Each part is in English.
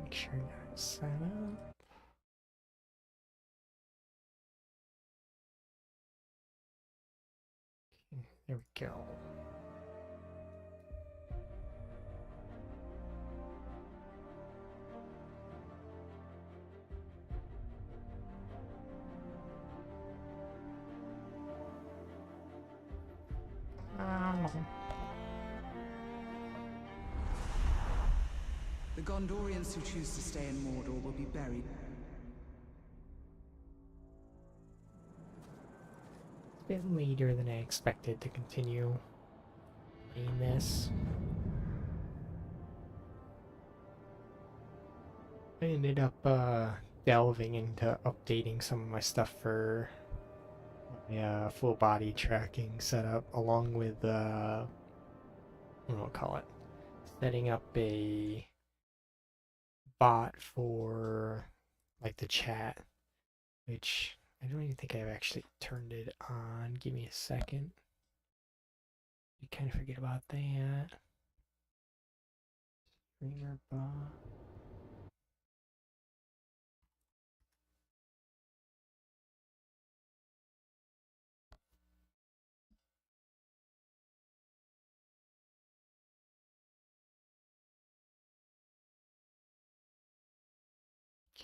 Make sure you guys sign up. Okay, there we go. The Gondorians who choose to stay in Mordor will be buried. It's a bit later than I expected to continue playing this. I ended up delving into updating some of my stuff for my full body tracking setup, along with what do I call it? Setting up a bot for like the chat, which I don't even think I've actually turned it on. Give me a second. You kind of forget about that. Streamer bot.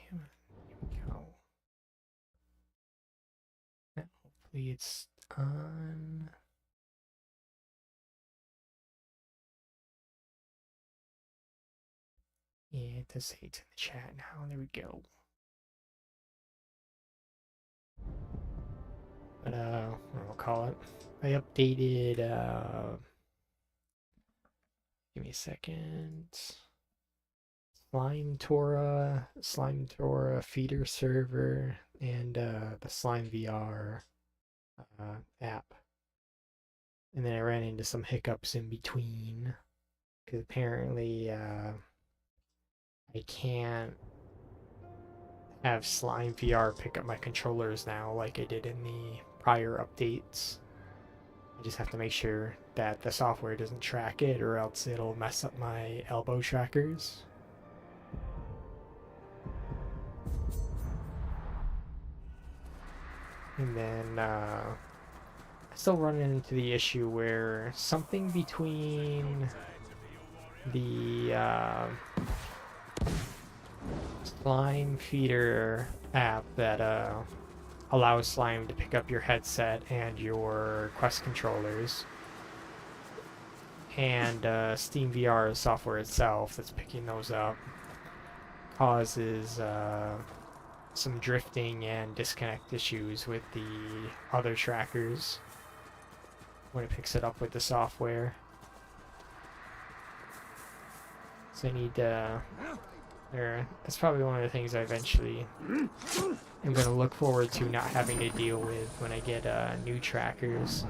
Come on, here we go. Now, hopefully it's on. Yeah, it does say it's in the chat now. There we go. But what do I call it? I updated give me a second. Slime Tora feeder server, and the Slime VR app. And then I ran into some hiccups in between, because apparently I can't have Slime VR pick up my controllers now like I did in the prior updates. I just have to make sure that the software doesn't track it, or else it'll mess up my elbow trackers. And then I still run into the issue where something between the Slime feeder app that allows Slime to pick up your headset and your Quest controllers, and Steam VR software itself that's picking those up, causes some drifting and disconnect issues with the other trackers when it picks it up with the software. So I need that's probably one of the things I eventually am going to look forward to not having to deal with when I get new trackers.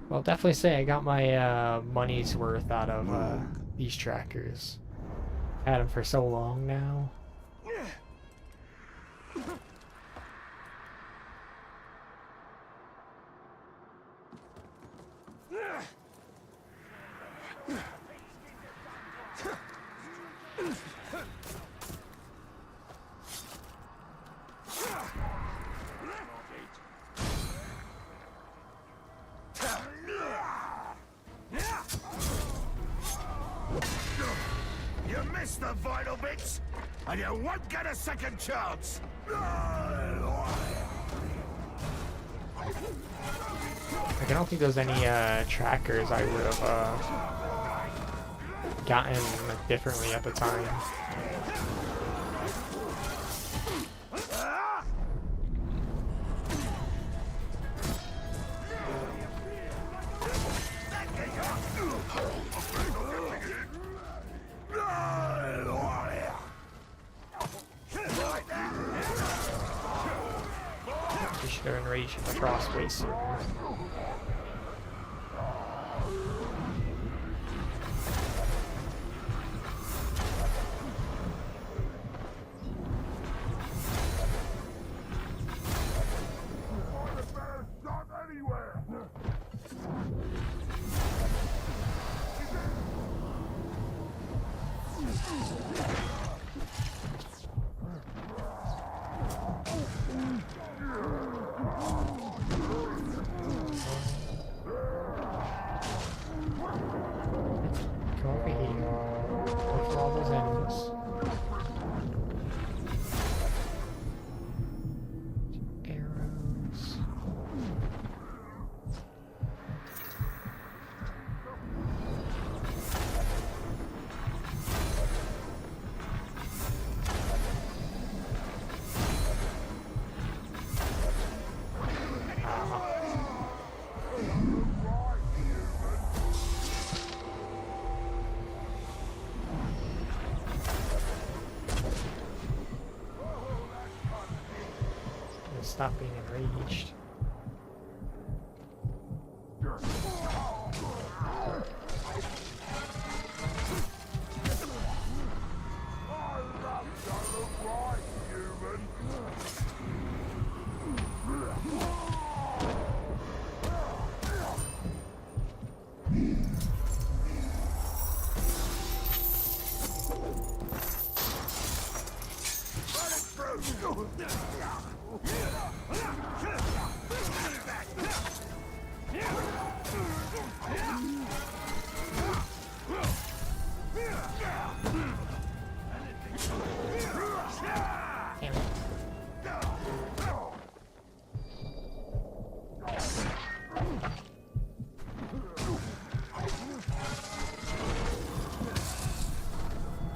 Well, I'll definitely say I got my money's worth out of these trackers. Had them for so long now. You missed the vital bits, and you won't get a second chance. Like, I don't think there's any trackers I would have gotten differently at the time. You should have enraged the crossway sooner. stop being enraged.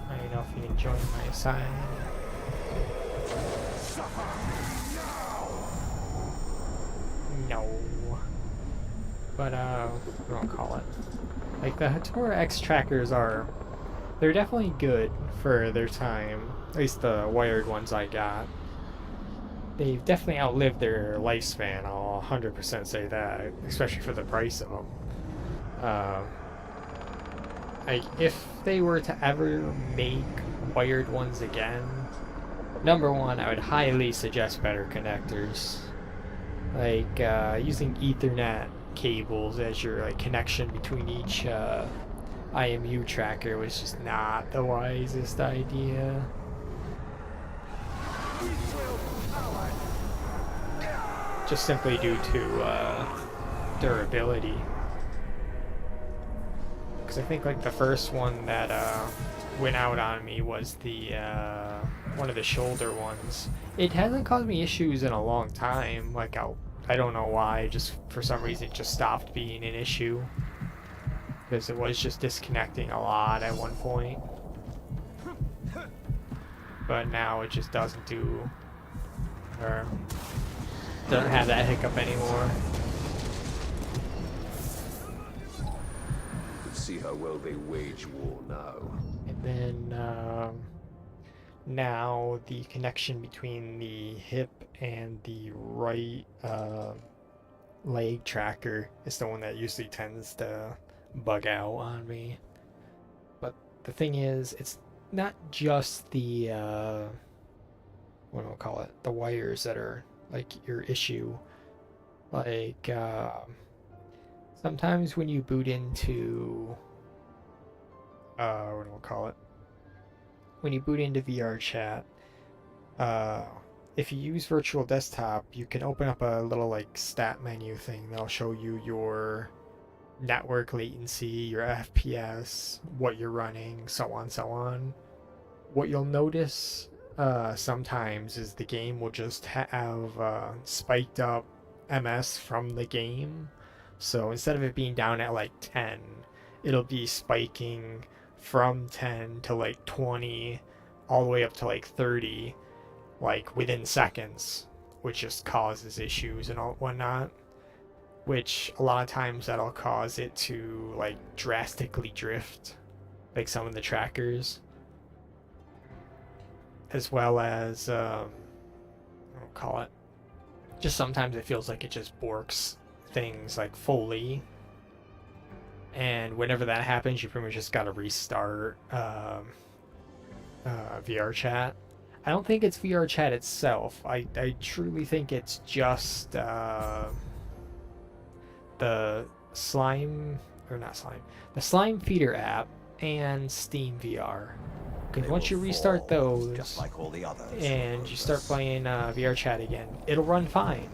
I don't know if you can join my side. No. But, what do I call it? Like, the HaritoraX trackers they're definitely good for their time. At least the wired ones I got. They've definitely outlived their lifespan, I'll 100% say that, especially for the price of them. Like, if they were to ever make wired ones again, number one, I would highly suggest better connectors. Like, using Ethernet cables as your like connection between each IMU tracker was just not the wisest idea. Just simply due to durability. Because I think like the first one that went out on me was the one of the shoulder ones. It hasn't caused me issues in a long time. Like I don't know why. Just for some reason, it just stopped being an issue because it was just disconnecting a lot at one point. But now it just doesn't do or doesn't have that hiccup anymore. See how well they wage war now. And then now the connection between the hip and the right leg tracker is the one that usually tends to bug out on me. But the thing is, it's not just the what do I call it? The wires that are like your issue. Like sometimes when you boot into what do I call it? When you boot into VR chat, if you use virtual desktop, you can open up a little like stat menu thing that'll show you your network latency, your FPS, what you're running, so on, so on. What you'll notice sometimes is the game will just have spiked up MS from the game. So instead of it being down at like 10, it'll be spiking from 10 to like 20 all the way up to like 30 like within seconds, which just causes issues and all whatnot, which a lot of times that'll cause it to like drastically drift like some of the trackers, as well as I'll call it, just sometimes it feels like it just borks things like fully. And whenever that happens, you pretty much just gotta restart VR chat. I don't think it's VR chat itself. I truly think it's just the slime, or not slime, the slime feeder app and Steam VR. Because once you restart those, just like all the others, and you start playing VR chat again, it'll run fine.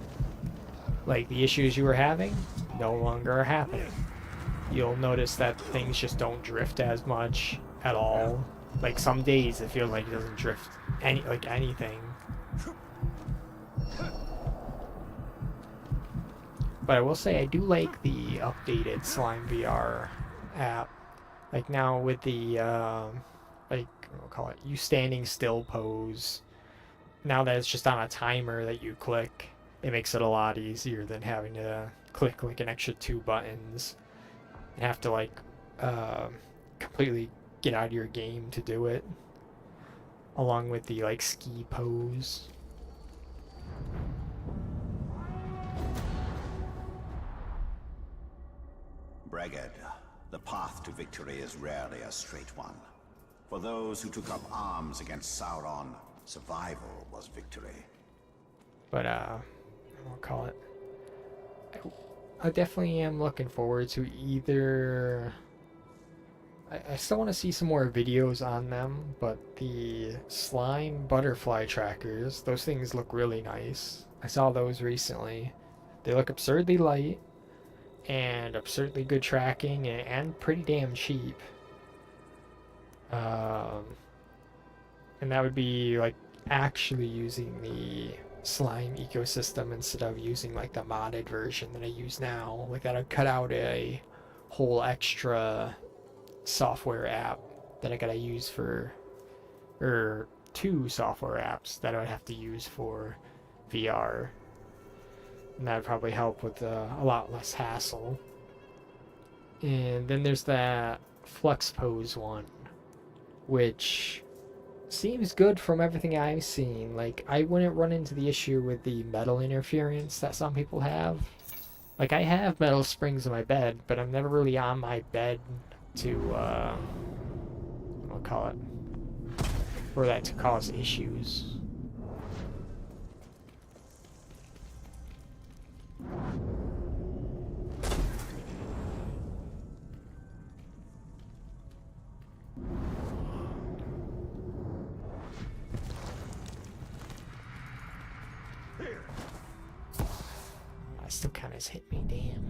Like the issues you were having no longer are happening. You'll notice that things just don't drift as much at all. Like some days it feels like it doesn't drift anything. But I will say I do like the updated Slime VR app. Like now with the like we'll call it you standing still pose. Now that it's just on a timer that you click, it makes it a lot easier than having to click like an extra 2 buttons and have to like completely get out of your game to do it, along with the like ski pose. Braggart, the path to victory is rarely a straight one. For those who took up arms against Sauron, survival was victory. But I'll call it. I definitely am looking forward to either. I still want to see some more videos on them, but the slime butterfly trackers, those things look really nice. I saw those recently. They look absurdly light and absurdly good tracking and pretty damn cheap. And that would be like actually using the slime ecosystem instead of using like the modded version that I use now. Like that would cut out a whole extra software app that I gotta use for, or 2 software apps that I would have to use for VR, and that would probably help with a lot less hassle. And then there's that Flux Pose one, which seems good from everything I've seen. Like, I wouldn't run into the issue with the metal interference that some people have. Like, I have metal springs in my bed, but I'm never really on my bed to, I'll call it, for that to cause issues. That still kind of hit me, damn.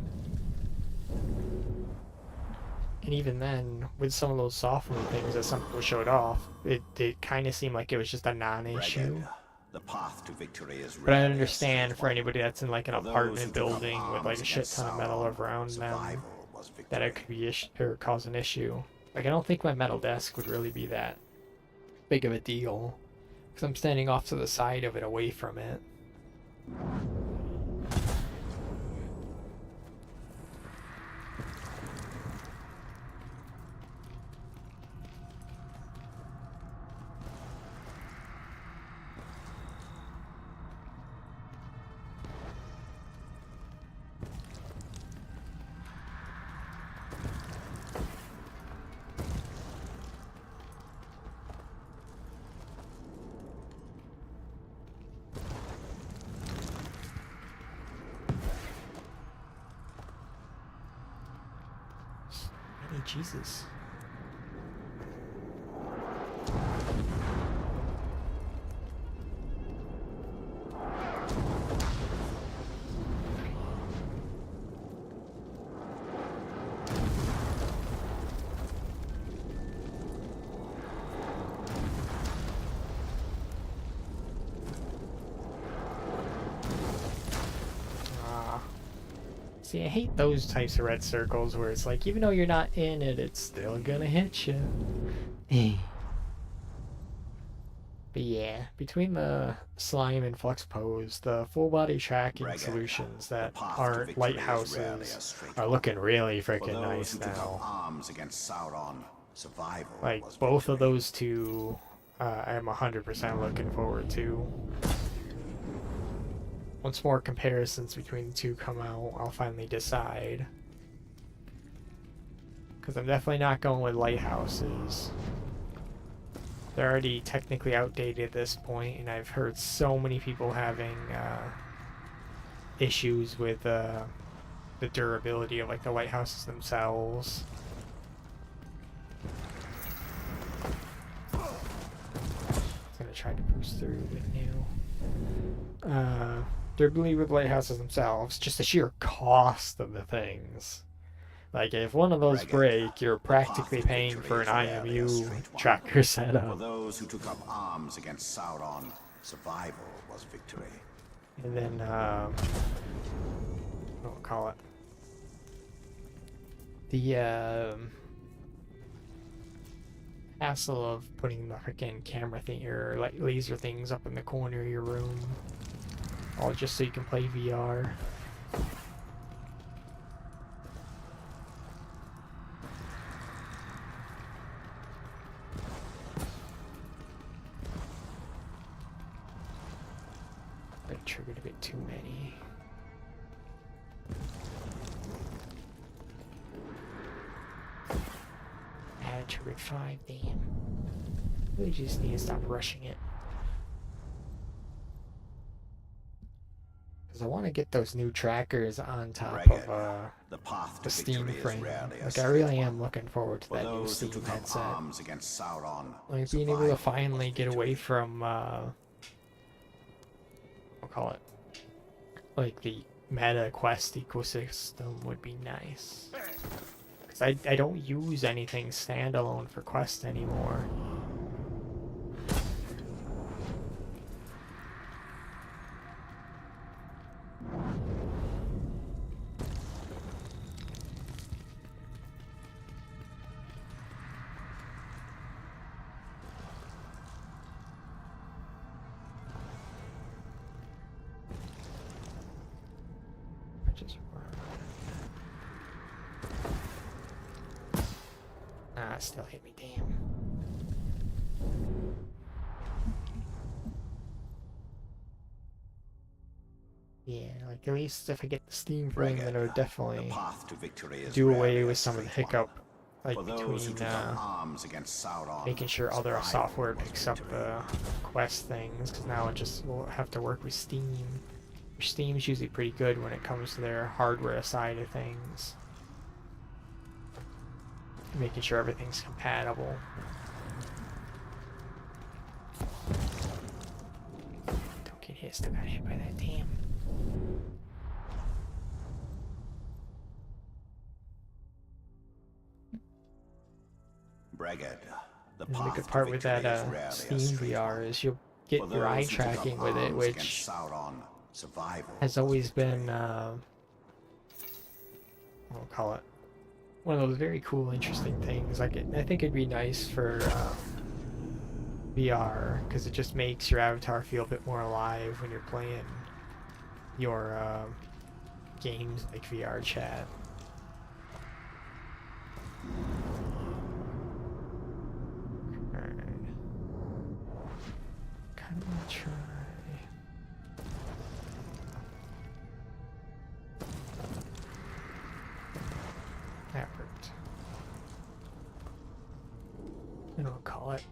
And even then, with some of those software things that some people showed off, it kind of seemed like it was just a non-issue. The path to victory is But I rarely a understand straight for one. anybody that's in like an For those apartment who took up building with like a arms shit against ton of metal Sauron, around them, survival was that it victory. could be or cause an issue. Like, I don't think my metal desk would really be that big of a deal, because I'm standing off to the side of it, away from it. Jesus. See, I hate those types of red circles where it's like, even though you're not in it, it's still gonna hit you. But yeah, between the slime and flux pose, the full body tracking Braggart, solutions the that path to aren't victory is rarely a lighthouses straight are one. looking really For freaking those nice who took up now. arms against Sauron, survival Like, was both of victory. those two, I'm 100% looking forward to. Once more comparisons between the two come out, I'll finally decide. Because I'm definitely not going with lighthouses. They're already technically outdated at this point, and I've heard so many people having issues with the durability of like the lighthouses themselves. I'm gonna try to boost through with new. Durability with lighthouses themselves, just the sheer cost of the things. Like, if one of those break, you're practically paying for an IMU tracker For setup. those who took up arms against Sauron, survival was victory. And then, what we'll call it? The, hassle of putting the freaking camera thing, or like laser things up in the corner of your room. All just so you can play VR. I triggered a bit too many. turret 5, damn. We just need to stop rushing it. Because I want to get those new trackers on top of the path to the Steam victory is frame. rarely a Like, I straight really one. am looking forward to For that new those who Steam took up headset. arms against Sauron, Like, being able to survival finally was get away victory. from, I'll call it, like, the meta quest ecosystem would be nice. Because I don't use anything standalone for quest anymore. Ah, it still hit me, damn. Yeah, like at least if I get the Steam frame, then it would The definitely path to victory is do away rarely a with some of the straight hiccup, one. like For those who between took up arms against Sauron, making sure other survival software was picks up victory. the quest things, because now it just will have to work with Steam. Steam's usually pretty good when it comes to their hardware side of things. Making sure everything's compatible. Don't get hit, still got hit by that, damn. The And the path good to part with victory that is rarely a Steam straight VR one. is you'll get For your eye those who took up tracking with it, arms which against Sauron, survival has was always victory. been, I'll call it, one of those very cool, interesting things. Like, I think it'd be nice for VR, because it just makes your avatar feel a bit more alive when you're playing your games like VR chat. Alright. Kind of want to try. That worked. And I'll call it.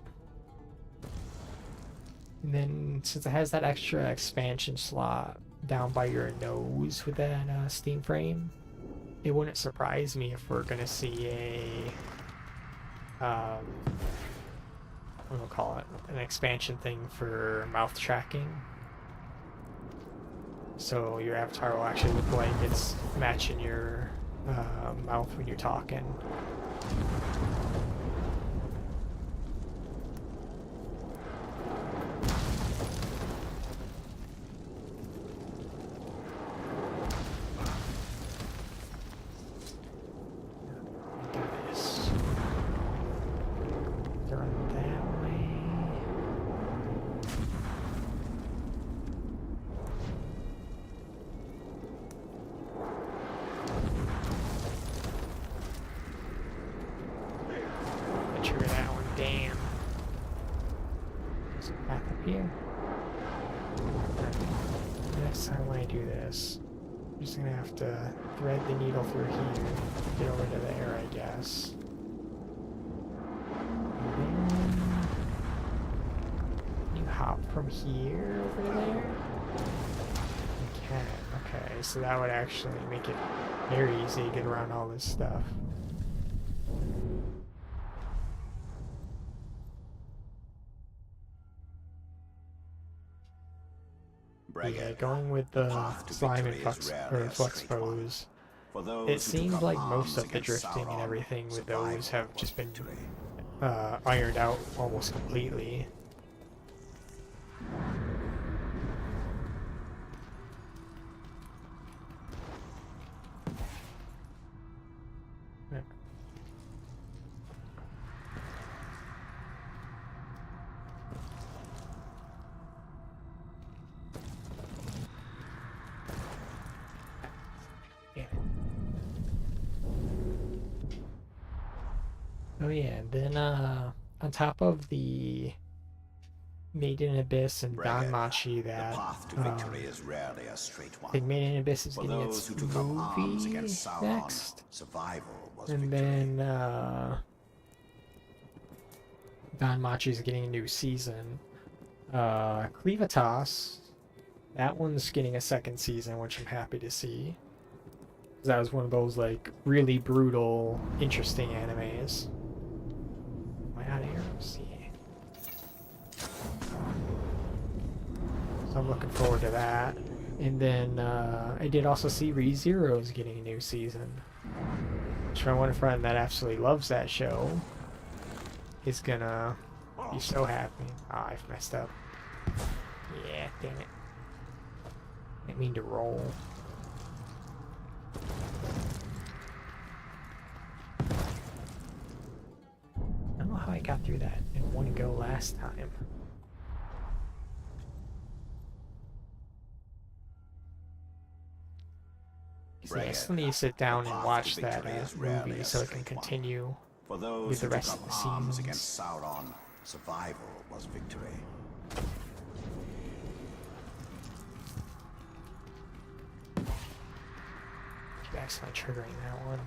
And then, since it has that extra expansion slot down by your nose with that Steam frame, it wouldn't surprise me if we're gonna see a what do we call it? An expansion thing for mouth tracking. So your avatar will actually look like it's matching your mouth when you're talking. Do this. Run that way. Trigger that one, damn. There's a path up here. Next time when I do this, I'm just gonna have to thread the needle through here, get over to there, I guess. And then you hop from here over to there? You can, okay, so that would actually make it very easy to get around all this stuff. Yeah, going with the slime and flux pose. It seems like most of the drifting and everything with those have just been ironed out almost completely. Yeah. Yeah. Oh yeah, then on top of the Made in Abyss and Danmachi that The path to victory is rarely a straight I one. think Made in Abyss is For getting those its who took up arms movie against Sauron, next. survival was And victory. then Danmachi's getting a new season. Cleavitas, that one's getting a second season, which I'm happy to see. That was one of those like really brutal, interesting animes. Am I out of here? Let's see. So I'm looking forward to that. And then I did also see ReZero's getting a new season. Which my one friend that absolutely loves that show is gonna be so happy. Ah, I've messed up. Yeah, dang it. Didn't mean to roll. I don't know how I got through that in one go last time. See, I still need to sit down and watch that movie so I can continue For those with the who rest took of up the arms scenes. against Sauron, survival was victory. Keep accidentally triggering that one.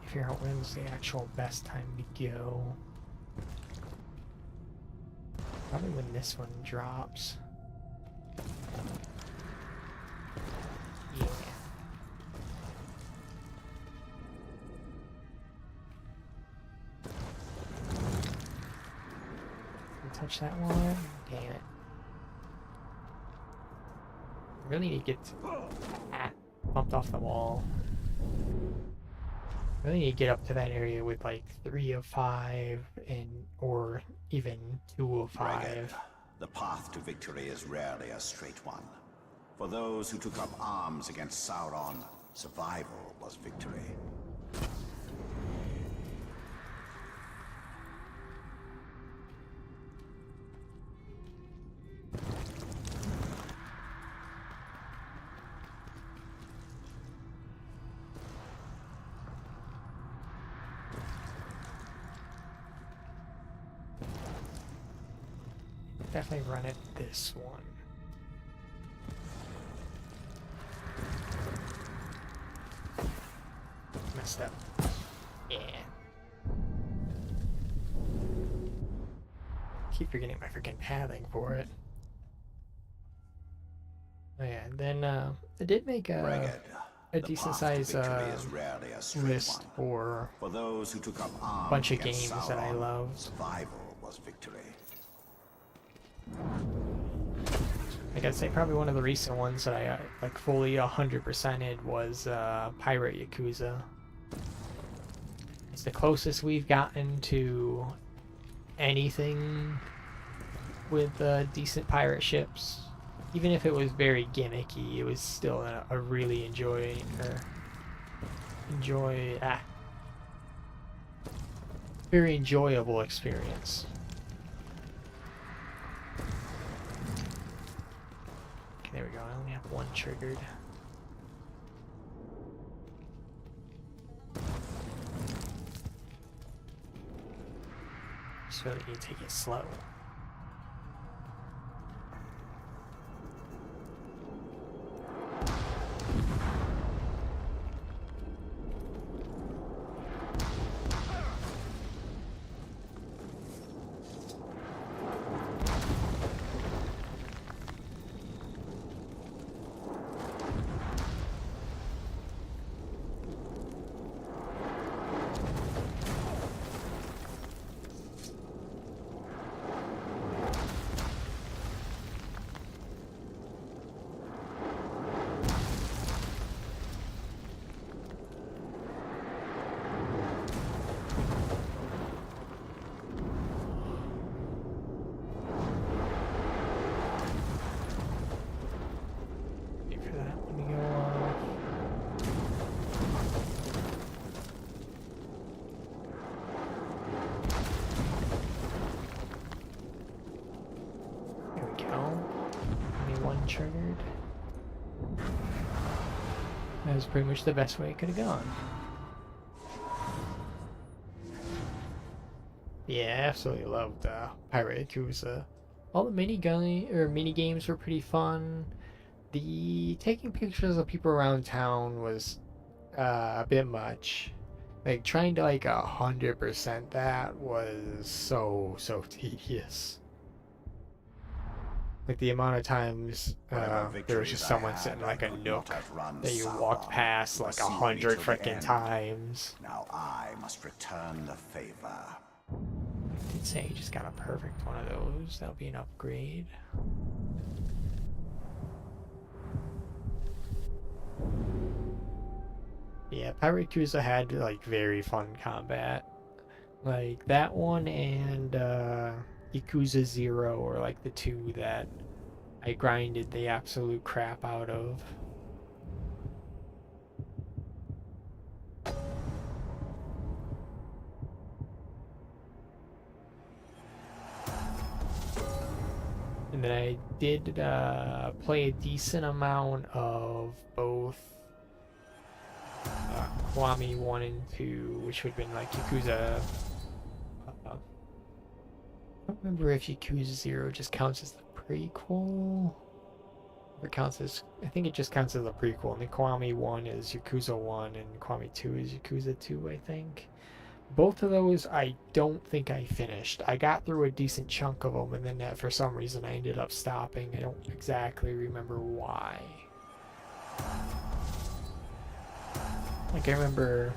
Figure out when's the actual best time to go. Probably when this one drops. Yeah. Touch that one. Damn it. Really need to get bumped off the wall. Really need to get up to that area with like 3 of 5 and or even 2 of 5. Ragged. The path to victory is rarely a straight one. For those who took up arms against Sauron, survival was victory. Definitely run it this one. Messed up. Yeah. Keep forgetting my freaking pathing for it. Oh yeah, and then I did make a decent size list for those who took up arms a bunch of against games that I Sauron, love. survival was victory. I gotta say, probably one of the recent ones that I like fully 100%ed was Pirate Yakuza. It's the closest we've gotten to anything with decent pirate ships. Even if it was very gimmicky, it was still a really very enjoyable experience. Okay, there we go. I only have one triggered. Just really need to take it slow. Triggered. That was pretty much the best way it could have gone. Yeah, I absolutely loved Pirate Yakuza. All the mini games were pretty fun. The taking pictures of people around town was a bit much. Like trying to like 100% that was so tedious. Like the amount of times there was just someone sitting in like a nook that you walked past like 100 freaking times. Now I must return the favor. I did say you just got a perfect one of those. That'll be an upgrade. Yeah, Pirate Yakuza had like very fun combat. Like that one and Yakuza 0 are like the two that I grinded the absolute crap out of. And then I did play a decent amount of both Kiwami 1 and 2, which would have been like Yakuza. I don't remember if Yakuza 0 just counts as the prequel. Or counts as, I think it just counts as a prequel. And then Kiwami 1 is Yakuza 1, and Kiwami 2 is Yakuza 2, I think. Both of those I don't think I finished. I got through a decent chunk of them, and then for some reason I ended up stopping. I don't exactly remember why. Like I remember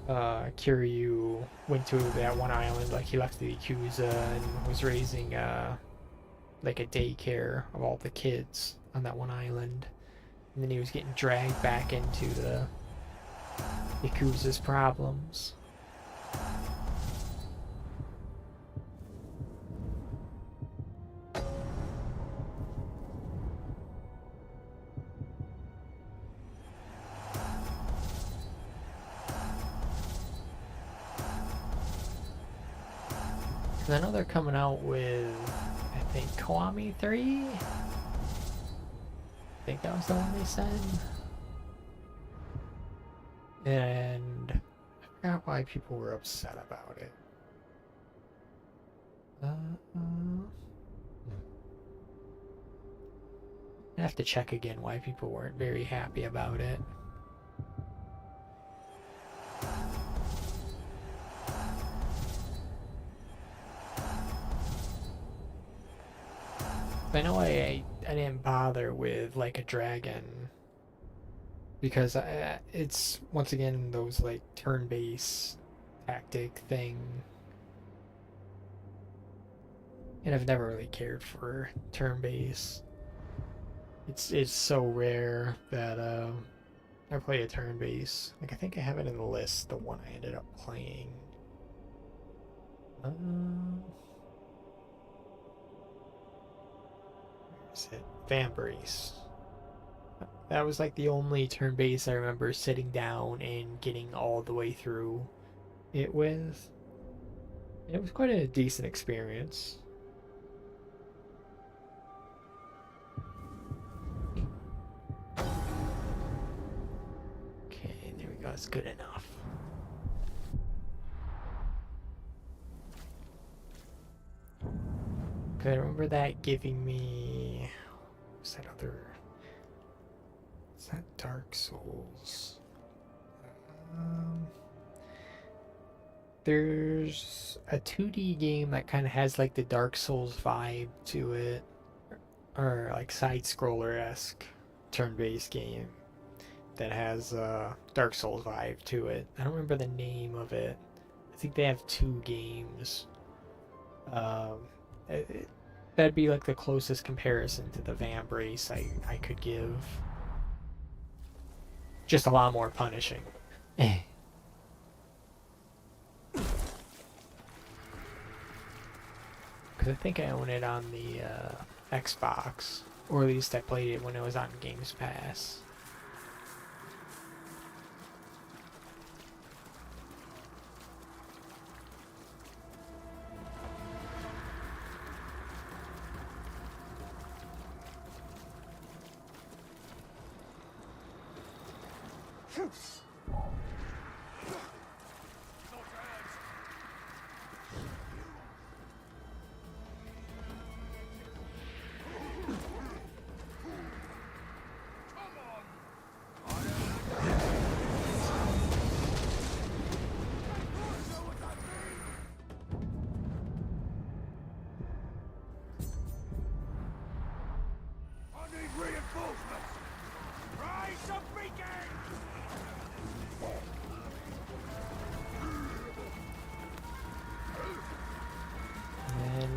Kiryu went to that one island, like he left the Yakuza and was raising like a daycare of all the kids on that one island. And then he was getting dragged back into the Yakuza's problems. I know they're coming out with, I think, Kiwami 3? I think that was the one they said. And I forgot why people were upset about it. I have to check again why people weren't very happy about it. I know I didn't bother with like a dragon because it's once again those like turn-based tactic thing, and I've never really cared for turn-based. It's so rare that I play a turn-based. Like I think I have it in the list, the one I ended up playing. It Vambrace. That was like the only turn-based I remember sitting down and getting all the way through it with. And it was quite a decent experience. Okay, there we go. That's good enough. I remember that giving me, what's that other, is that Dark Souls? There's a 2D game that kind of has like the Dark Souls vibe to it, or like side-scroller-esque turn-based game that has Dark Souls vibe to it. I don't remember the name of it. I think they have 2 games. That'd be like the closest comparison to the Vambrace I could give. Just a lot more punishing. Because I think I own it on the Xbox, or at least I played it when it was on Games Pass.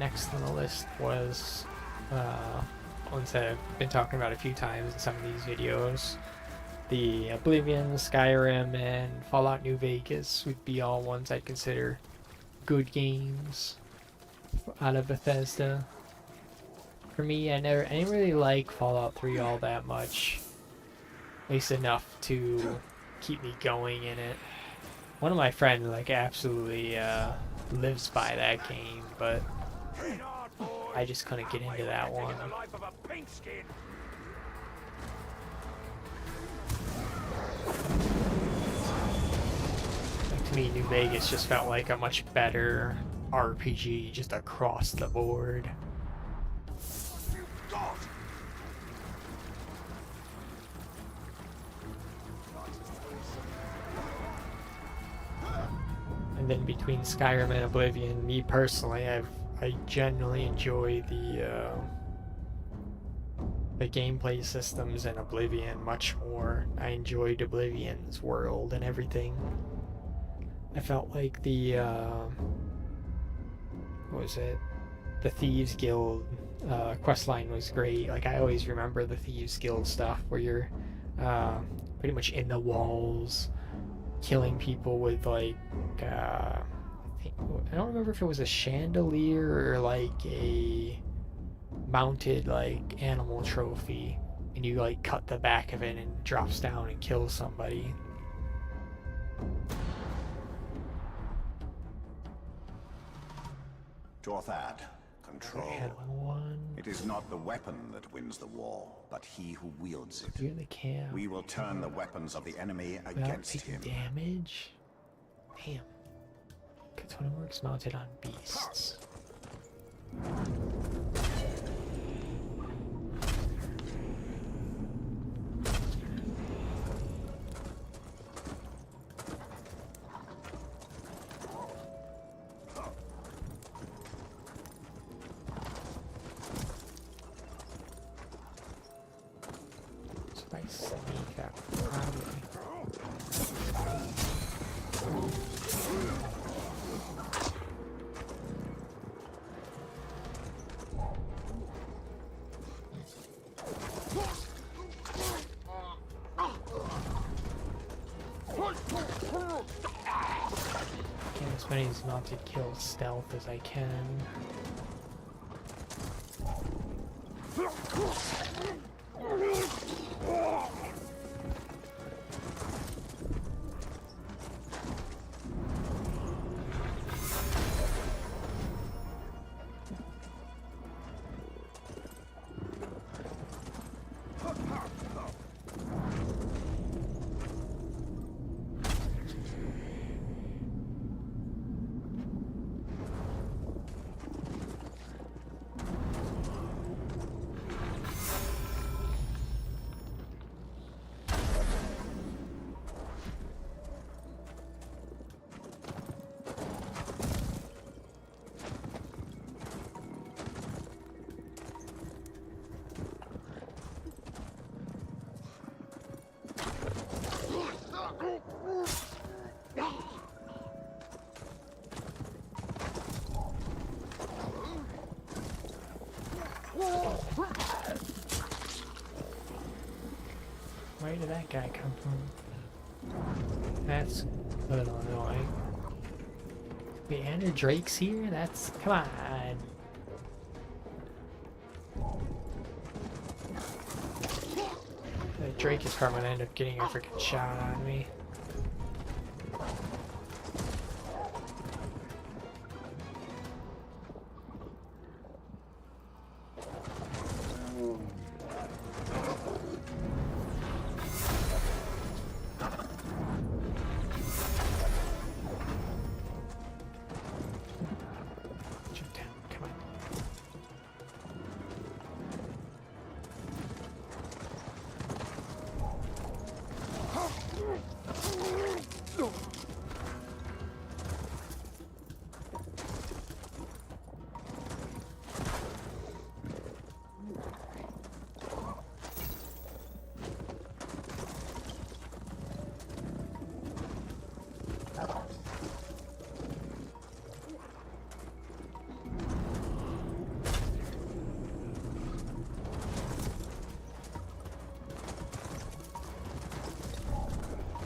next on the list was ones that I've been talking about a few times in some of these videos. The Oblivion, Skyrim, and Fallout New Vegas would be all ones I'd consider good games out of Bethesda. For me, I didn't really like Fallout 3 all that much, at least enough to keep me going in it. One of my friends like absolutely lives by that game, but I just couldn't get into that one. Like, to me, New Vegas just felt like a much better RPG just across the board. And then between Skyrim and Oblivion, me personally, I genuinely enjoy the gameplay systems in Oblivion much more. I enjoyed Oblivion's world and everything. I felt like the what was it? The Thieves Guild questline was great. Like, I always remember the Thieves Guild stuff where you're pretty much in the walls, killing people with like I don't remember if it was a chandelier or like a mounted like animal trophy, and you like cut the back of it and it drops down and kills somebody. Dwarf, control. I had one. It is not the weapon that wins the war, but he who wields it. You're the camp. We will turn the weapons of the enemy Without against taking him. damage. Damn. Katana works mounted on beasts. So if I sneak out, probably. Get as many mounted kills stealth as I can. Where did that guy come from? That's a little annoying. Wait, Andrew Drake's here? That's... come on! Drake is probably gonna end up getting a freaking shot on me. Jump down, come on.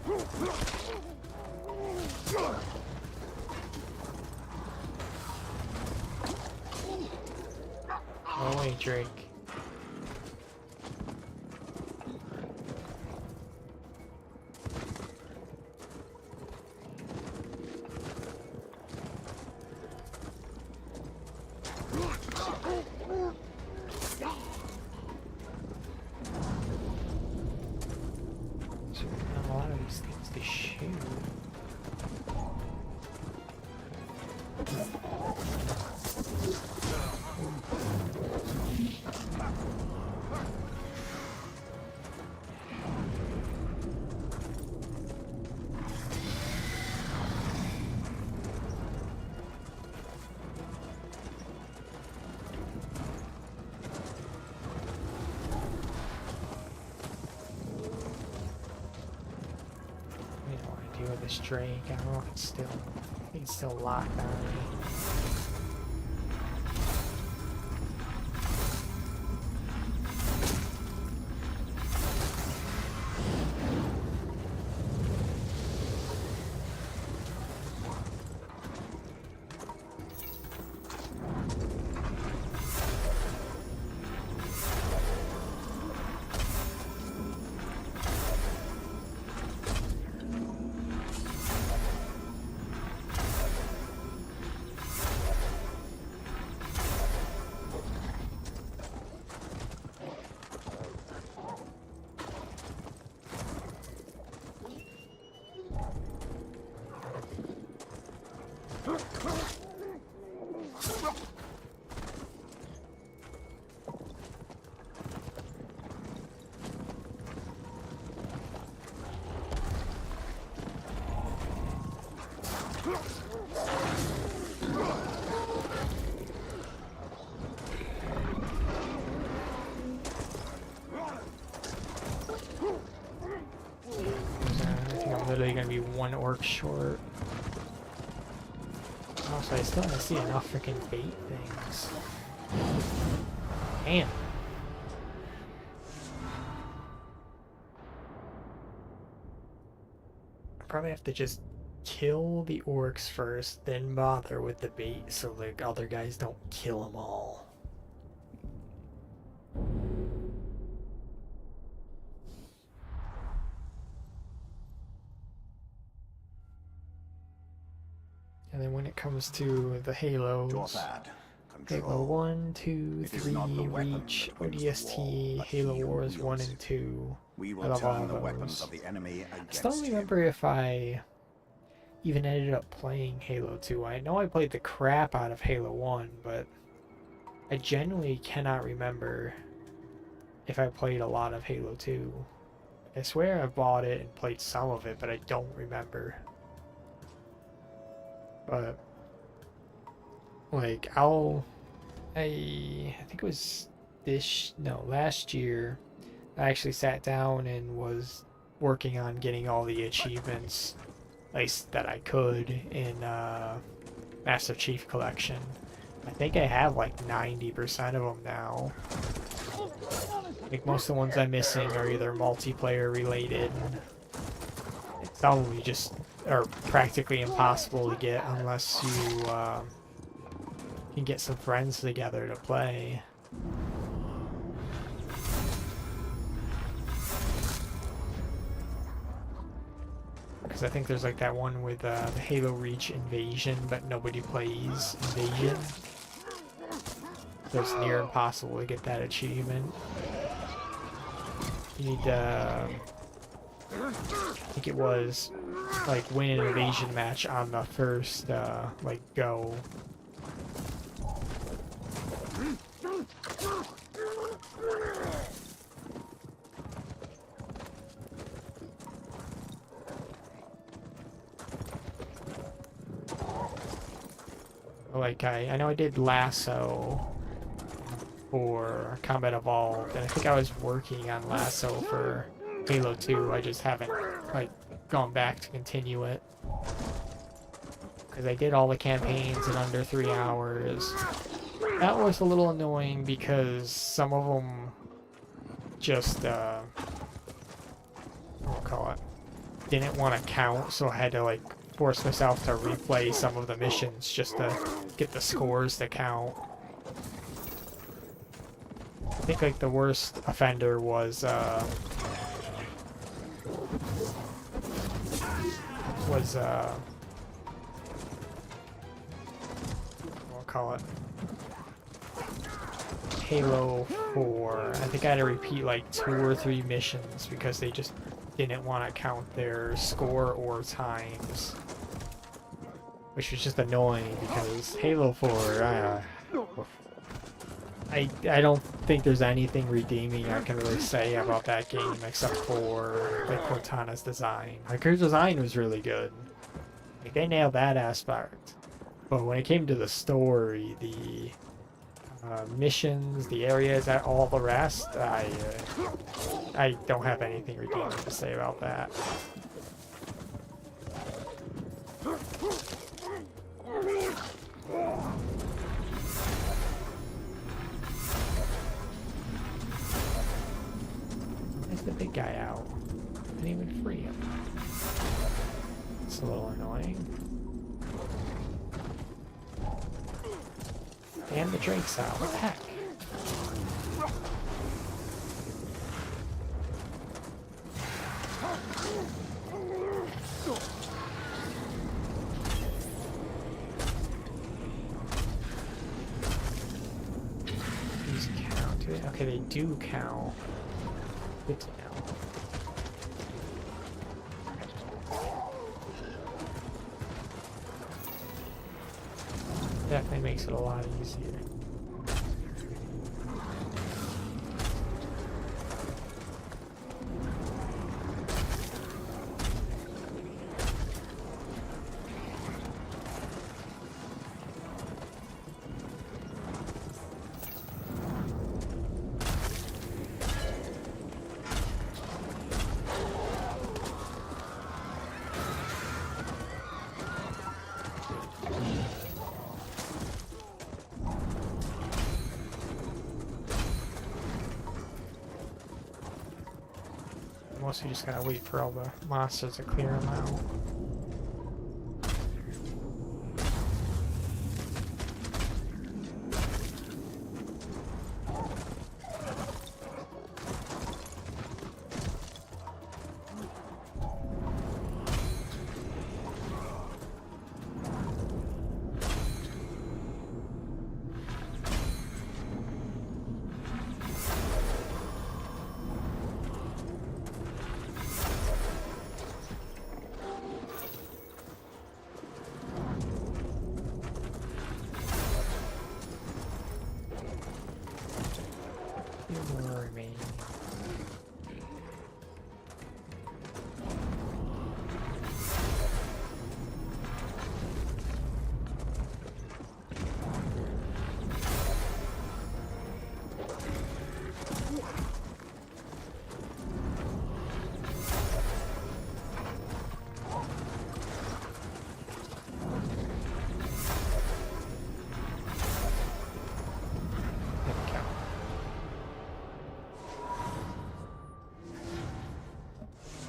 Oh wait, Drake. A lot of these things to shoot. With this Drake, I don't know if it's still, I think it's still locked on me. Literally gonna be one orc short. Also, I still don't see enough freaking bait things. Damn. I probably have to just kill the orcs first, then bother with the bait so the other guys don't kill them all. And then when it comes to the Halos, Halo 1, 2, 3, Reach, ODST, Halo Wars 1 and 2, I love all of those. I still don't remember if I even ended up playing Halo 2. I know I played the crap out of Halo 1, but I genuinely cannot remember if I played a lot of Halo 2. I swear I bought it and played some of it, but I don't remember. But like I think it was last year I actually sat down and was working on getting all the achievements at least that I could in Master Chief Collection. I think I have like 90% of them now. I think most of the ones I'm missing are either multiplayer related. Some of them just are practically impossible to get unless you can get some friends together to play. Because I think there's like that one with the Halo Reach Invasion, but nobody plays Invasion. So it's near impossible to get that achievement. You need to, I think it was, like win an invasion match on the first, like go. Like I know I did Lasso for Combat Evolved, and I think I was working on Lasso for Halo 2. I just haven't like gone back to continue it because I did all the campaigns in under 3 hours. That was a little annoying because some of them just I'll call it, didn't want to count, so I had to like force myself to replay some of the missions just to get the scores to count. I think like the worst offender was we'll call it Halo 4. I think I had to repeat like 2 or 3 missions because they just didn't want to count their score or times, which was just annoying because Halo 4, I don't think there's anything redeeming I can really say about that game except for like Cortana's design. Like her design was really good. Like they nailed that aspect. But when it came to the story, the missions, the areas, all the rest, I don't have anything redeeming to say about that. Where's the big guy out? I didn't even free him. It's a little annoying. And the Drake's out. What the heck? These count. Okay, they do count. Good to know. Definitely makes it a lot easier. Mostly just gotta wait for all the monsters to clear them out.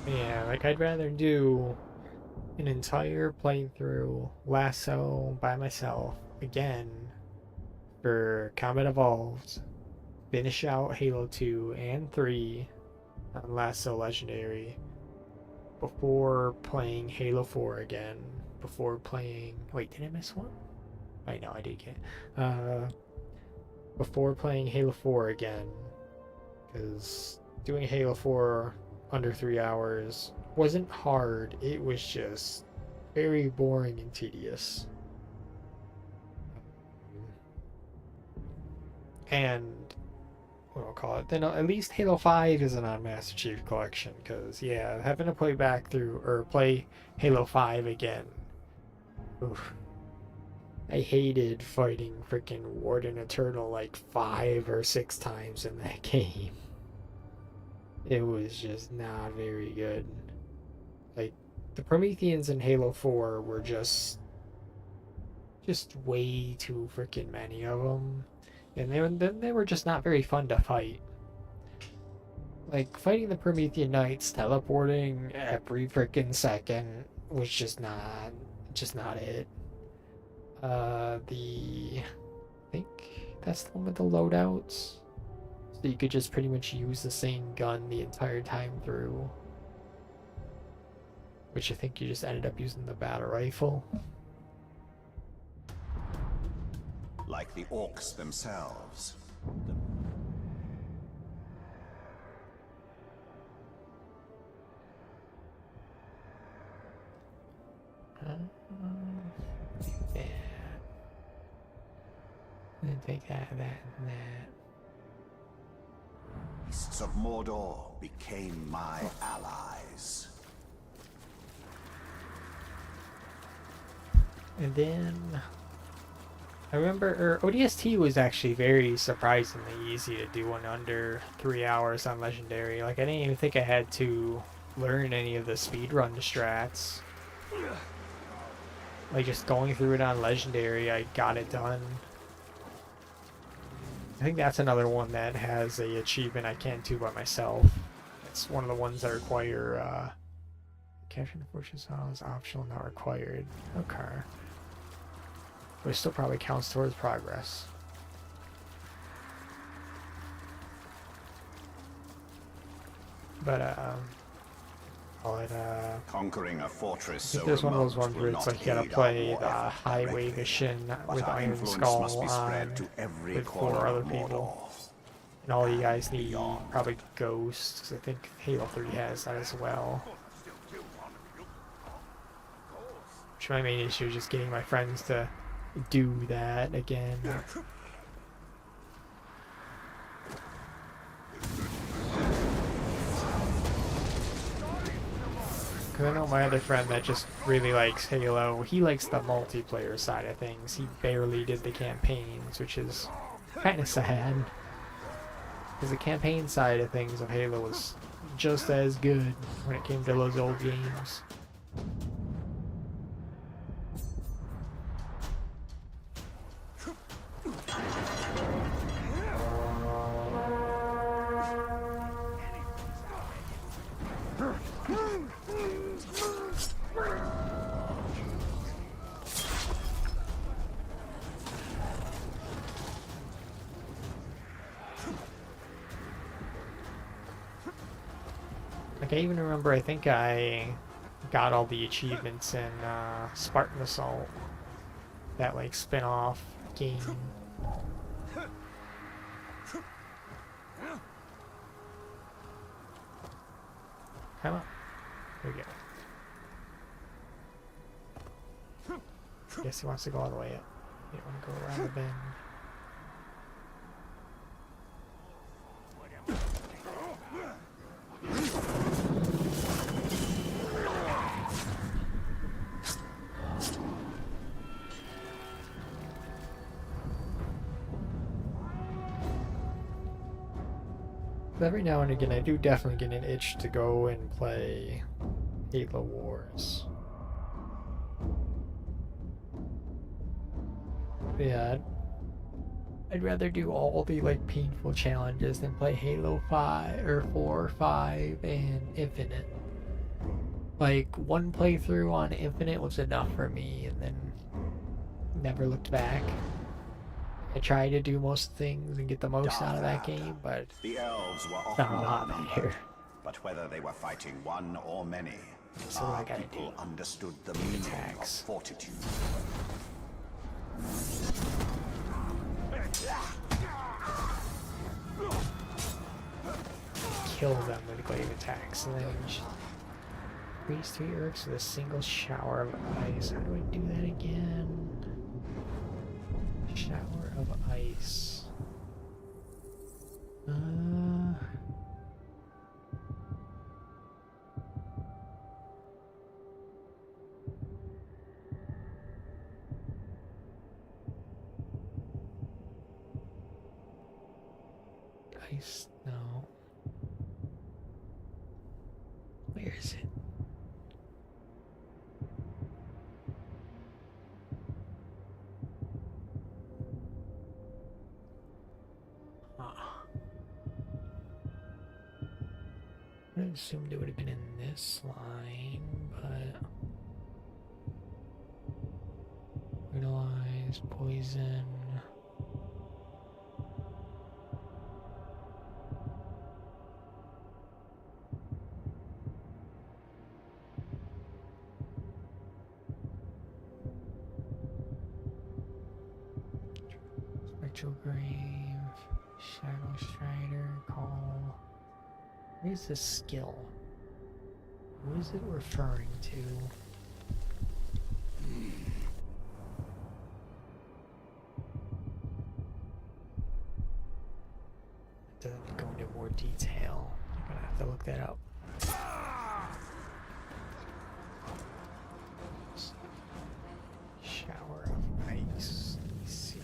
Yeah, like I'd rather do an entire playthrough Lasso by myself again for Combat Evolved, finish out Halo 2 and 3 on Lasso Legendary before playing Halo 4 again, before playing... Wait, did I miss one? Wait, no, I did get... before playing Halo 4 again, because doing Halo 4 under 3 hours wasn't hard, it was just very boring and tedious. And what I'll call it, then at least Halo 5 isn't on Master Chief Collection, because yeah, having to play back through or play Halo 5 again, oof. I hated fighting freaking Warden Eternal like 5 or 6 times in that game. It was just not very good. Like, the Prometheans in Halo 4 were just way too freaking many of them. And they were just not very fun to fight. Like, fighting the Promethean Knights, teleporting every freaking second was just not it. I think that's the one with the loadouts. So you could just pretty much use the same gun the entire time through. Which I think you just ended up using the battle rifle. Like the orcs themselves. Yeah. And take that, and that. Beasts of Mordor became my allies. And then I remember ODST was actually very surprisingly easy to do in under 3 hours on Legendary. Like, I didn't even think I had to learn any of the speedrun strats. Like, just going through it on Legendary, I got it done. I think that's another one that has a achievement I can't do by myself. It's one of the ones that require, capturing the fortress hall is optional, not required. Okay. But it still probably counts towards progress. But, Conquering a fortress I think so there's one of remote those ones will where it's not like you gotta aid play our the war effort highway directly, mission but with our Iron influence Skull must be spread on to every with corner 4 other of people. Mordor. And all you guys need beyond. probably Ghosts, 'cause I think Halo 3 has that as well. Which my main issue is just getting my friends to do that again. Because I know my other friend that just really likes Halo, he likes the multiplayer side of things. He barely did the campaigns, which is kind of sad. Because the campaign side of things of Halo was just as good when it came to those old games. Like, I even remember, I think I got all the achievements in Spartan Assault. That, like, spin-off game. Come on. Here we go. Guess he wants to go all the way up. You don't want to go around the bend. Every now and again, I do definitely get an itch to go and play Halo Wars. Yeah, I'd rather do all the like painful challenges than play Halo 5 or 4, 5, and Infinite. Like, one playthrough on Infinite was enough for me, and then never looked back. I tried to do most things and get the most out of that game, but The elves were not often a lot outnumbered, there. but whether they were fighting one or many, So what I our gotta people do? understood the meaning of Attacks. fortitude. Kill them with glaive attacks, and then just freeze 3 orcs with a single shower of ice. How do I do that again? Shower of ice. Ice, no. Where is it? assumed it would have been in this line, but fertilize, poison. Spectral Grave, Shadow Strider, Call. What is this skill? Who is it referring to? It doesn't go into more detail. I'm gonna have to look that up. Shower of ice. Let's see.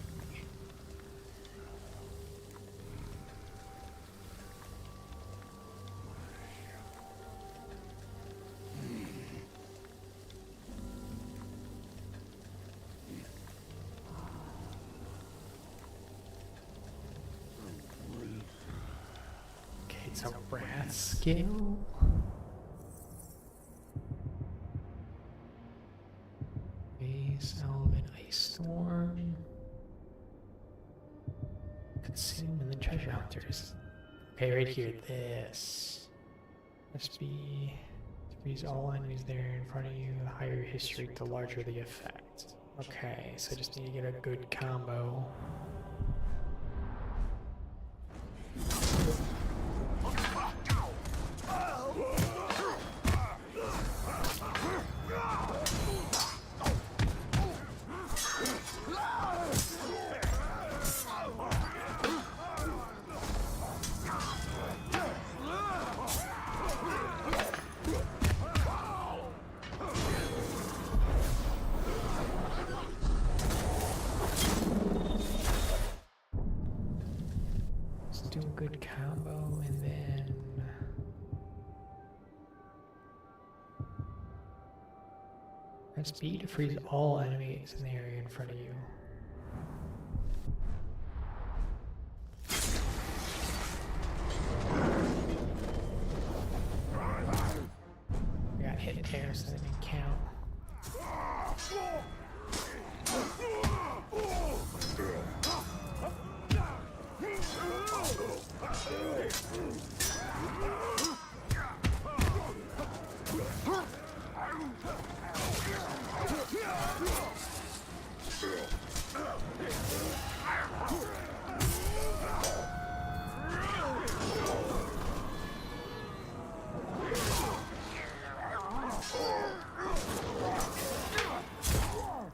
Okay, it's a wrath skill. Base Elven Ice Storm. Consume in the treasure hunters. Okay, right here. This must be to freeze all enemies there in front of you. The higher your hit rate, the larger the effect. Okay, so I just need to get a good combo. Do a good combo and then press B to freeze all enemies in the area in front of you. I got hit there, so that didn't count.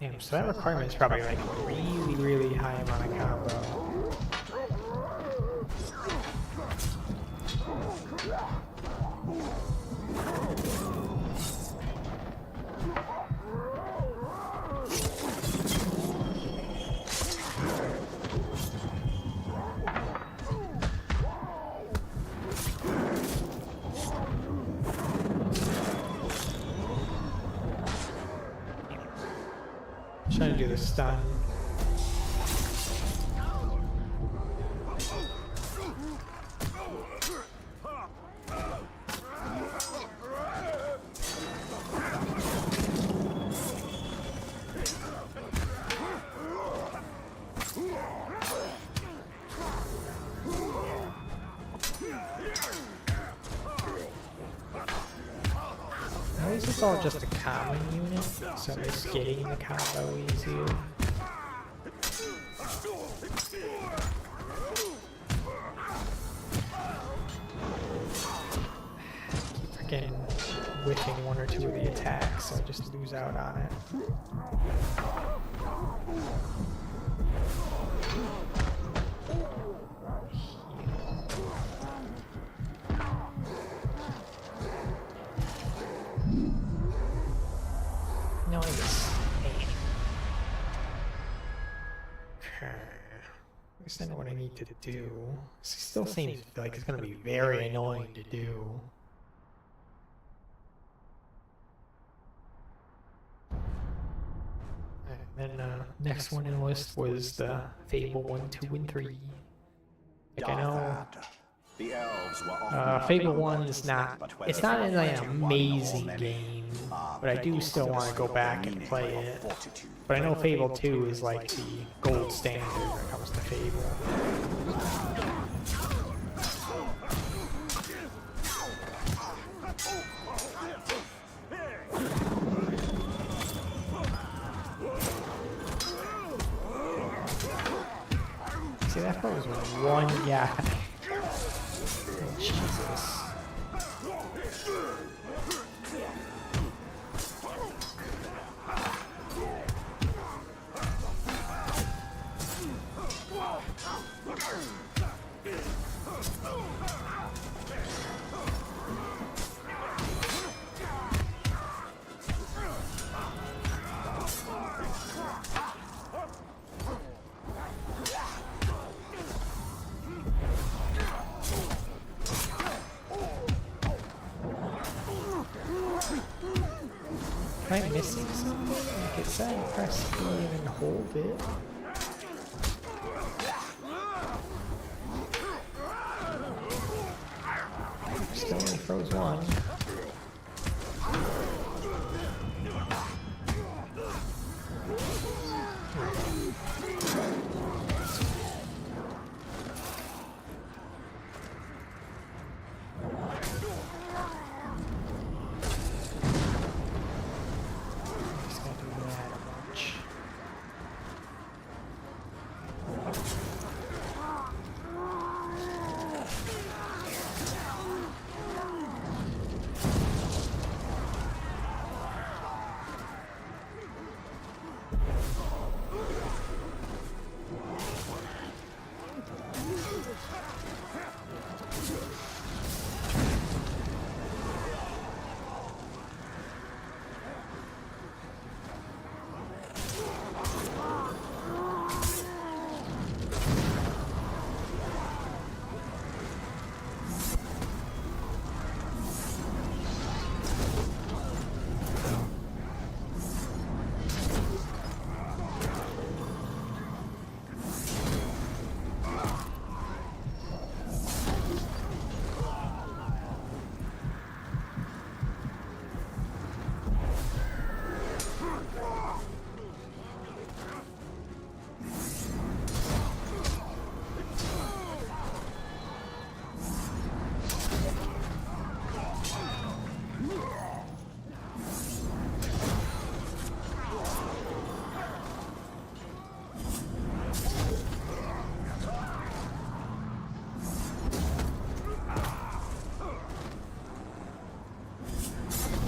Damn, so that requirement is probably like really, really high amount of combo. Trying to do the stun. Why is this all just a common unit? So it makes getting the combo easier. Keep freaking whiffing one or two of the attacks, so I just lose out on it. Nice. Okay. I guess I know what I need to do. This still seems like it's going to be very annoying to do. And then next one in the list was the Fable 1, 2, and 3. Like I know. The elves Fables were often Fable nothing 1 but is not, but whether it's not an like, fighting one or amazing many, game, our but I do people still want to go understood the back and meaning play of it. fortitude. But I know Fable 2 is like the gold standard when it comes to Fable. See, that part was one guy. Oh, Jesus. Am I missing something? Like it said press E and hold it. Still only froze one.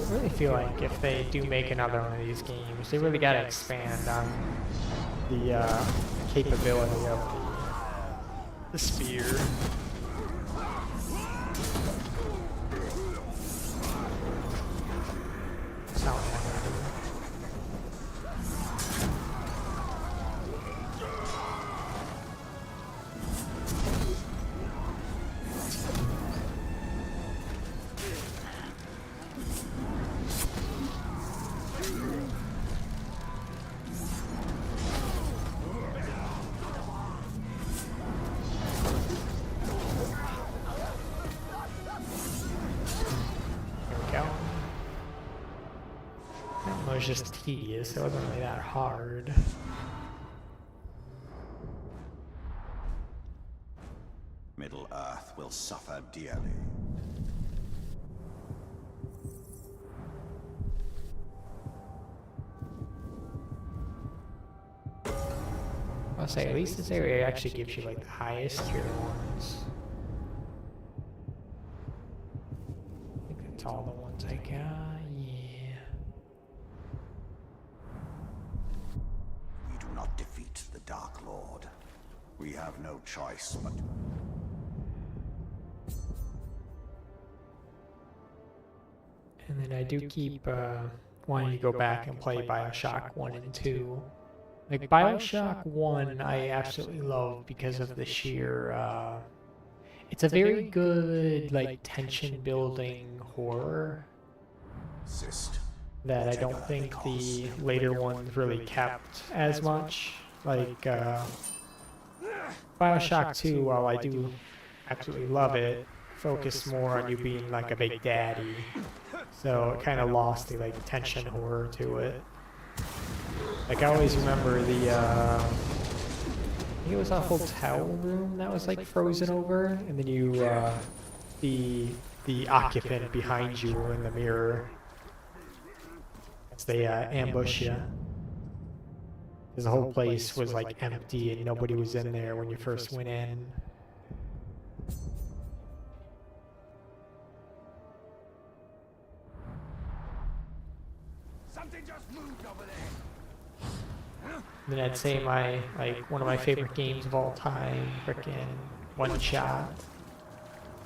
I really feel like if they do make another one of these games, they really got to expand on the capability of the spear. That's not what I wanna do. It was just tedious, it wasn't really that hard. Middle Earth will suffer dearly. I'll say, at least this area actually gives you like the highest tier ones. I think that's all the ones I got, yeah. We do not defeat the Dark Lord. We have no choice but... And then I do keep wanting to go back and play Bioshock 1 and 2. Like Bioshock 1 I absolutely love because of the sheer it's a very good like tension building horror that I don't think the later ones really kept as much. Like Bioshock 2, while I do absolutely love it, focused more on you being like a big daddy. So it kind of lost the like tension horror to it. Like I always remember the I think it was a hotel room that was like frozen over, and then you the occupant behind you in the mirror, as they ambush you. Because the whole place was like empty and nobody was in there when you first went in. Something just moved over there. And then I'd say one of my favorite games of all time, frickin' One Shot.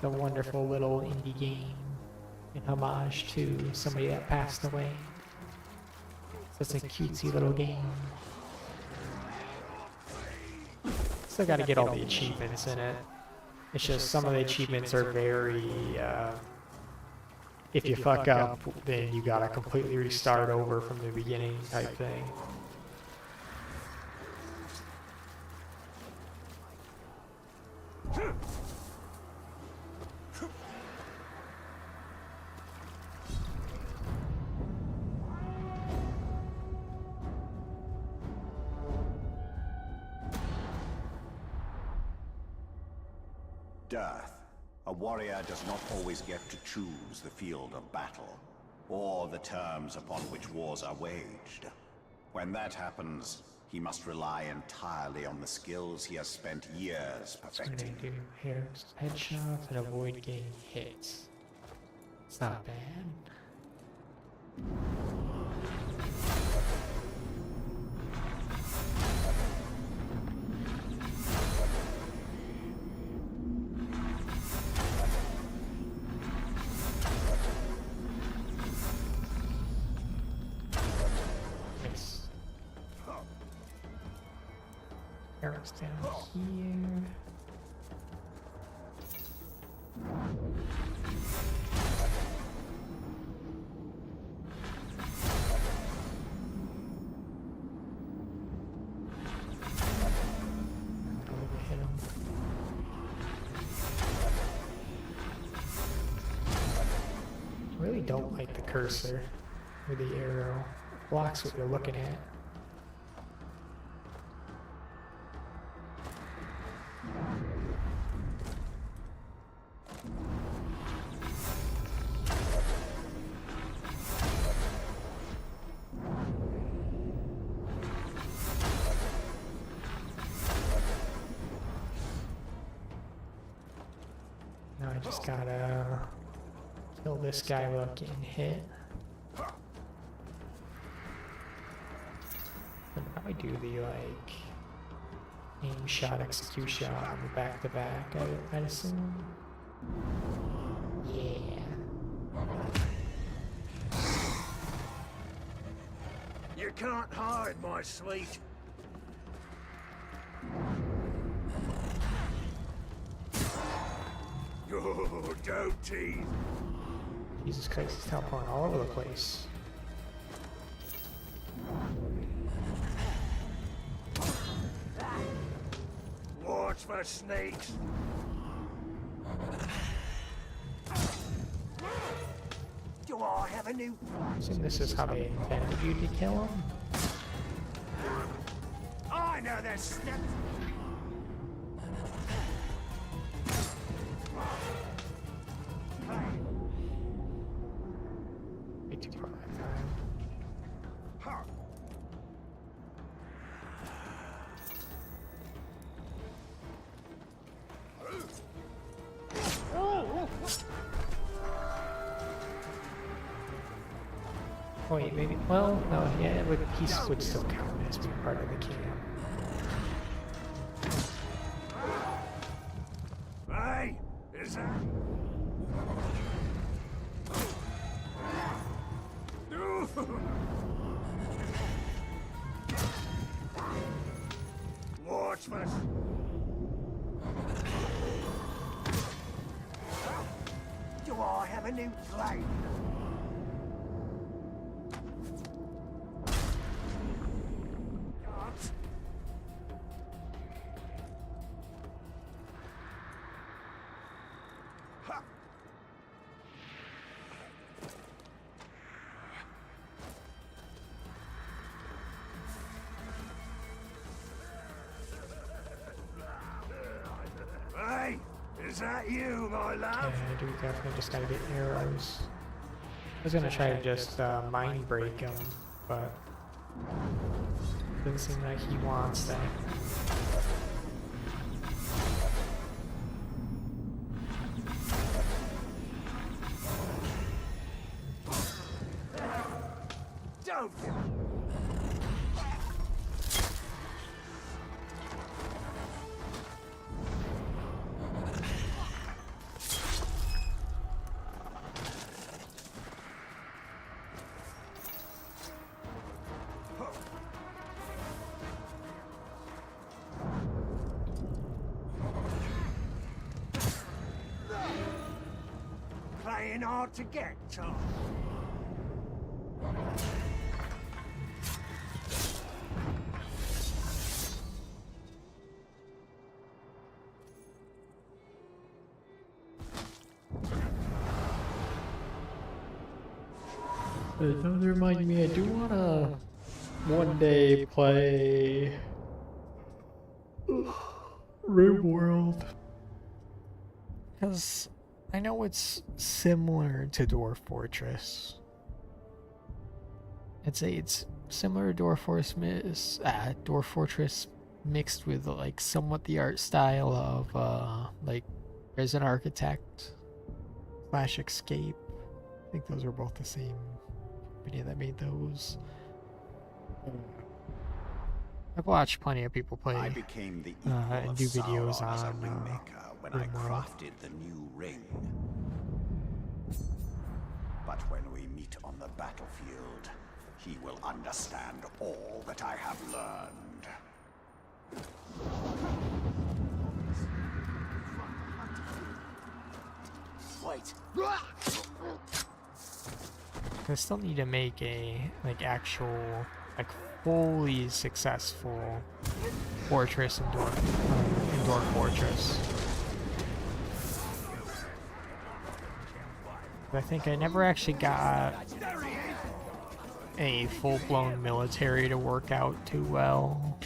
The wonderful little indie game in homage to somebody that passed away. So it's a cutesy little game. Still gotta get all the achievements in it. It's just some of the achievements are very, if you fuck up, then you gotta completely restart over from the beginning type thing. Death. A warrior does not always get to choose the field of battle, or the terms upon which wars are waged. When that happens, he must rely entirely on the skills he has spent years perfecting. Do headshots and avoid getting hits. It's not bad. Arrows down here. Hit him. I really don't like the cursor with the arrow. It blocks what you're looking at. Now I just gotta kill this guy without getting hit. And now I do the like aim shot, execute shot, back to back, I'd assume. Yeah. You can't hide, my sweet. Oh, don't tease. Jesus Christ, he's teleporting all over the place. Watch for snakes. Do I have a new... So this is how they intended you to kill him? I know that step. Way too far that time. Oh wait, maybe, well, no, yeah, it would, he would still count as being part of the camp. Hey, is that... Watch for... Do I have a new blade? Is that you, my love? Yeah, I do definitely just gotta get arrows. I was gonna try to just mind break him, but doesn't seem like he wants that. Don't. Playing hard to get, Tom. It does remind me, I do wanna one day play RimWorld. Because I know it's similar to Dwarf Fortress. I'd say it's similar to Dwarf Fortress mixed with like somewhat the art style of like Resident Architect / Escape. I think those were both the same company that made those. I've watched plenty of people play I became the and equal do of videos Sauron as a on ringmaker when I RimWorld. crafted the new ring. But when we meet on the battlefield, he will understand all that I have learned. Wait. I still need to make a actual fully successful fortress in Dwarf Fortress. But I think I never actually got a full-blown military to work out too well.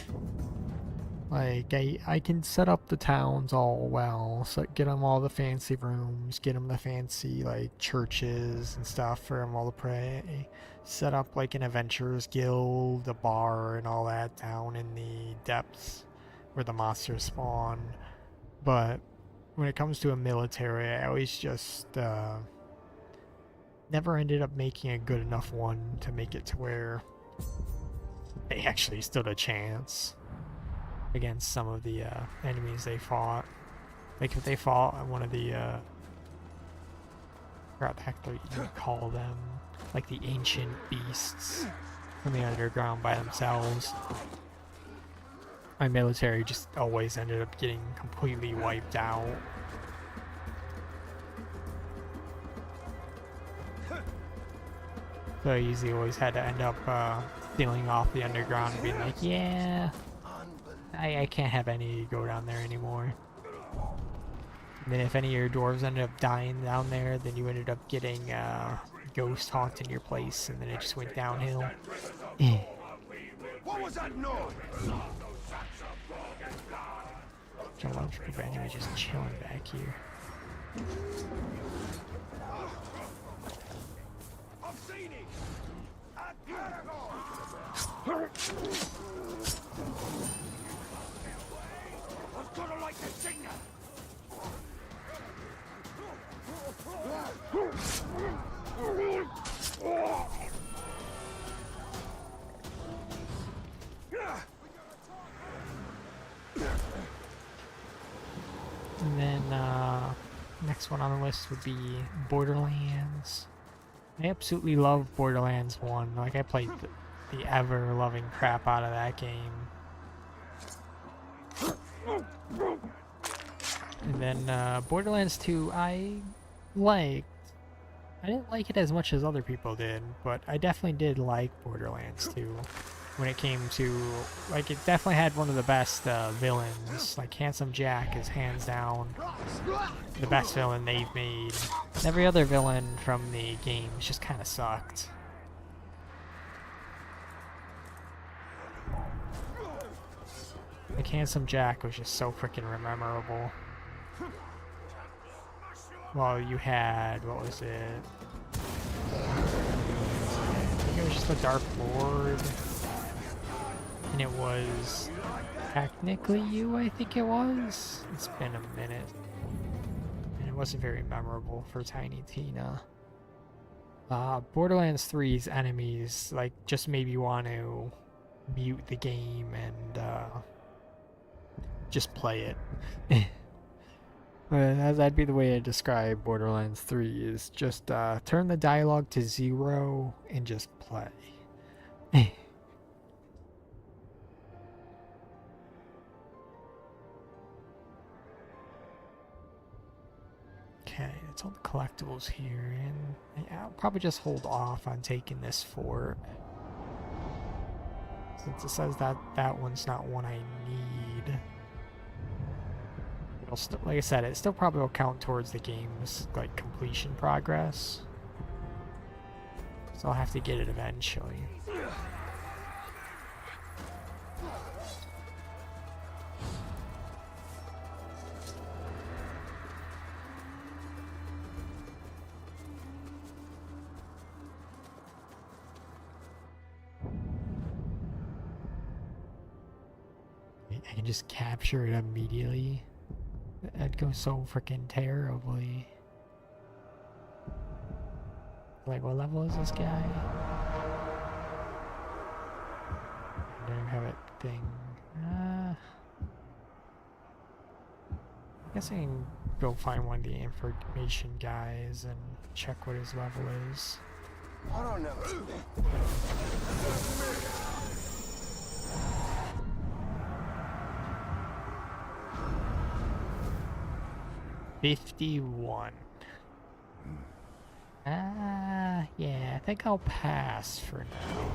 Like, I can set up the towns all well, so get them all the fancy rooms, get them the fancy, like, churches and stuff for them all to pray, set up, like, an adventurers guild, a bar, and all that down in the depths where the monsters spawn. But when it comes to a military, I always just, never ended up making a good enough one to make it to where they actually stood a chance against some of the enemies they fought. Like if they fought one of the I forgot the heck you call them, like the ancient beasts from the underground by themselves, my military just always ended up getting completely wiped out. So I usually always had to end up stealing off the underground and being like, yeah, I can't have any go down there anymore. And then if any of your dwarves ended up dying down there, then you ended up getting ghost haunted in your place, and then it just went downhill. What was that noise? A large group of enemies just chilling back here. I've seen it. I've got to like the signal. And then next one on the list would be Borderlands. I absolutely love Borderlands 1. Like, I played the ever-loving crap out of that game. And then Borderlands 2, I didn't like it as much as other people did, but I definitely did like Borderlands 2. When it came to, like, it definitely had one of the best villains. Like, Handsome Jack is hands down the best villain they've made. Every other villain from the games just kind of sucked. Like, Handsome Jack was just so freaking memorable. well, you had, what was it? I think it was just the Dark Lord. And it was technically you, I think it was. It's been a minute. And it wasn't very memorable for Tiny Tina. Borderlands 3's enemies, like, just made me want to mute the game and, just play it. That'd be the way I describe Borderlands 3, is just, turn the dialogue to 0 and just play. Okay, that's all the collectibles here, and I'll probably just hold off on taking this fort. Since it says that that one's not one I need. It'll still, like I said, it still probably will count towards the game's, like, completion progress. So I'll have to get it eventually. I can just capture it immediately. That'd go so freaking terribly. Like, what level is this guy? I don't have a thing. I guess I can go find one of the information guys and check what his level is. I don't know. 51. Yeah, I think I'll pass for now.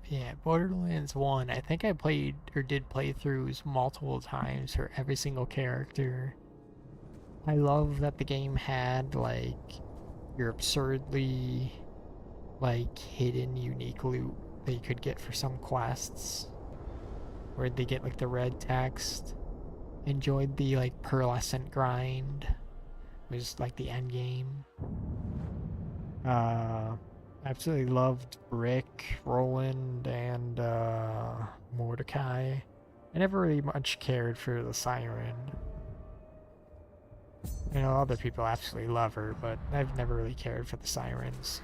Yeah, Borderlands 1, I think I played or did playthroughs multiple times for every single character. I love that the game had, like, your absurdly, like, hidden unique loot that you could get for some quests. Where they get, like, the red text. Enjoyed the, like, pearlescent grind. It was, like, the end game. Absolutely loved Rick, Roland, and Mordecai. I never really much cared for the Siren. You know, other people absolutely love her, but I've never really cared for the Sirens.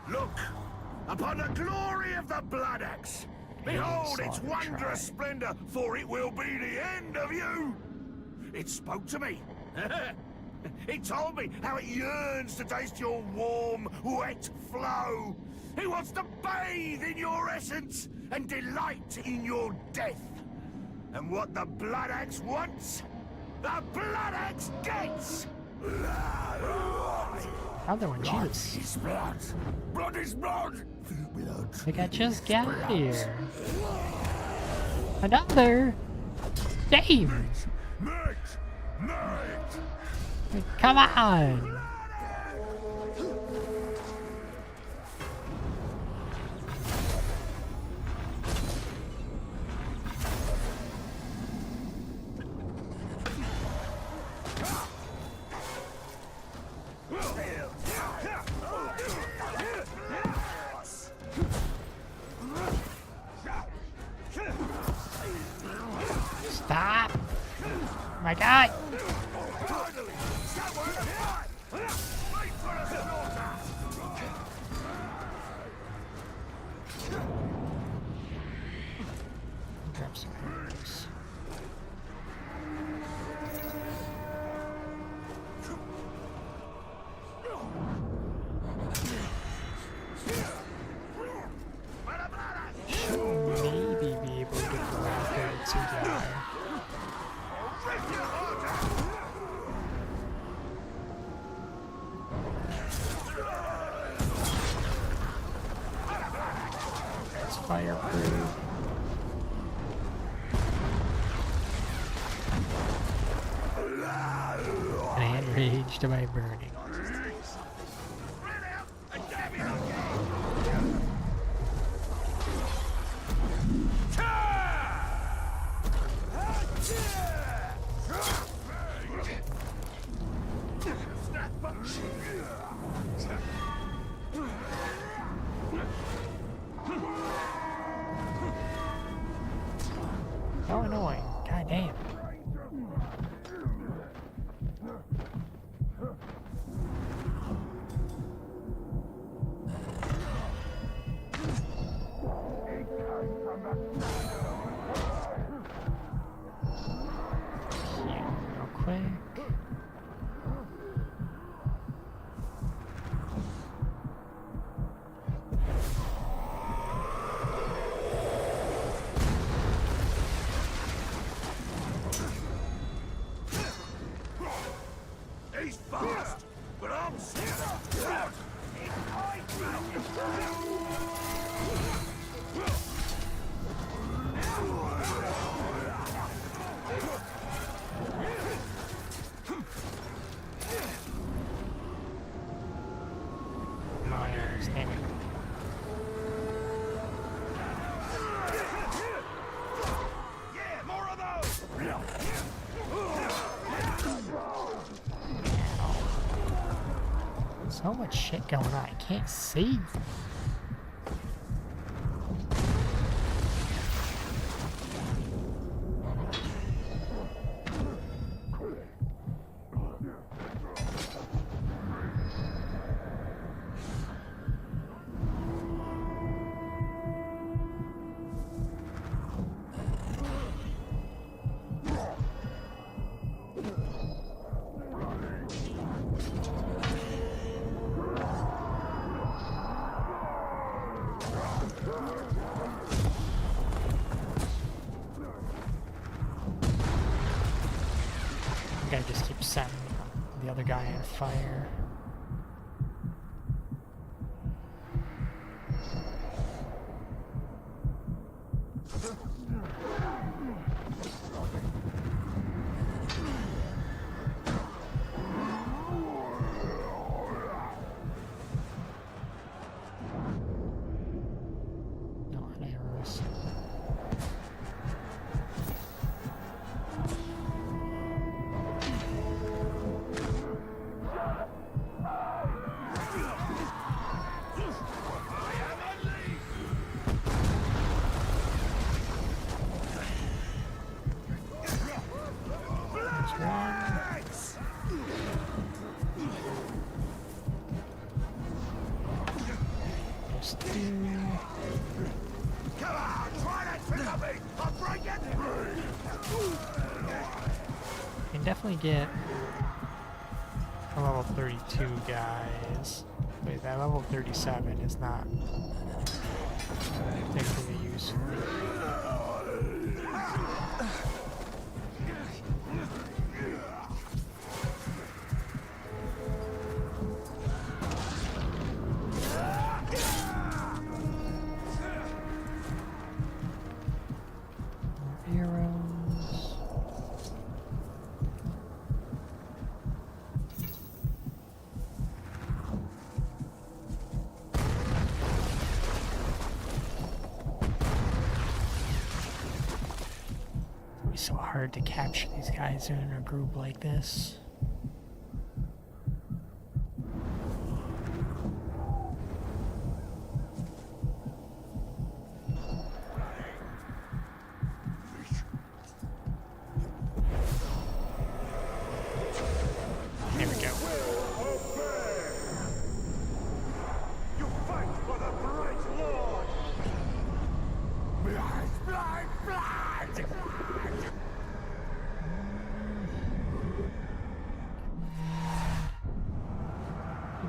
Look upon the glory of the Blood Axe. Behold its wondrous splendor, for it will be the end of you. It spoke to me. It told me how it yearns to taste your warm, wet flow. It wants to bathe in your essence and delight in your death. And what the Blood Axe wants, the Blood Axe gets. Other one, Blood Jesus. is blood. Blood is blood. Blood. Like, I just got here. Another? Dave! Mate! Come on! Stop! Oh my God! Grab some arrows. fireproof. And enraged by burning. So annoying. God damn. Real quick. He's fast, but I'm slow. My understanding. Yeah, more of those. So much shit going on, I can't see. I think I just keep setting the other guy on fire. No, not arrows. Just do. Come on, try that trick on me. I'll break it. You can definitely get a level 32 guys. Wait, that level 37 is not particularly useful. Arrows. It'd be so hard to capture these guys in a group like this. There we go. You fight for the bright Lord. Blind, blind, blind.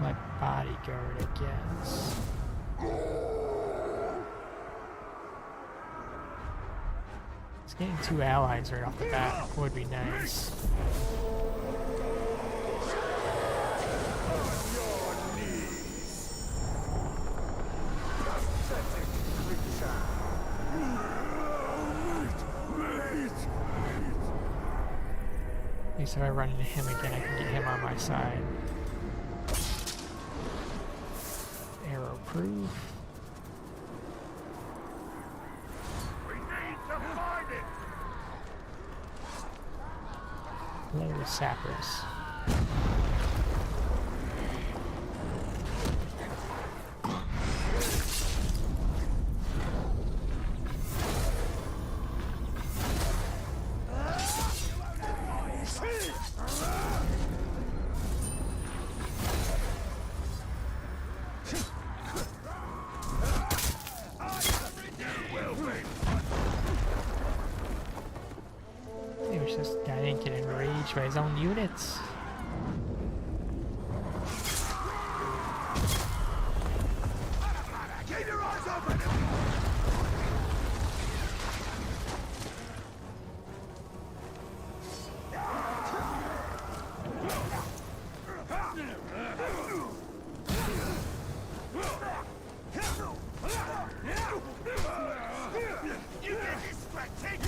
My bodyguard, I guess. Just getting 2 allies right off the bat would be nice. Pathetic creature. At least if I run into him again, I can get him on my side. Arrow proof. We need to find it! Hello, sappers. I wish this guy didn't get enraged by his own units. Keep your eyes open! You get distracted!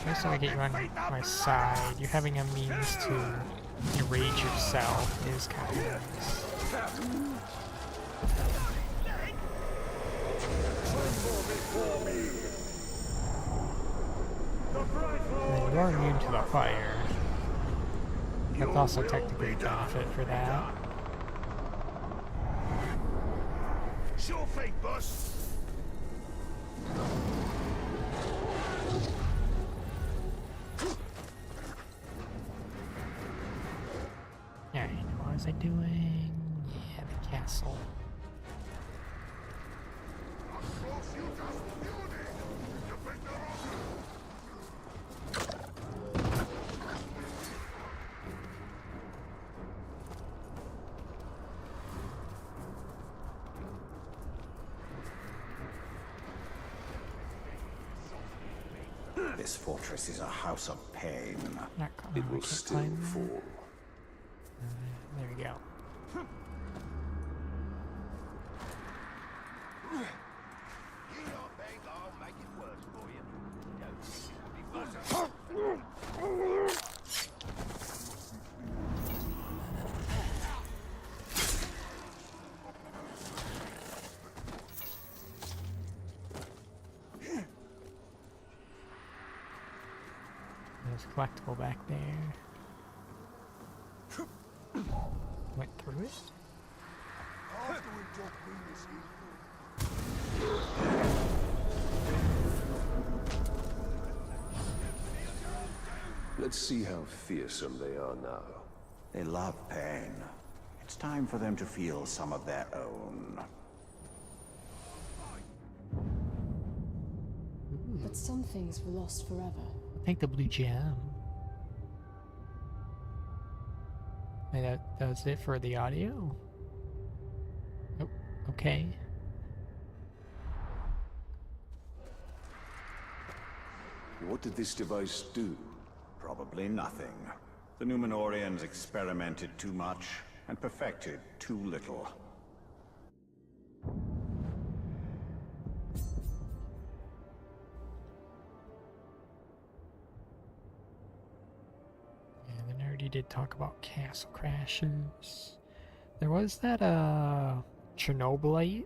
Next time I get you on my side, you having a means to enrage yourself is kind of nice. And you are immune to the fire. That's also technically a benefit for that. Sure thing, boss. Yeah, what was I doing? Yeah, the castle. This fortress is a house of pain. Not It will still fall. There we go. You don't think I'll make it worse for you? Don't think it'll be better. There's a collectible back there. Went through it. Let's see how fearsome they are now. They love pain. It's time for them to feel some of their own. But some things were lost forever. I think the blue gem. And that was it for the audio? Oh, okay. What did this device do? Probably nothing. The Numenorians experimented too much and perfected too little. Yeah, the nerdy did talk about castle crashes. There was that Chernobylite.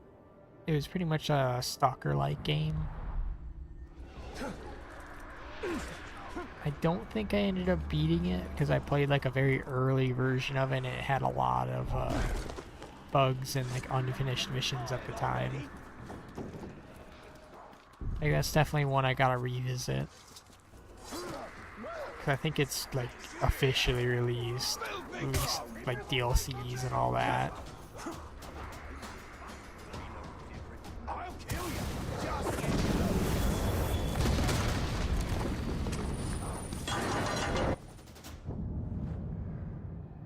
It was pretty much a stalker-like game. I don't think I ended up beating it because I played like a very early version of it and it had a lot of bugs and like unfinished missions at the time. I think that's definitely one I gotta revisit. Cause I think it's like officially released, at least like DLCs and all that. I'll kill you.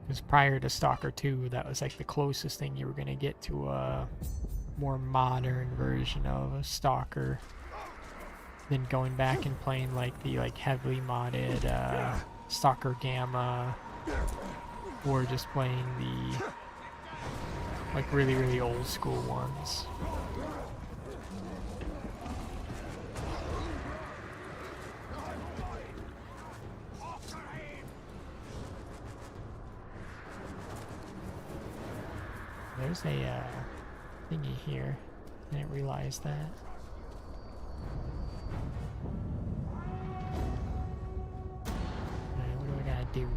Because prior to Stalker 2, that was like the closest thing you were gonna get to a more modern version of a Stalker. Then going back and playing like the heavily modded Stalker Gamma, or just playing the like really, really old school ones. There's a thingy here. I didn't realize that. Alright, what do I gotta do?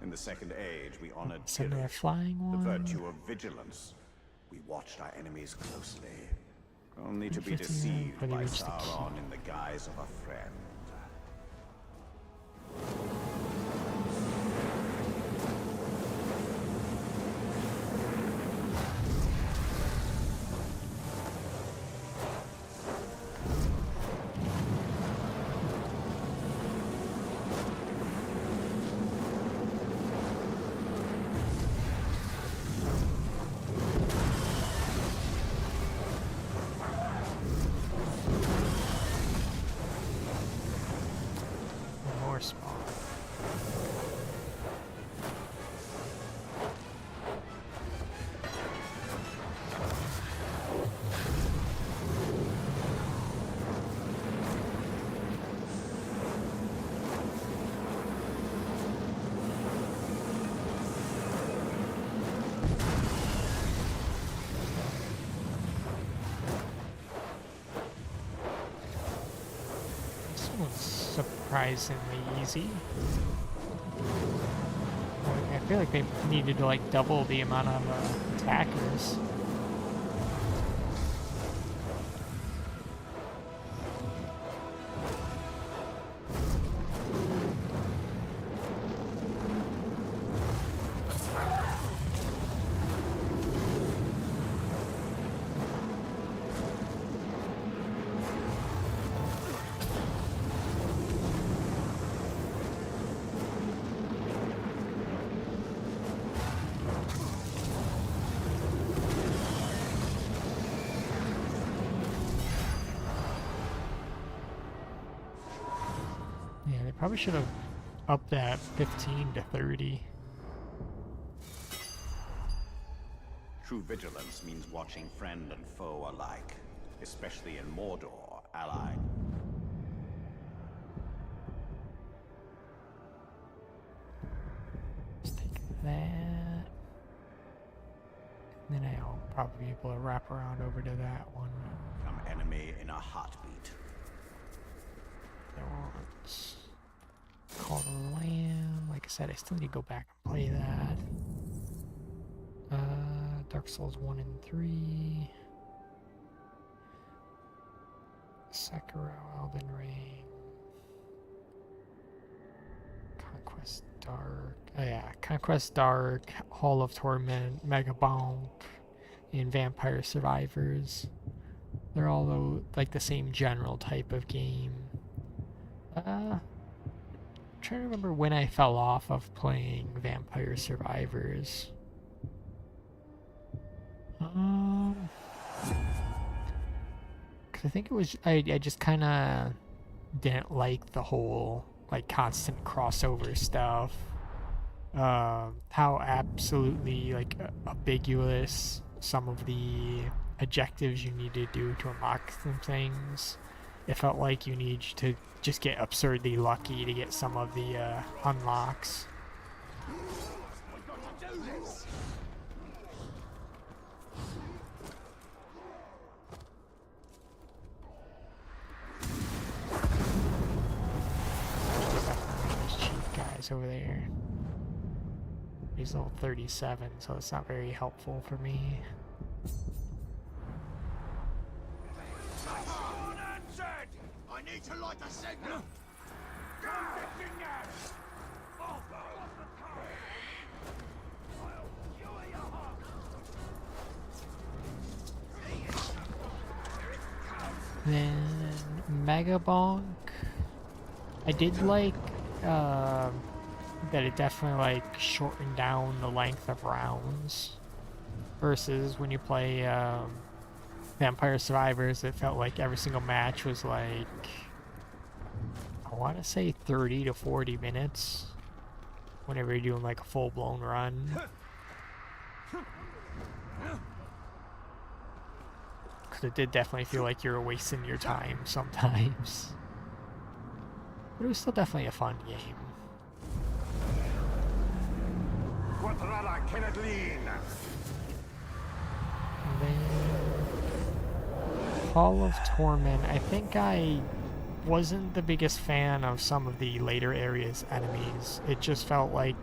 In the Second Age, we honored Send a pillage, flying the one. virtue of vigilance. We watched our enemies closely, only to be 59, deceived probably by reached the key. Sauron in the guise of a friend. More spawn. This one's surprisingly easy. I feel like they needed to like double the amount of attackers. Yeah, they probably should have upped that 15 to 30. True vigilance means watching friend and foe alike, especially in Mordor, ally. Let's take that. And then I'll probably be able to wrap around over to that one. Become enemy in a heartbeat. That one's called Lamb. Like I said, I still need to go back and play that. Dark Souls 1 and 3. Sekiro, Elden Ring. Conquest Dark. Oh yeah, Conquest Dark, Hall of Torment, Megabomb, and Vampire Survivors. They're all like the same general type of game. Trying to remember when I fell off of playing Vampire Survivors. Cause I think it was I just kind of didn't like the whole like constant crossover stuff. How absolutely like ambiguous some of the objectives you need to do to unlock some things. It felt like you need to just get absurdly lucky to get some of the unlocks. Those cheap guys over there. He's level 37, so it's not very helpful for me. I need to light a signal! Then Megabonk. I did like that it definitely like shortened down the length of rounds versus when you play Vampire Survivors. It felt like every single match was like, I want to say 30 to 40 minutes whenever you're doing like a full-blown run. Because it did definitely feel like you were wasting your time sometimes. But it was still definitely a fun game. And then Hall of Torment. I think I wasn't the biggest fan of some of the later areas enemies. It just felt like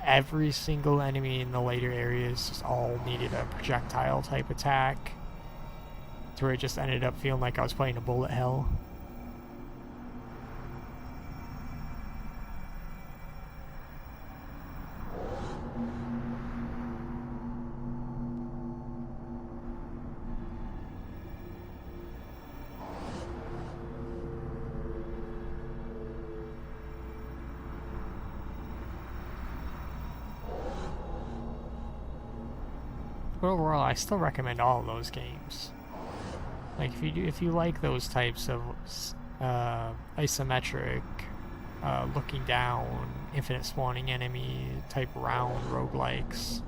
every single enemy in the later areas just all needed a projectile type attack, to where it just ended up feeling like I was playing a bullet hell. But overall, I still recommend all of those games. Like if you like those types of isometric, looking down, infinite spawning enemy type round roguelikes,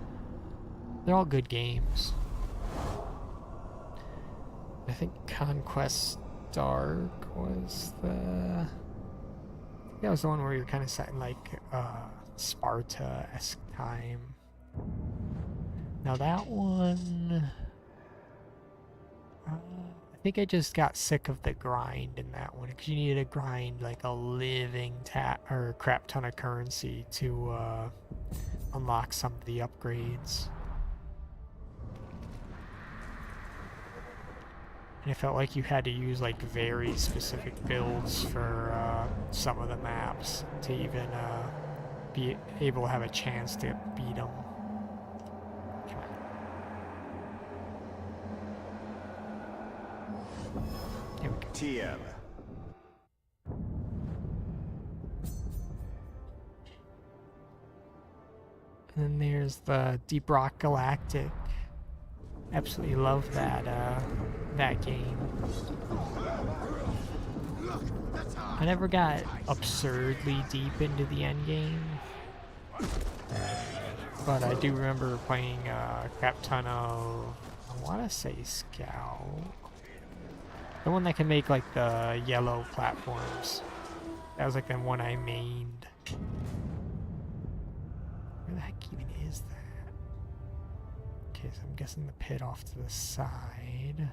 they're all good games. I think Conquest Dark was the. I think that was the one where you're kind of set in like Sparta-esque time. Now that one, I think I just got sick of the grind in that one, because you needed to grind like a living crap ton of currency to unlock some of the upgrades. And it felt like you had to use like very specific builds for some of the maps to even be able to have a chance to beat them. Tier. And then there's the Deep Rock Galactic. Absolutely love that game. I never got absurdly deep into the end game, but I do remember playing a crap ton of, I want to say Scout. The one that can make like the yellow platforms. That was like the one I mained. Where the heck even is that? Okay, so I'm guessing the pit off to the side.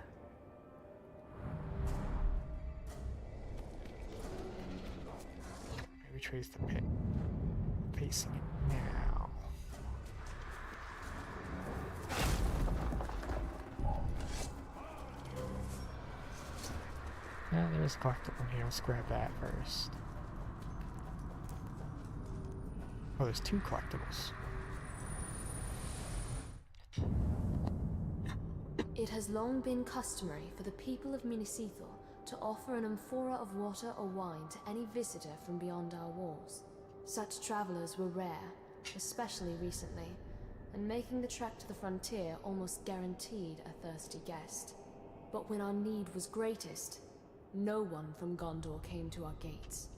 Maybe trace the pit. Facing it now. Yeah, there's a collectible here. Let's grab that first. Oh, there's two collectibles. It has long been customary for the people of Minisethor to offer an amphora of water or wine to any visitor from beyond our walls. Such travelers were rare, especially recently, and making the trek to the frontier almost guaranteed a thirsty guest. But when our need was greatest, no one from Gondor came to our gates,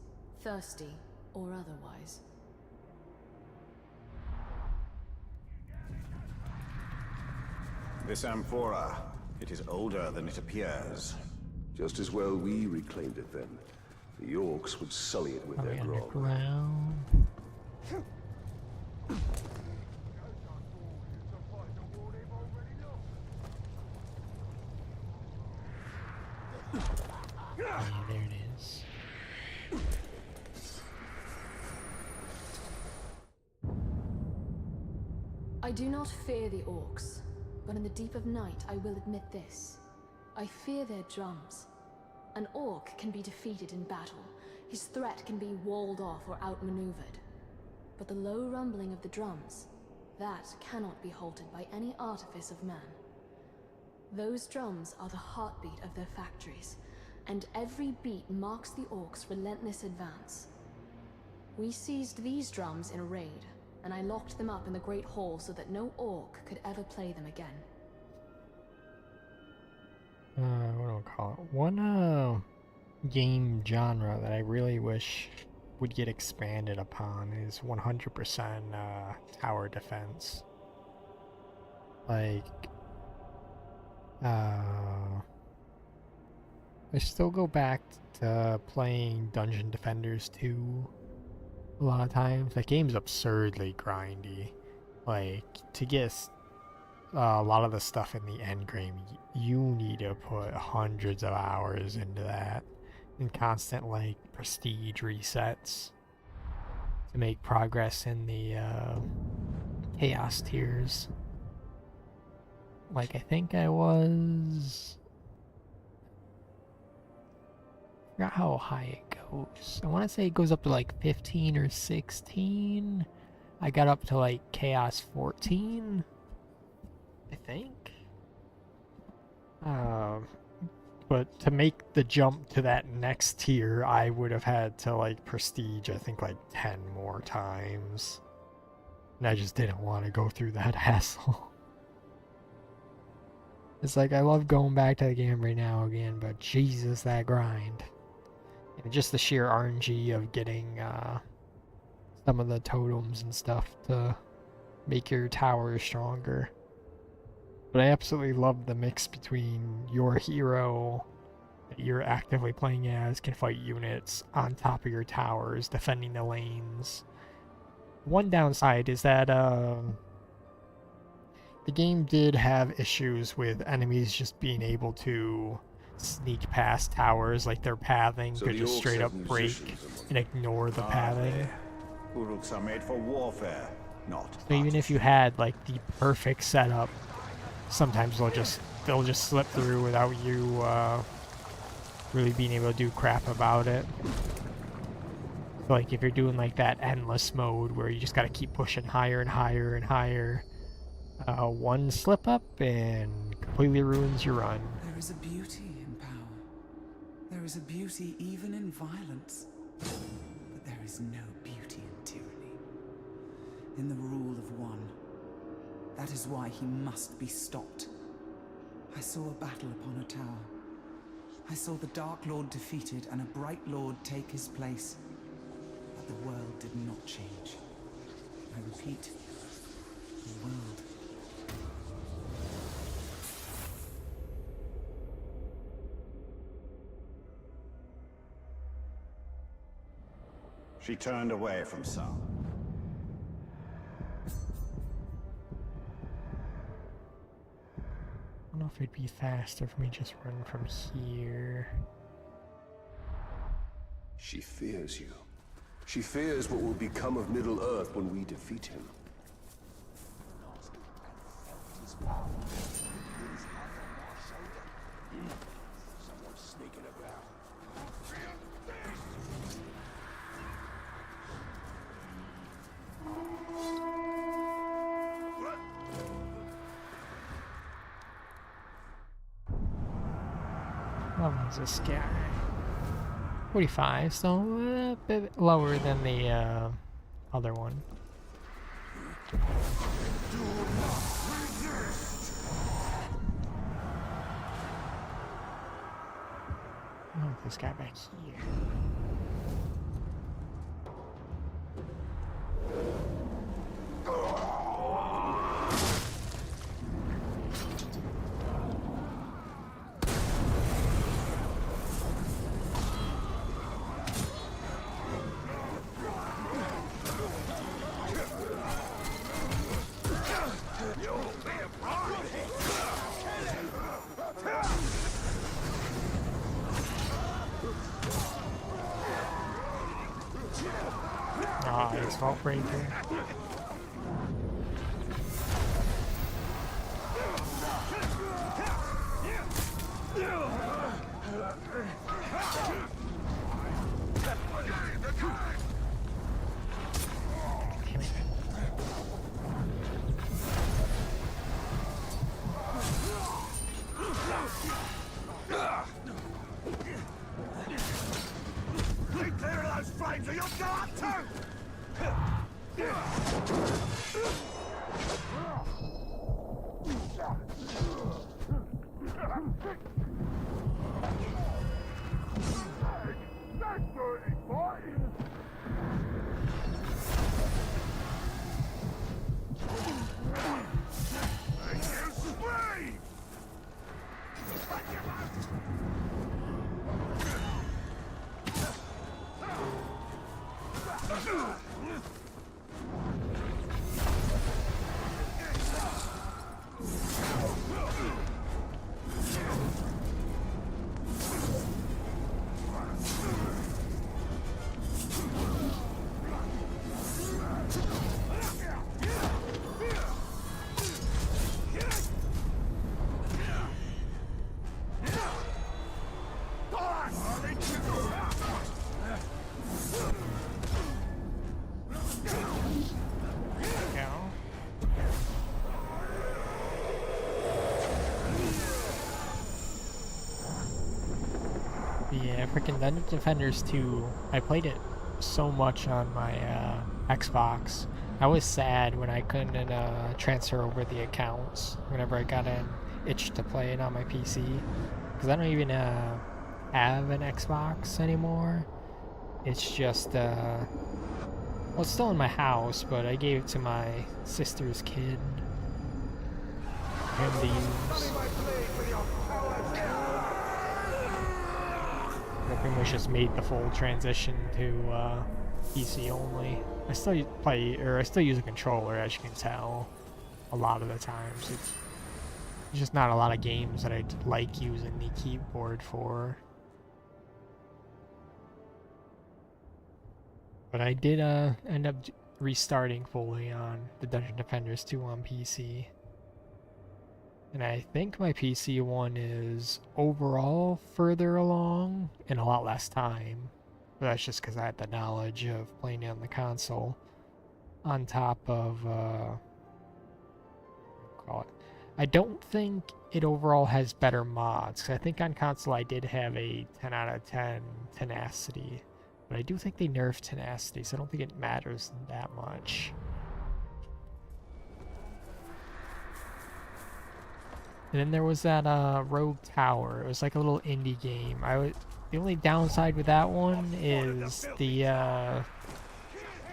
thirsty or otherwise. This amphora, it is older than it appears. Just as well we reclaimed it then. The orcs would sully it with Are we their grog. underground? Yeah, there it is. I do not fear the orcs, but in the deep of night I will admit this. I fear their drums. An orc can be defeated in battle. His threat can be walled off or outmaneuvered. But the low rumbling of the drums, that cannot be halted by any artifice of man. Those drums are the heartbeat of their factories, and every beat marks the orcs' relentless advance. We seized these drums in a raid, and I locked them up in the Great Hall so that no orc could ever play them again. What do I call it? One game genre that I really wish would get expanded upon is 100% tower defense. Like, I still go back to playing Dungeon Defenders 2 a lot of times. That game's absurdly grindy. Like, to get a lot of the stuff in the end game, you need to put hundreds of hours into that, and constant, like, prestige resets to make progress in the chaos tiers. Like, I think I was... I forgot how high it goes. I want to say it goes up to like 15 or 16. I got up to like Chaos 14, I think. But to make the jump to that next tier, I would have had to like prestige, I think, like 10 more times. And I just didn't want to go through that hassle. It's like, I love going back to the game right now again, but Jesus, that grind. And just the sheer RNG of getting some of the totems and stuff to make your tower stronger. But I absolutely love the mix between your hero that you're actively playing as can fight units on top of your towers, defending the lanes. One downside is that the game did have issues with enemies just being able to sneak past towers, like their pathing So could the just orcs straight have up break musicians and ignore the pathing. Uruks are made for warfare, not So even if you had like the perfect setup, sometimes they'll just slip through without you really being able to do crap about it. So like if you're doing like that endless mode where you just gotta keep pushing higher and higher and higher, one slip up and completely ruins your run. There is a beauty in power. There is a beauty even in violence. But there is no beauty in tyranny. In the rule of one. That is why he must be stopped. I saw a battle upon a tower. I saw the Dark Lord defeated and a Bright Lord take his place. But the world did not change. I repeat, the world. She turned away from Sam. I don't know if it'd be faster for me just run from here. She fears you. She fears what will become of Middle-earth when we defeat him. Someone's sneaking about. What was this guy? 45, so a bit lower than the other one. Oh, this guy back here. Ah, his fault breaker. Keep clear of those flames or you'll go up too! Yeah, freaking Dungeon Defenders 2, I played it so much on my Xbox. I was sad when I couldn't transfer over the accounts whenever I got an itch to play it on my PC. Because I don't even have an Xbox anymore. It's just, well, it's still in my house, but I gave it to my sister's kid. Him to use. I pretty much just made the full transition to PC only. I still play, or I still use a controller, as you can tell. A lot of the times, it's just not a lot of games that I like using the keyboard for. But I did end up restarting fully on the Dungeon Defenders 2 on PC. And I think my PC one is overall further along in a lot less time. But that's just because I had the knowledge of playing it on the console. On top of, call it. I don't think it overall has better mods. 'Cause I think on console I did have a 10 out of 10 tenacity. But I do think they nerfed tenacity, so I don't think it matters that much. And then there was that Rogue Tower. It was like a little indie game. The only downside with that one is the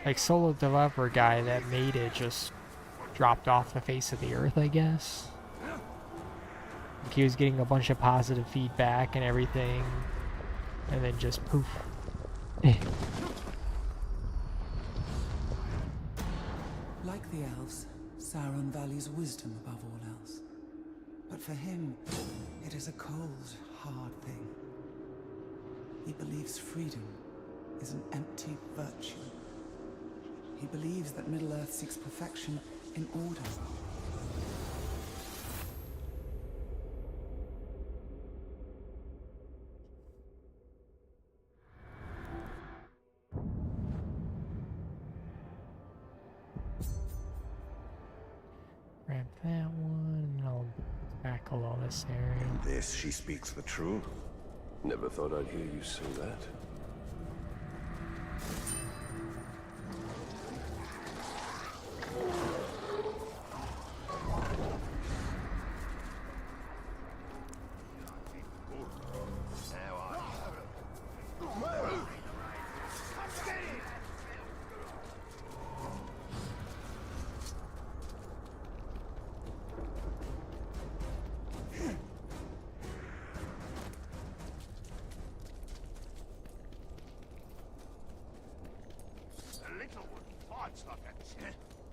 like solo developer guy that made it just dropped off the face of the earth, I guess. Like he was getting a bunch of positive feedback and everything, and then just poof. Like the elves, Sauron values wisdom above all else. But for him, it is a cold, hard thing. He believes freedom is an empty virtue. He believes that Middle-earth seeks perfection in order. Grab that one, and I'll tackle all this area. In this, she speaks the truth. Never thought I'd hear you say that.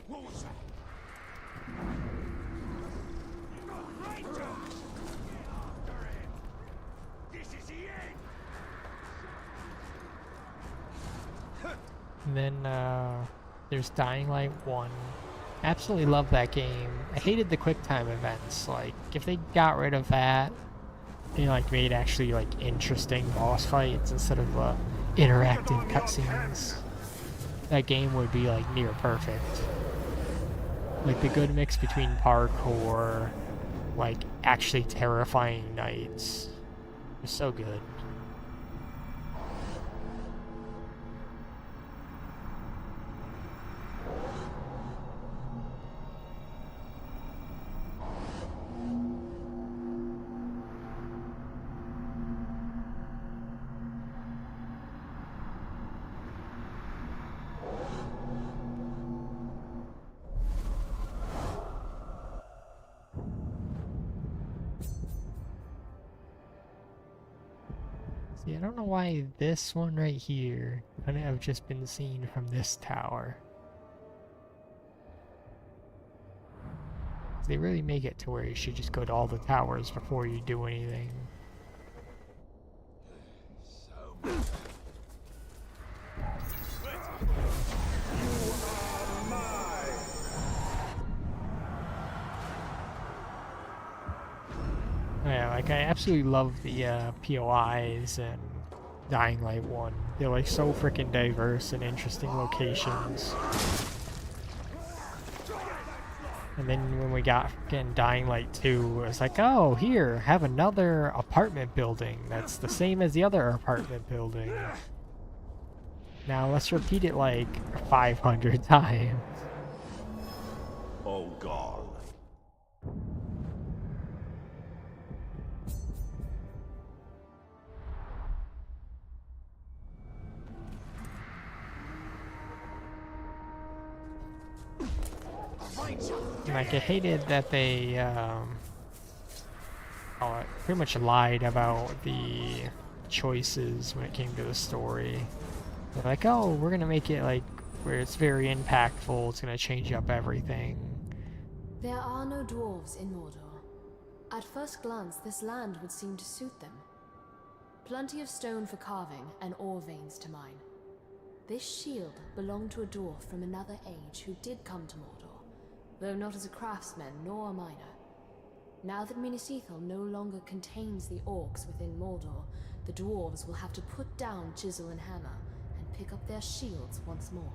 What was that? This is the end. And then there's Dying Light 1. Absolutely love that game. I hated the QuickTime events. Like, if they got rid of that, they like made actually like interesting boss fights instead of interactive cutscenes, that game would be like near perfect. Like the good mix between parkour, like actually terrifying knights. It's so good. See, I don't know why this one right here couldn't have just been seen from this tower. They really make it to where you should just go to all the towers before you do anything. Yeah, like I absolutely love the POIs and Dying Light 1. They're like so freaking diverse and interesting locations. And then when we got getting Dying Light 2, it was like, oh, here, have another apartment building that's the same as the other apartment building. Now let's repeat it like 500 times. Oh God. Like, I hated that they, pretty much lied about the choices when it came to the story. They're like, oh, we're gonna make it like where it's very impactful, it's gonna change up everything. There are no dwarves in Mordor. At first glance, this land would seem to suit them. Plenty of stone for carving and ore veins to mine. This shield belonged to a dwarf from another age who did come to Mordor, though not as a craftsman nor a miner. Now that Minas Ithil no longer contains the orcs within Mordor, the dwarves will have to put down chisel and hammer and pick up their shields once more.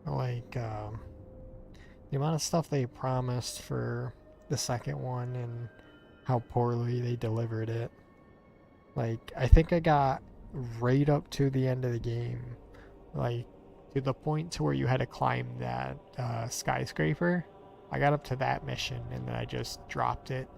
Like, the amount of stuff they promised for the second one and how poorly they delivered it. Like, I think I got right up to the end of the game, like, to the point to where you had to climb that skyscraper. I got up to that mission and then I just dropped it.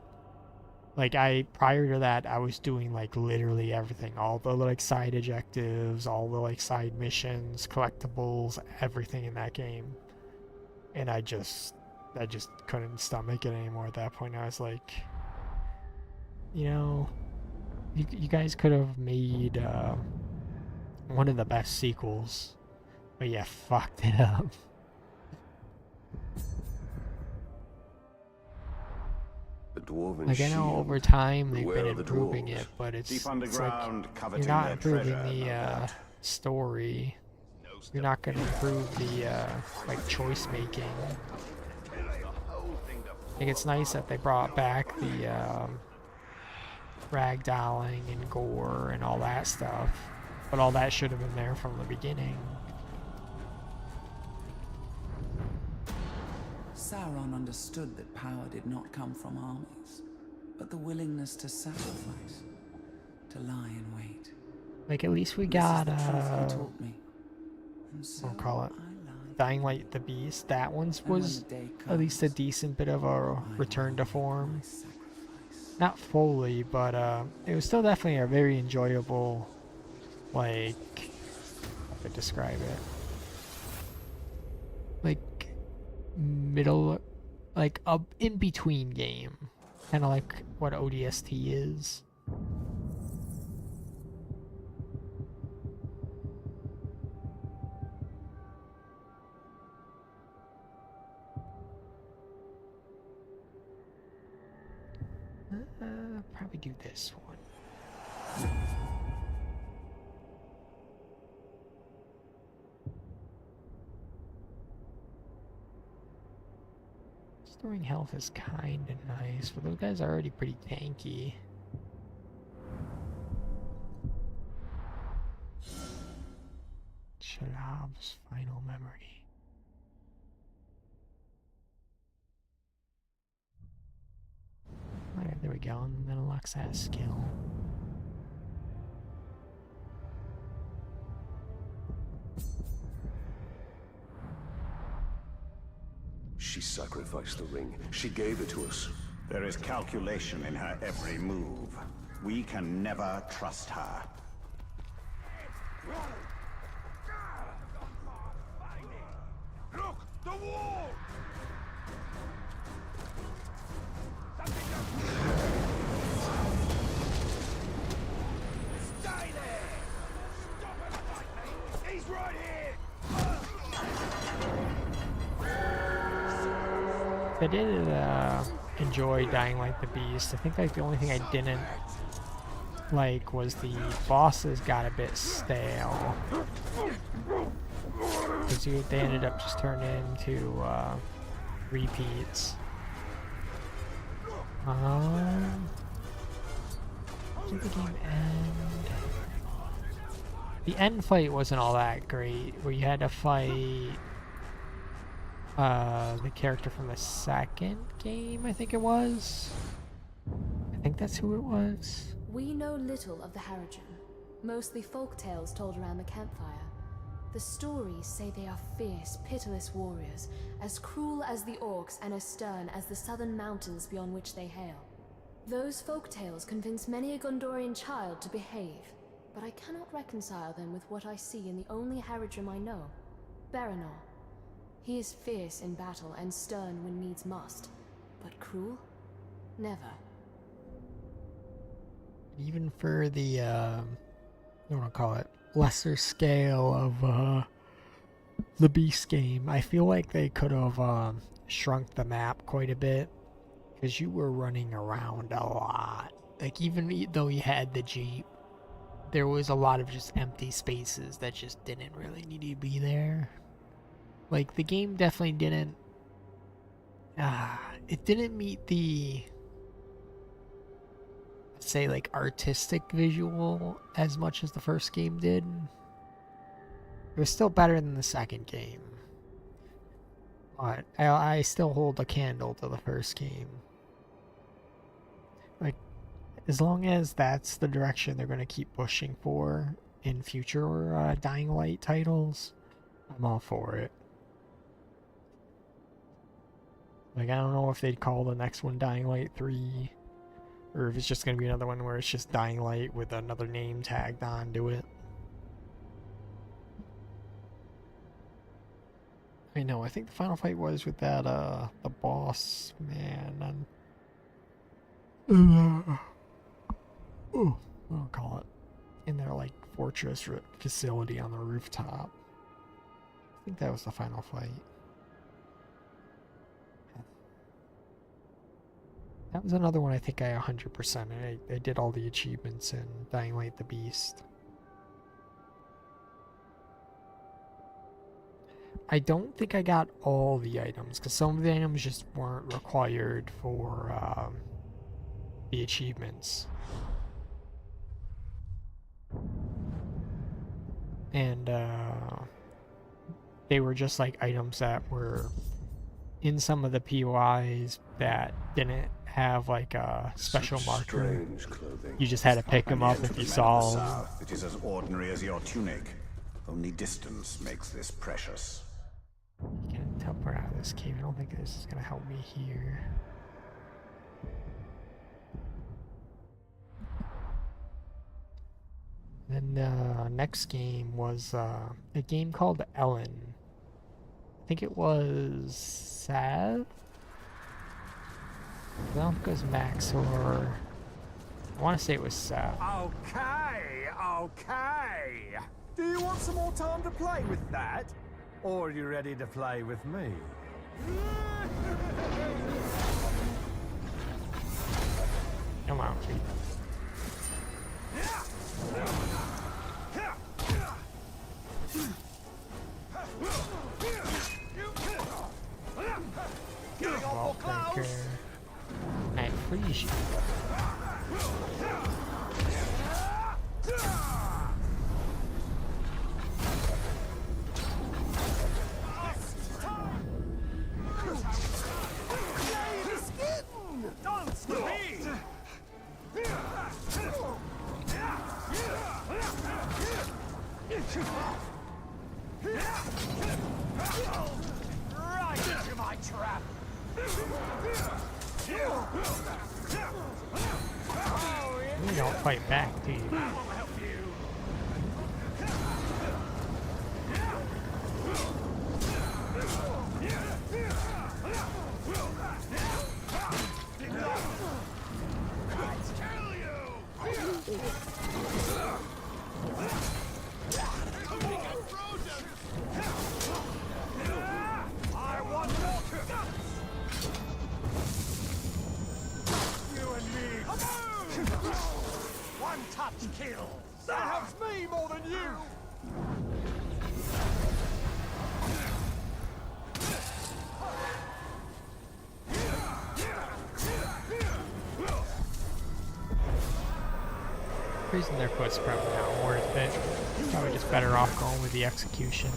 Like, prior to that, I was doing like literally everything, all the like side objectives, all the like side missions, collectibles, everything in that game. And I just couldn't stomach it anymore at that point. I was like, you know, you guys could have made one of the best sequels, but you fucked it up. The dwarven Like, I know shield. over time they've Beware been of the improving dwarves. it, but it's Deep like underground, you're coveting not their improving treasure, the no doubt. story. You're not going to improve the like choice making. I think it's nice that they brought back the ragdolling and gore and all that stuff, but all that should have been there from the beginning. Sauron understood that power did not come from armies, but the willingness to sacrifice, to lie in wait. Like, at least we This got is the truth he taught me. And so I'll call it I lied. Dying Light the Beast. That one's And when was the day at least a comes, decent bit of a I return to will form. my sacrifice. Not fully, but it was still definitely a very enjoyable, like, how to describe it, like middle, like a in between game, kind of like what ODST is. Probably do this one. Storing health is kind of nice, but those guys are already pretty tanky. Shalab's final memory. Alright, there we go, and that unlocks that skill. She sacrificed the ring. She gave it to us. There is calculation in her every move. We can never trust her. Look! The wall! Stay there! Stop and fight me! He's right here! I did enjoy Dying Like the Beast. I think like the only thing I didn't like was the bosses got a bit stale. Because they ended up just turning into repeats. Did the game end? The end fight wasn't all that great, where you had to fight The character from the second game, I think it was. I think that's who it was. We know little of the Haradrim, mostly folk tales told around the campfire. The stories say they are fierce, pitiless warriors, as cruel as the orcs and as stern as the southern mountains beyond which they hail. Those folk tales convince many a Gondorian child to behave, but I cannot reconcile them with what I see in the only Haradrim I know, Baranor. He is fierce in battle and stern when needs must, but cruel? Never. Even for the, I don't want to call it, lesser scale of the Beast game, I feel like they could have shrunk the map quite a bit, because you were running around a lot. Like, even though you had the Jeep, there was a lot of just empty spaces that just didn't really need to be there. Like, the game definitely didn't, it didn't meet the, say, like, artistic visual as much as the first game did. It was still better than the second game, but I still hold a candle to the first game. Like, as long as that's the direction they're going to keep pushing for in future Dying Light titles, I'm all for it. Like, I don't know if they'd call the next one Dying Light 3, or if it's just going to be another one where it's just Dying Light with another name tagged onto it. I know, I think the final fight was with that, the boss man, and, oh, I'll call it, in their, like, fortress facility on the rooftop. I think that was the final fight. That was another one I think I 100%. I did all the achievements in Dying Light the Beast. I don't think I got all the items, because some of the items just weren't required for the achievements. And they were just like items that were in some of the POIs that didn't have like a special marker. You just had to pick them up if you saw them. It is as ordinary as your tunic. Only distance makes this precious. You can teleport out of this cave. I don't think this is going to help me here. Then the next game was a game called Elin. I think it was Sav? I don't think it was Max or... I want to say it was Sav. Okay, okay. Do you want some more time to play with that? Or are you ready to play with me? Come on, kid. Wall breaker. I freeze you. Right into my trap. You don't fight back, do you? Kill. That helps me more than you. Freezing their foot's probably not worth it. Probably just better off going with the execution.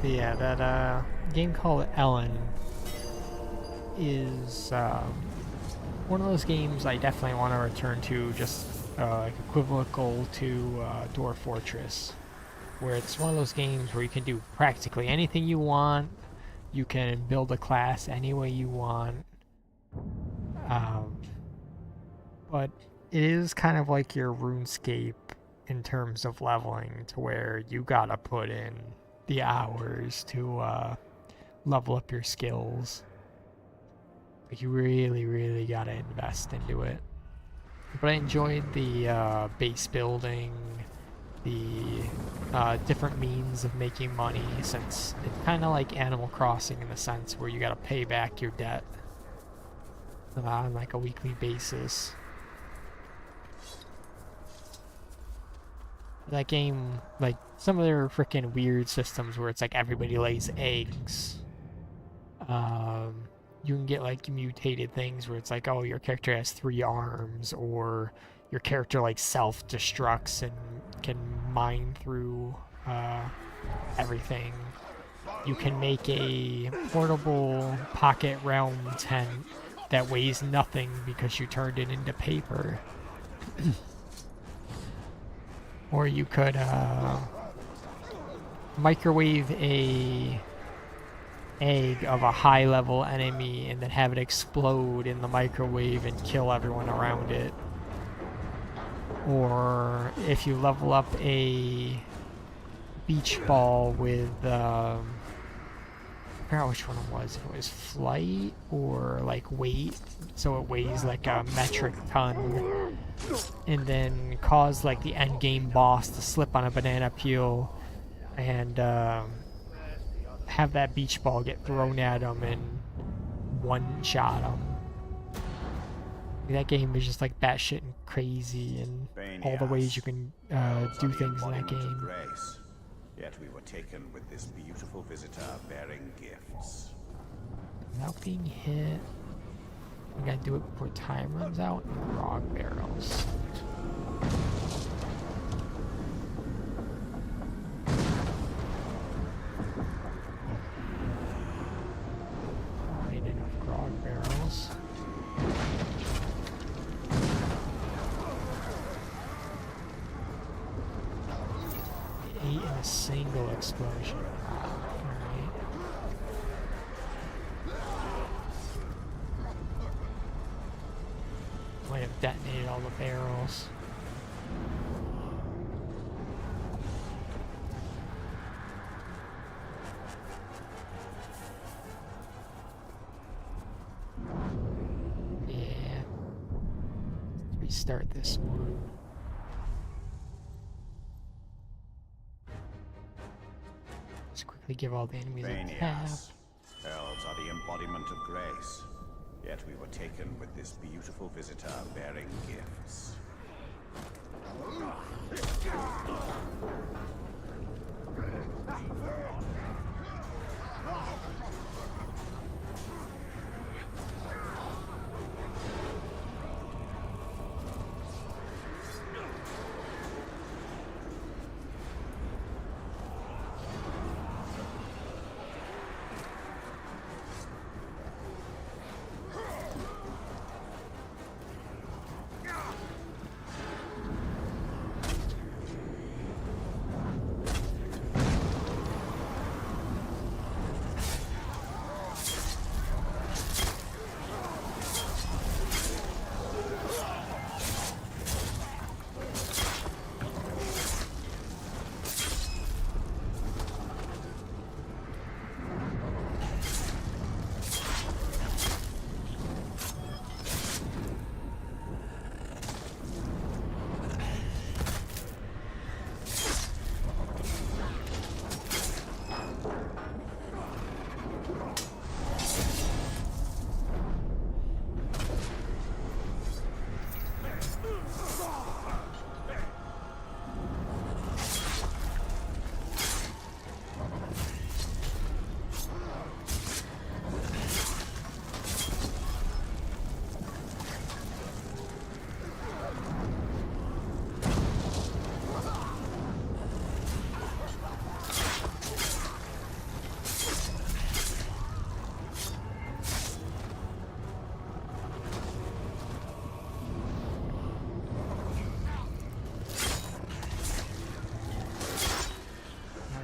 But yeah, that game called Elin is one of those games I definitely want to return to, just like equivocal to Dwarf Fortress, where it's one of those games where you can do practically anything you want, you can build a class any way you want, but it is kind of like your RuneScape in terms of leveling, to where you gotta put in the hours to level up your skills. Like, you really, really gotta invest into it. But I enjoyed the base building, the different means of making money, since it's kind of like Animal Crossing in the sense where you gotta pay back your debt on like a weekly basis. That game, like, some of their freaking weird systems where it's like everybody lays eggs. You can get like mutated things where it's like, oh, your character has 3 arms, or your character like self-destructs and can mine through everything. You can make a portable pocket realm tent that weighs nothing because you turned it into paper. Or you could microwave a egg of a high level enemy and then have it explode in the microwave and kill everyone around it. Or if you level up a beach ball with I forgot which one it was, if it was flight or like weight, so it weighs like a metric ton, and then cause like the end game boss to slip on a banana peel and have that beach ball get thrown at him and one-shot him. That game is just like batshit and crazy, and all the ways you can do things in that game. Grace. Yet we were taken with this beautiful visitor bearing gifts. Without being hit, we gotta do it before time runs out. And grog barrels. Ain't enough grog barrels. In a single explosion. Alright. Might have detonated all the barrels. Yeah. Let's restart this one. Give all the enemies a tap. Elves are the embodiment of grace. Yet we were taken with this beautiful visitor bearing gifts.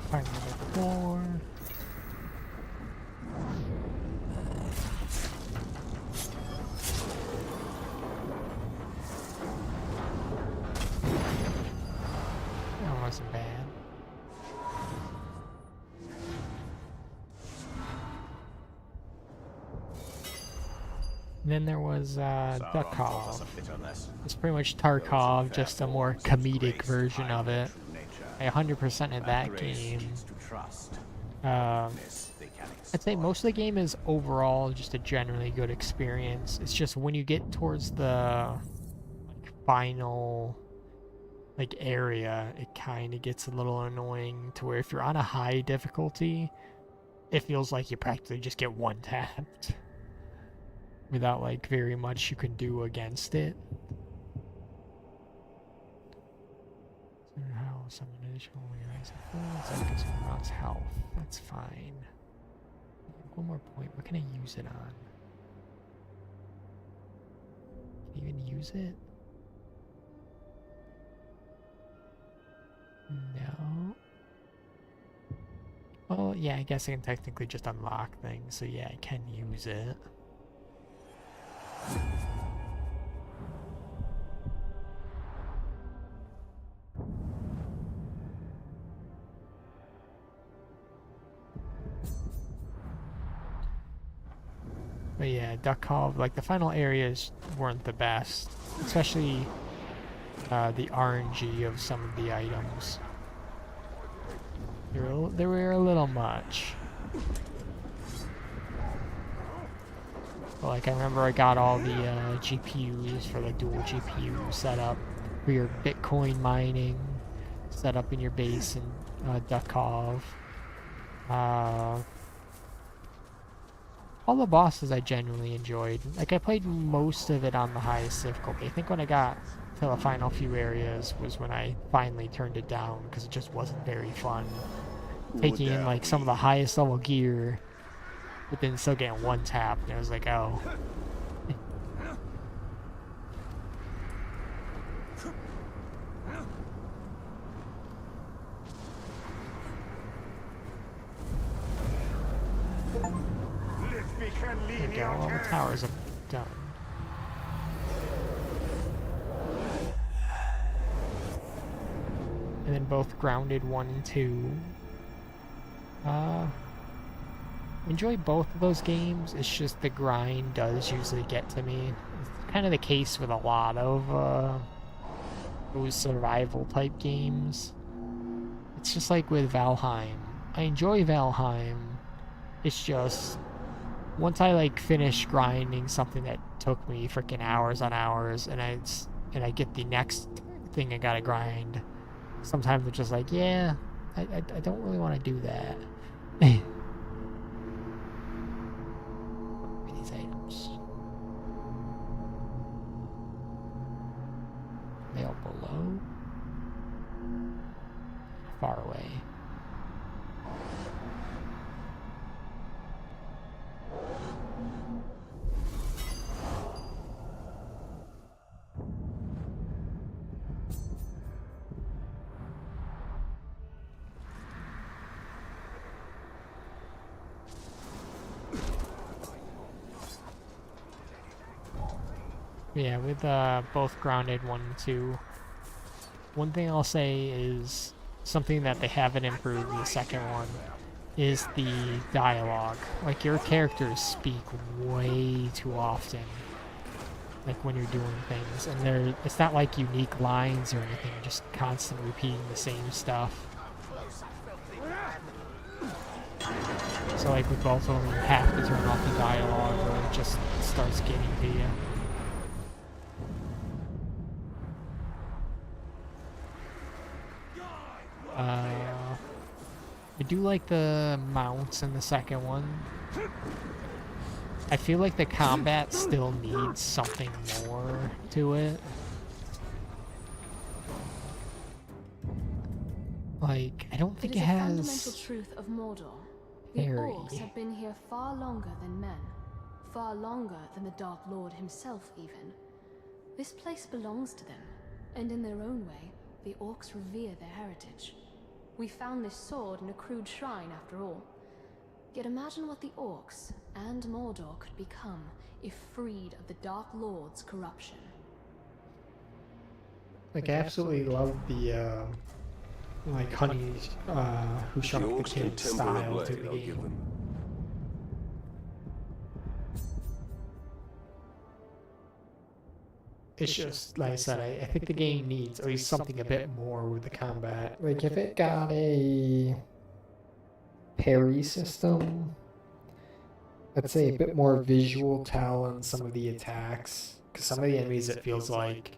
Find another floor. That wasn't bad. And then there was Duckov. It's pretty much Tarkov, just a more comedic version of it. I 100%ed that game. I'd say most of the game is overall just a generally good experience. It's just when you get towards the final area, it kind of gets a little annoying to where if you're on a high difficulty, it feels like you practically just get one tapped without very much you can do against it. How some additional amounts health. That's fine. One more point. What can I use it on? Can I even use it? No. Well, yeah, I guess I can technically just unlock things, so yeah, I can use it. But yeah, Duckov, the final areas weren't the best, especially the RNG of some of the items. They were a little much. But I remember I got all the GPUs for the dual GPU setup for your Bitcoin mining, set up in your base in Duckov. All the bosses I genuinely enjoyed. I played most of it on the highest difficulty. I think when I got to the final few areas was when I finally turned it down because it just wasn't very fun. Taking in some of the highest level gear, but then still getting one tap, and it was oh. Okay, all the towers are done. And then both Grounded 1 and 2. Enjoy both of those games. It's just the grind does usually get to me. It's kind of the case with a lot of those survival type games. It's just like with Valheim. I enjoy Valheim. It's just once I finish grinding something that took me freaking hours on hours, and I get the next thing I gotta grind. Sometimes it's just yeah, I don't really want to do that. These items. They all below? Far away. Yeah, with both Grounded 1 and 2, one thing I'll say is something that they haven't improved in the second one is the dialogue. Your characters speak way too often, when you're doing things, and it's not unique lines or anything, just constant repeating the same stuff. So with both of them, you have to turn off the dialogue or it just starts getting to you. I do like the mounts in the second one. I feel like the combat still needs something more to it. I don't think it has... It is a fundamental truth of Mordor. The orcs have been here far longer than men. Far longer than the Dark Lord himself, even. This place belongs to them, and in their own way, the orcs revere their heritage. We found this sword in a crude shrine after all. Yet imagine what the orcs and Mordor could become if freed of the Dark Lord's corruption. Like, I absolutely love the, like, Honey, Who The Shrunk the orcs can Kid temper a style to blade, the I'll give game. them. It's just, like I said, I think the game needs at least something a bit more with the combat. Like, if it got a parry system, I'd say a bit more visual tell on some of the attacks. Because some of the enemies, it feels like,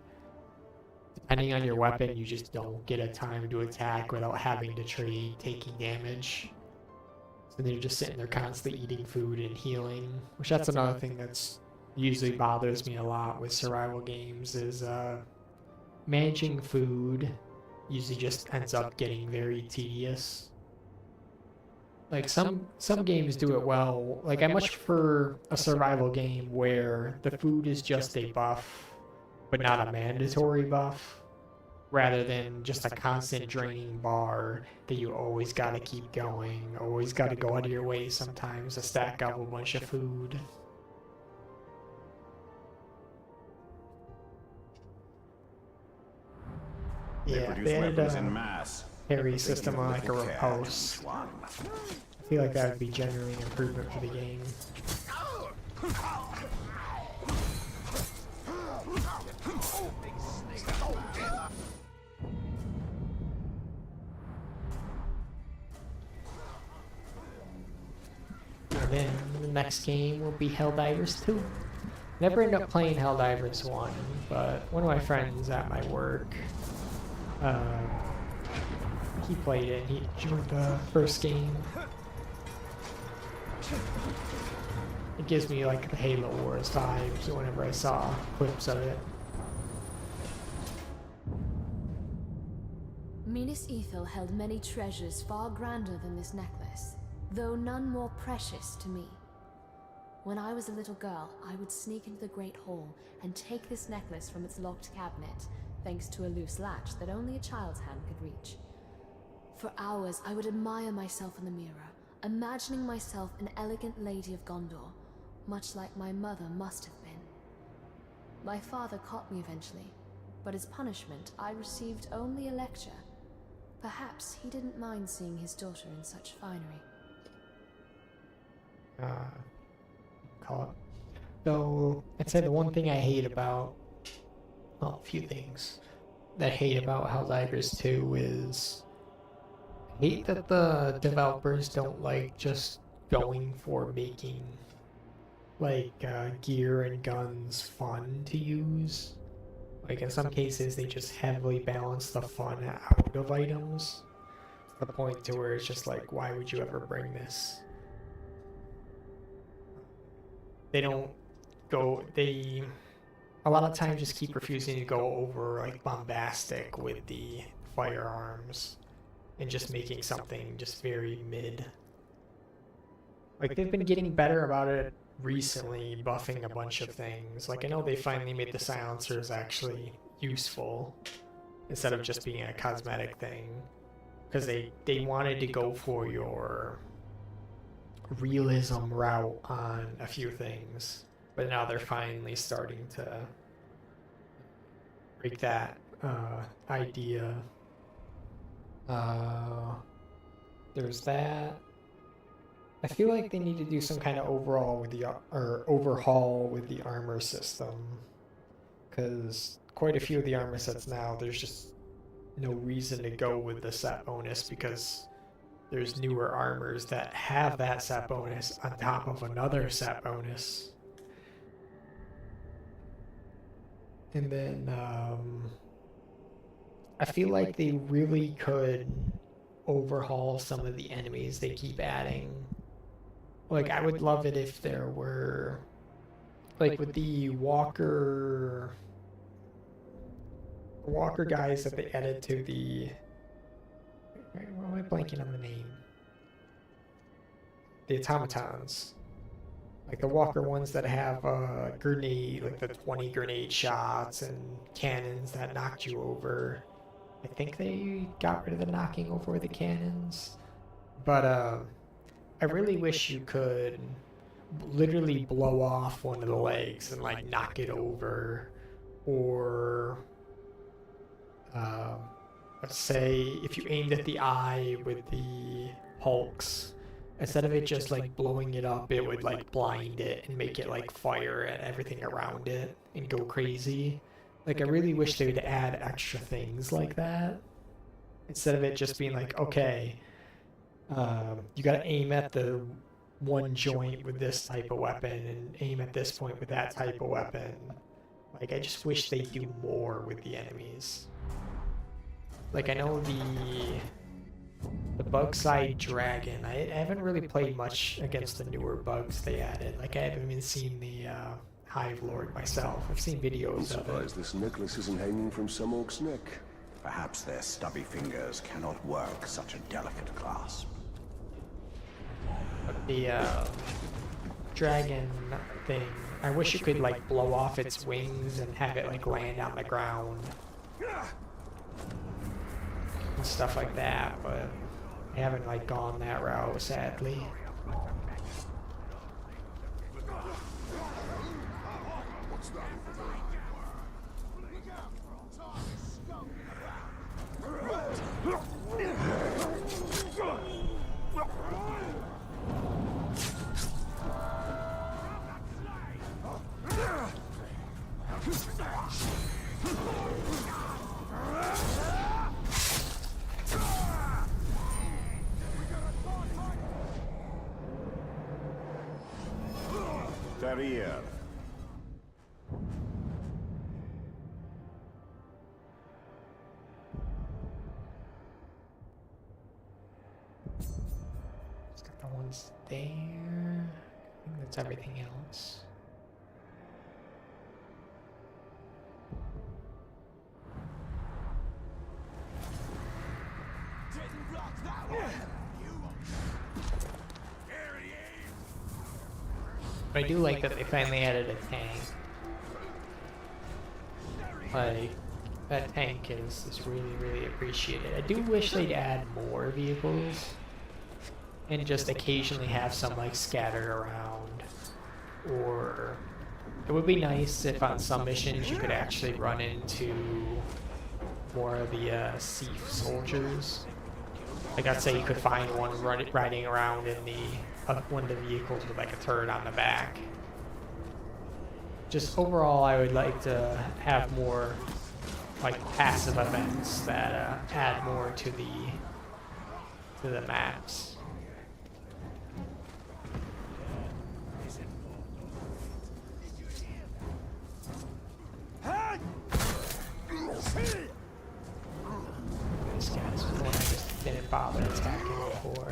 depending on your weapon, you just don't get a time to attack without having to trade taking damage. So they're just sitting there constantly eating food and healing, which that's another thing that's usually bothers me a lot with survival games is managing food usually just ends up getting very tedious. Like some games do it well. Like I much prefer a survival game where the food is just a buff, but not a mandatory buff, rather than just a constant draining bar that you always gotta keep going, always gotta go out of your way sometimes to stack up a bunch of food. They Yeah, produce they added weapons in a mass. parry They system give on like a little care to riposte. each one. I feel like that would be generally an improvement for the game. And then the next game will be Helldivers 2. Never ended up playing Helldivers 1, but one of my friends at my work, he played it and he enjoyed the first game. It gives me like the Halo Wars vibes whenever I saw clips of it. Minas Ithil held many treasures far grander than this necklace, though none more precious to me. When I was a little girl, I would sneak into the Great Hall and take this necklace from its locked cabinet, thanks to a loose latch that only a child's hand could reach. For hours, I would admire myself in the mirror, imagining myself an elegant lady of Gondor, much like my mother must have been. My father caught me eventually, but as punishment, I received only a lecture. Perhaps he didn't mind seeing his daughter in such finery. Call it. Though, I'd say the one thing I hate about, well, a few things that I hate about Helldivers 2 is I hate that the developers don't like just going for making like gear and guns fun to use. Like in some cases they just heavily balance the fun out of items to the point to where it's just like, why would you ever bring this? They don't go, they a lot of times just keep refusing to go over like bombastic with the firearms and just making something just very mid. Like they've been getting better about it recently, buffing a bunch of things. Like I know they finally made the silencers actually useful instead of just being a cosmetic thing, because they wanted to go for your realism route on a few things, but now they're finally starting to break that idea. There's that. I feel like they need to do some kind of overhaul with the armor system, because quite a few of the armor sets now, there's just no reason to go with the set bonus because there's newer armors that have that set bonus on top of another set bonus. And then I feel like they really could overhaul some of the enemies they keep adding. Like I would love it if there were, like with the walker guys that they added to the, why am I blanking on the name? The automatons. Like the walker ones that have grenade, like the 20 grenade shots and cannons that knocked you over. I think they got rid of the knocking over the cannons. But I really wish you could literally blow off one of the legs and like knock it over, or let's say if you aimed at the eye with the Hulks, instead of it just like blowing it up, it would like blind it and make it like fire at everything around it and go crazy. Like I really wish they would add extra things like that instead of it just being like, okay, you gotta aim at the one joint with this type of weapon and aim at this point with that type of weapon. Like I just wish they do more with the enemies. Like I know the Bugside Dragon, I haven't really played much against the newer bugs they added. Like I haven't even seen the Hive Lord myself. I've seen videos I'm of it. surprised this necklace isn't hanging from some orc's neck. Perhaps their stubby fingers cannot work such a delicate clasp. But the dragon thing, I wish you could like blow off its wings and have it like land on the ground and stuff like that, but I haven't like gone that route, sadly. Derriere. Just got the ones there. I think that's everything else. But I do like that they finally added a tank. Like, that tank is really, really appreciated. I do wish they'd add more vehicles and just occasionally have some like scattered around. Or it would be nice if on some missions you could actually run into more of the Thief soldiers. Like I'd say you could find one riding around in the one of the vehicles with like a turret on the back. Just overall, I would like to have more like passive events that add more to the maps. This guy's the one I just didn't bother attacking before.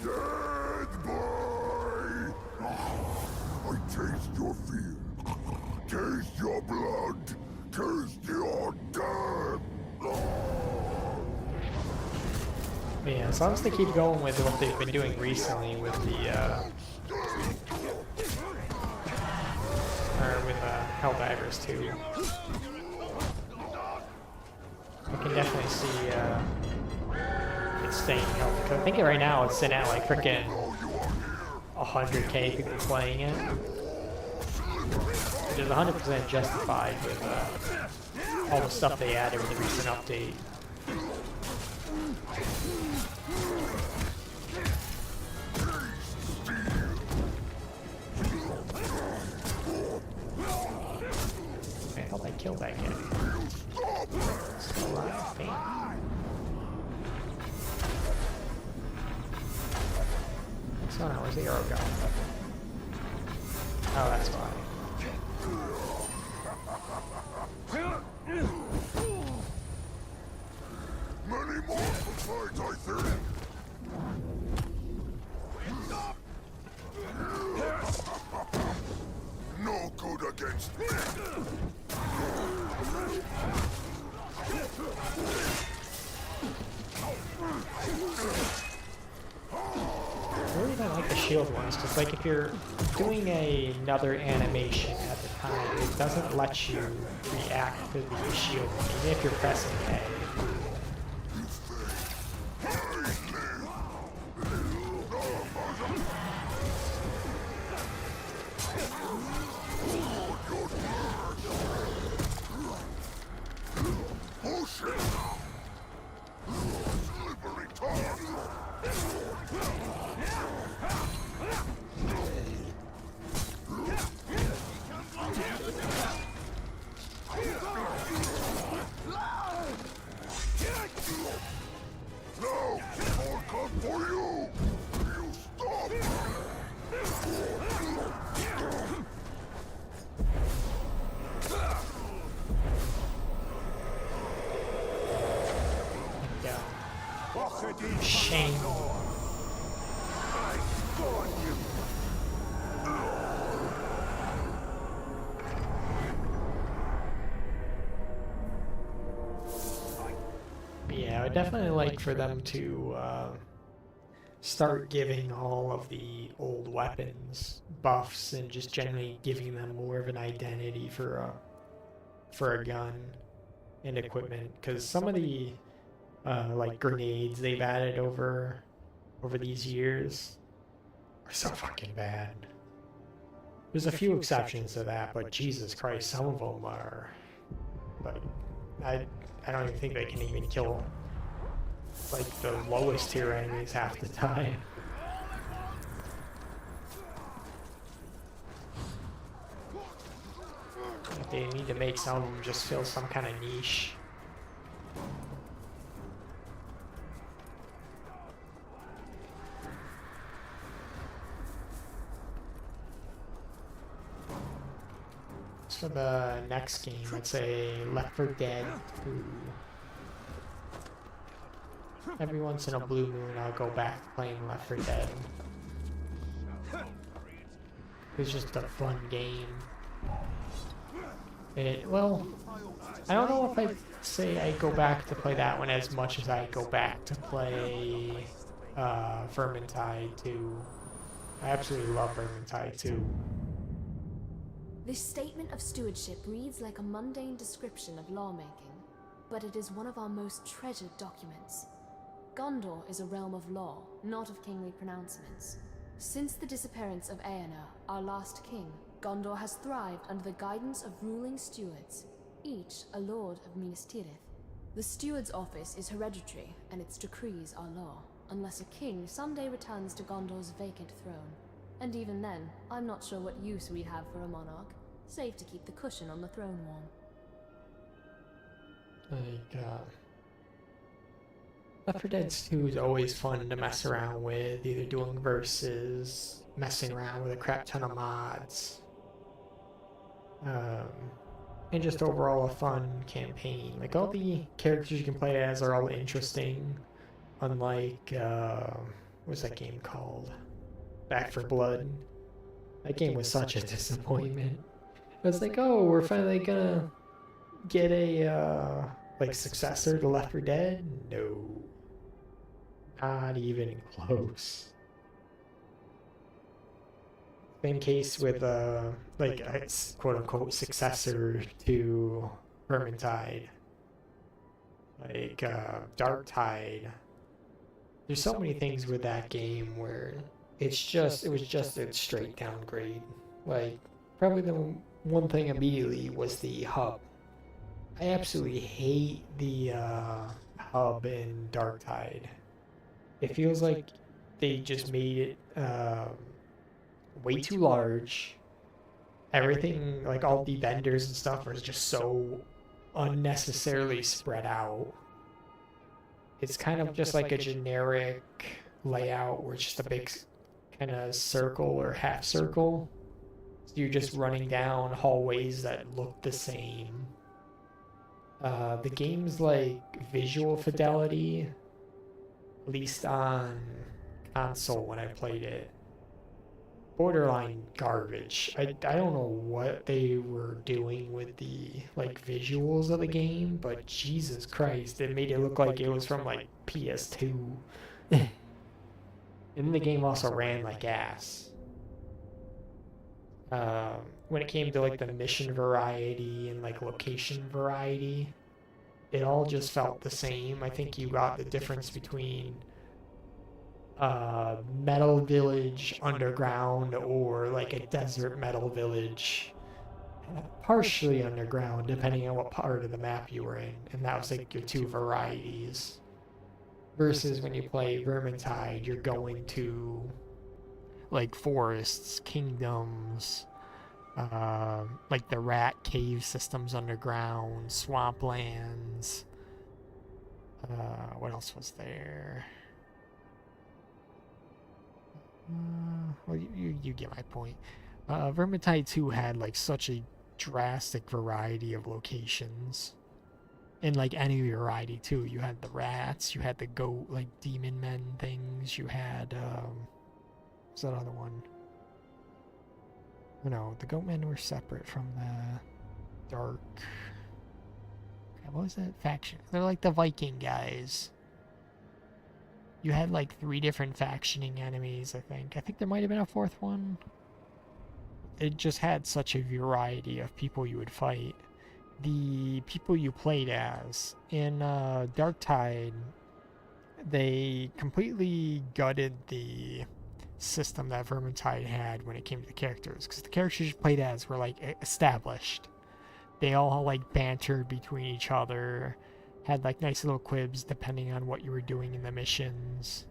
Dead boy! I taste your fear. Taste your blood. Taste your death. Yeah, as long as they keep going with what they've been doing recently with the Helldivers too. I can definitely see it staying healthy. Cause I think right now it's sitting at like freaking 100k people playing it, which is 100% justified with all the stuff they added with the recent update. I thought I killed that guy. Still alive, man. So now where's the arrow going? Oh, that's why. Many more fights, I think. No good against me. I really don't like the shield ones, because like if you're doing another animation at the time, it doesn't let you react to the shield one, even if you're pressing A. Shame. Yeah, I would definitely like for them to start giving all of the old weapons buffs and just generally giving them more of an identity for a gun and equipment, because some of the like grenades they've added over these years are so fucking bad. There's a few exceptions to that, but Jesus Christ, some of them are like I don't even think they can even kill like the lowest tier enemies half the time. They need to make some of them just fill some kind of niche. For the next game, it's a Left 4 Dead 2. Every once in a blue moon, I'll go back to playing Left 4 Dead. It's just a fun game. Well, I don't know if I'd say I go back to play that one as much as I go back to play Vermintide 2. I absolutely love Vermintide 2. This statement of stewardship reads like a mundane description of lawmaking, but it is one of our most treasured documents. Gondor is a realm of law, not of kingly pronouncements. Since the disappearance of Eomer, our last king, Gondor has thrived under the guidance of ruling stewards, each a lord of Minas Tirith. The steward's office is hereditary, and its decrees are law, unless a king someday returns to Gondor's vacant throne. And even then, I'm not sure what use we'd have for a monarch, save to keep the cushion on the throne warm. Like, Left 4 Dead 2 is always fun to mess around with, either doing versus, messing around with a crap ton of mods. And just overall a fun campaign. Like, all the characters you can play as are all interesting, unlike, what's that game called? Back 4 Blood. That game was such a disappointment. It was like, oh, we're finally gonna get a, like, successor to Left 4 Dead? No. Not even close. Same case with, like, a quote-unquote successor to Vermintide. Like, Dark Tide. There's so many things with that game where it was just a straight downgrade. Like, probably the one thing immediately was the hub. I absolutely hate the hub in Dark Tide. It feels like they just made it way too large. Everything, like all the vendors and stuff, are just so unnecessarily spread out. It's kind of just like a generic layout where it's just a big kind of circle or half circle. So you're just running down hallways that look the same. The game's like visual fidelity, at least on console when I played it, borderline garbage. I don't know what they were doing with the like visuals of the game, but Jesus Christ, it made it look like it was from like PS2. And then the game also ran like ass. When it came to like the mission variety and like location variety, it all just felt the same. I think you got the difference between metal village underground or like a desert metal village, partially underground depending on what part of the map you were in, and that was like your two varieties. Versus when you play Vermintide, you're going to like forests, kingdoms, like the rat cave systems underground, swamplands. What else was there? Well, you get my point. Vermintide 2 had like such a drastic variety of locations. And like any variety too. You had the rats, you had the goat, like demon men things, you had what's that other one? No, the goat men were separate from the dark. What was that faction? They're like the Viking guys. You had like 3 different factioning enemies, I think. I think there might have been a 4th one. It just had such a variety of people you would fight. The people you played as in Darktide, they completely gutted the system that Vermintide had when it came to the characters, because the characters you played as were like established. They all like bantered between each other, had like nice little quibs depending on what you were doing in the missions.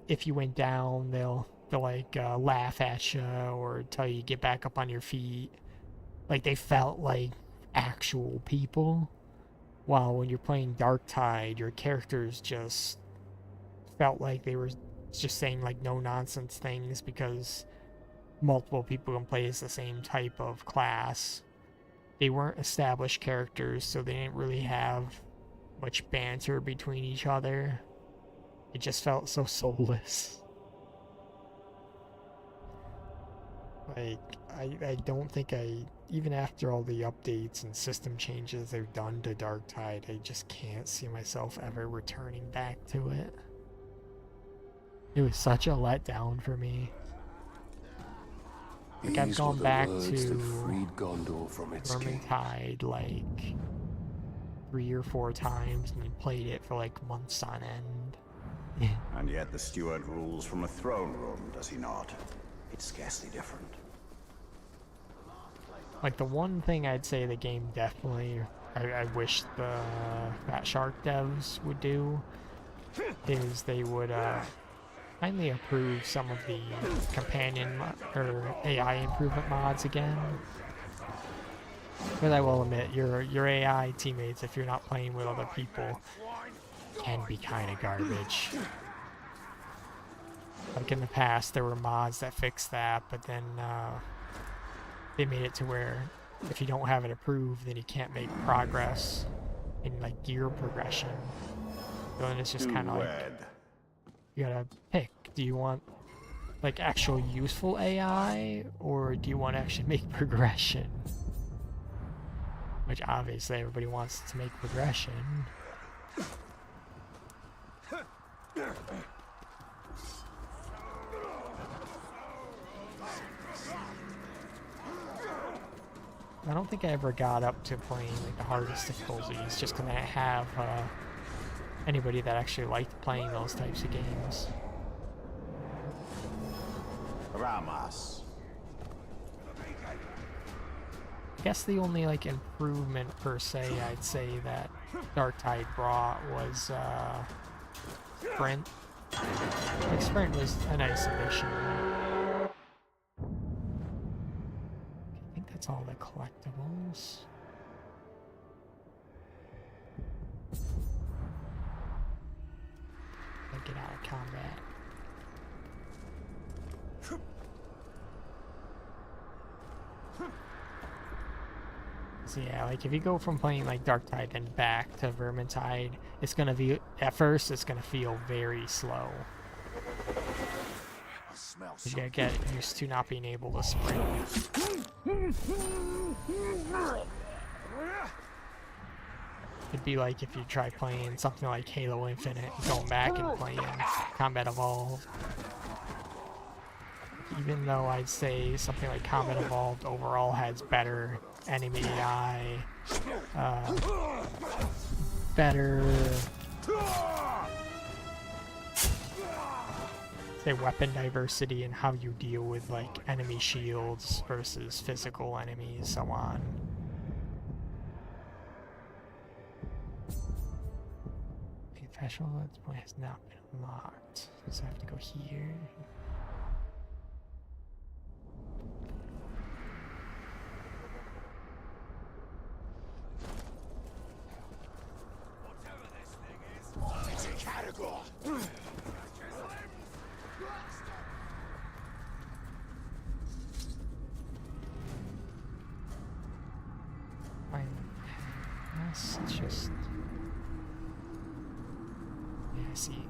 If you went down, they'll like laugh at you or tell you to get back up on your feet. Like they felt like actual people. While when you're playing Darktide, your characters just felt like they were just saying like no nonsense things because multiple people can play as the same type of class. They weren't established characters, so they didn't really have much banter between each other. It just felt so soulless. Like, I don't think even after all the updates and system changes they've done to Darktide, I just can't see myself ever returning back to it. It was such a letdown for me. Like, I've gone back to Vermintide like 3 or 4 times and then played it for like months on end. And yet the steward rules from a throne room, does he not? It's scarcely different. Like, the one thing I'd say the game definitely, I wish the Fat Shark devs would do, is they would kindly approve some of the companion or AI improvement mods again. Because I will admit, your AI teammates, if you're not playing with other people, can be kind of garbage. Like in the past, there were mods that fixed that, but then they made it to where if you don't have it approved, then you can't make progress in like gear progression. So then it's just kind of like, you gotta pick. Do you want like actual useful AI, or do you want to actually make progression? Which obviously everybody wants to make progression. I don't think I ever got up to playing like the hardest difficulties, just because I didn't have anybody that actually liked playing those types of games. Ramas. I guess the only like improvement per se I'd say that Darktide brought was Sprint. Like Sprint was a nice addition. I think that's all the collectibles. I'll get out of combat. So yeah, like if you go from playing like Darktide then back to Vermintide, it's gonna be, at first it's gonna feel very slow. smell You gotta get used to not being able to sprint. It'd be like if you try playing something like Halo Infinite and going back and playing Combat Evolved. Even though I'd say something like Combat Evolved overall has better enemy AI, better say weapon diversity and how you deal with like enemy shields versus physical enemies, so on. Professional Let's Play has not been unlocked, so I have to go here. It's a category. Fine. Yes, it's just. Yeah, I see.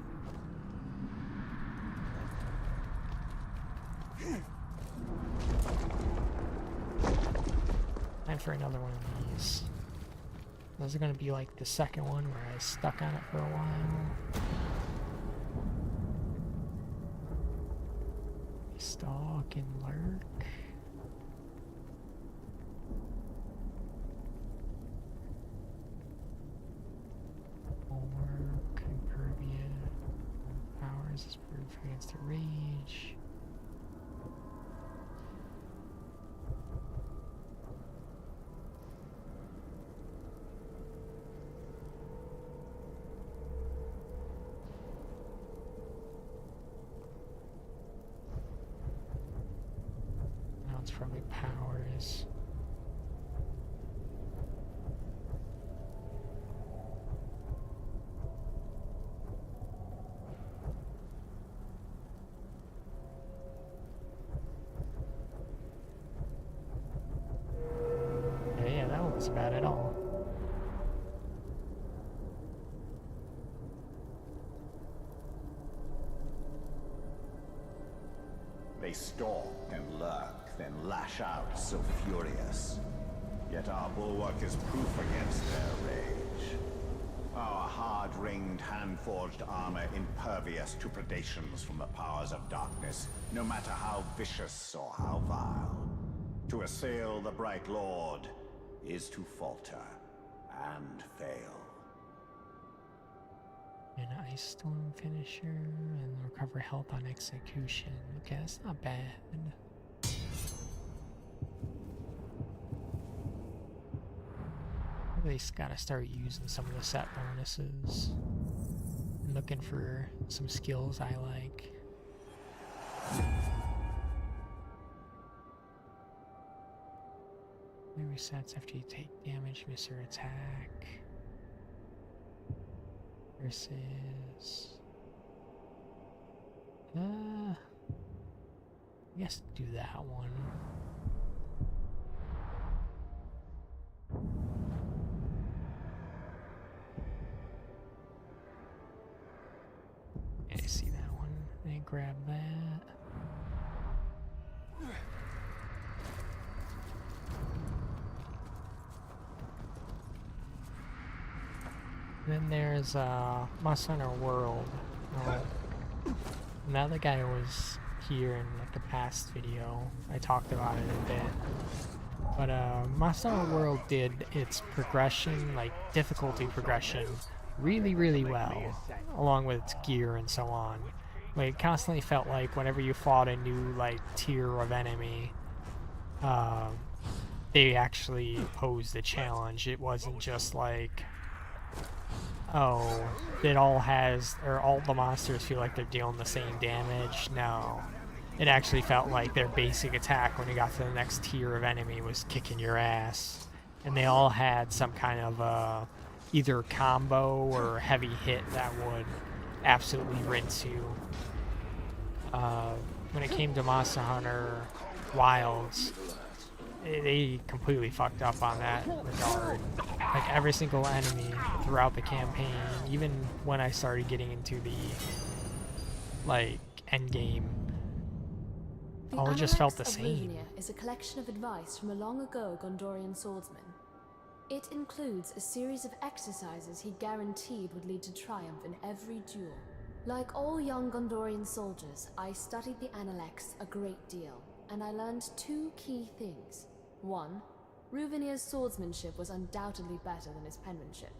Time for another one of these. Those are gonna be like the second one where I was stuck on it for a while. Stalk and lurk. Bulwark, impervious. Powers is proof against the rage. Now it's probably powers. Yeah, that wasn't bad at all. They stalk and lurk, then lash out so furious. Yet our bulwark is proof against their rage. Our hard-ringed, hand-forged armor impervious to predations from the powers of darkness, no matter how vicious or how vile. To assail the Bright Lord is to falter and fail. An Ice Storm finisher and recover health on execution. Okay, that's not bad. Maybe they gotta start using some of the set bonuses. I'm looking for some skills I like. It resets after you take damage, miss your attack. Versus I guess do that one. Yeah, I see that one. Then grab that. Then there's Monster Hunter World. Now the guy was here in like the past video. I talked about it a bit. But Monster Hunter World did its progression, like difficulty progression, really well, along with its gear and so on. Like, it constantly felt like whenever you fought a new like tier of enemy, they actually posed a challenge. It wasn't just like, oh, it all has, or all the monsters feel like they're dealing the same damage. No. It actually felt like their basic attack when you got to the next tier of enemy was kicking your ass. And they all had some kind of either combo or heavy hit that would absolutely rinse you. When it came to Monster Hunter Wilds, they completely fucked up on that regard. Like every single enemy throughout the campaign, even when I started getting into the like end game, The all it just felt Analects the of same. Ruvenia is a collection of advice from a long ago Gondorian swordsman. It includes a series of exercises he guaranteed would lead to triumph in every duel. Like all young Gondorian soldiers, I studied the Analects a great deal, and I learned two key things. One, Ruvenia's swordsmanship was undoubtedly better than his penmanship.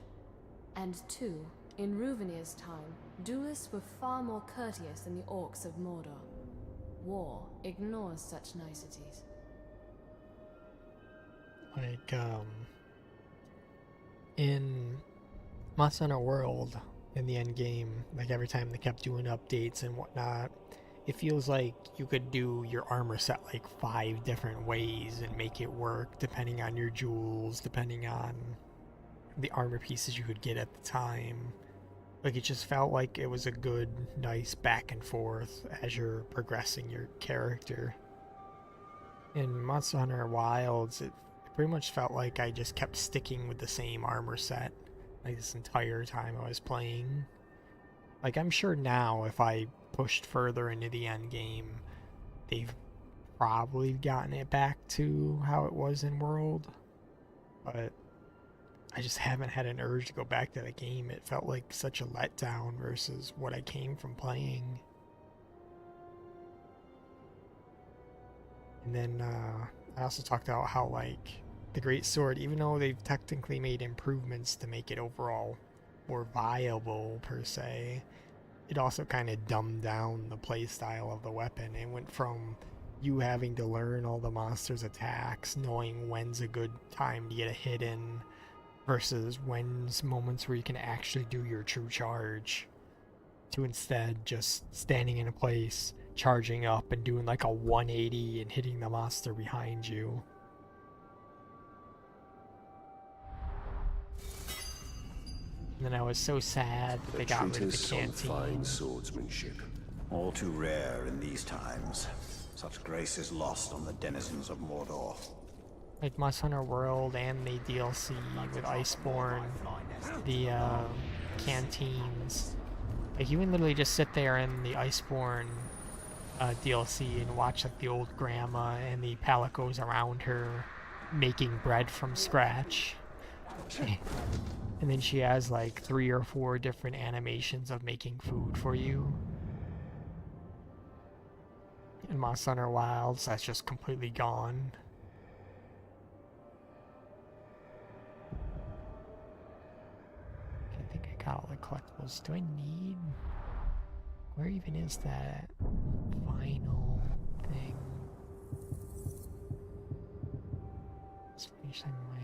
And two, in Ruvenia's time, duelists were far more courteous than the orcs of Mordor. War ignores such niceties. Like, in Monster Hunter World, in the end game, like every time they kept doing updates and whatnot, it feels like you could do your armor set like 5 different ways and make it work depending on your jewels, depending on the armor pieces you could get at the time. Like, it just felt like it was a good, nice back and forth as you're progressing your character. In Monster Hunter Wilds, it pretty much felt like I just kept sticking with the same armor set like this entire time I was playing. Like, I'm sure now if I pushed further into the end game, they've probably gotten it back to how it was in World, but I just haven't had an urge to go back to the game. It felt like such a letdown versus what I came from playing. And then I also talked about how, like, the Great Sword, even though they've technically made improvements to make it overall more viable per se, it also kind of dumbed down the playstyle of the weapon. It went from you having to learn all the monsters' attacks, knowing when's a good time to get a hit in, versus when's moments where you can actually do your true charge, to instead just standing in a place, charging up and doing like a 180 and hitting the monster behind you. And then I was so sad that they got rid of the Treatise on canteen. fine swordsmanship. All too rare in these times. Such grace is lost on the denizens of Mordor. Like Monster Hunter World and the DLC with Iceborne, the canteens. Like, you can literally just sit there in the Iceborne DLC and watch like the old grandma and the palicos around her making bread from scratch. And then she has like 3 or 4 different animations of making food for you. In Monster Hunter Wilds, that's just completely gone. I think I got all the collectibles. Do I need... Where even is that final thing? Let's finish on my...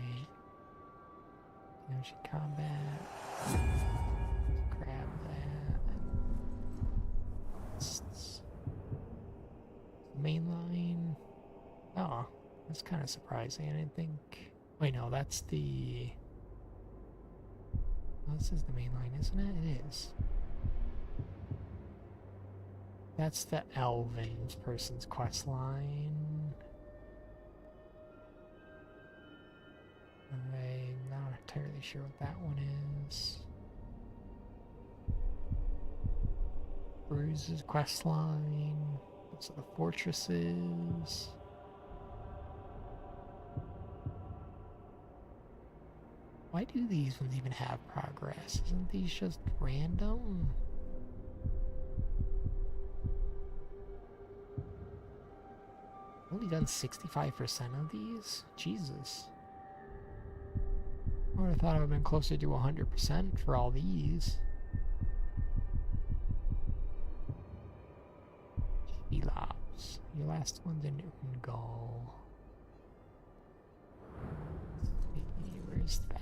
Ocean combat. Grab that. Mainline. Oh, that's kind of surprising. I didn't think. Wait, no, that's the. Oh, this is the mainline, isn't it? It is. That's the Elven person's quest line. I'm not entirely sure what that one is. Bruce's quest line. Those are the fortresses. Why do these ones even have progress? Isn't these just random? Only done 65% of these? Jesus. I would have thought I would have been closer to 100% for all these. Elabs. Your last one's in Ungal. Where's that?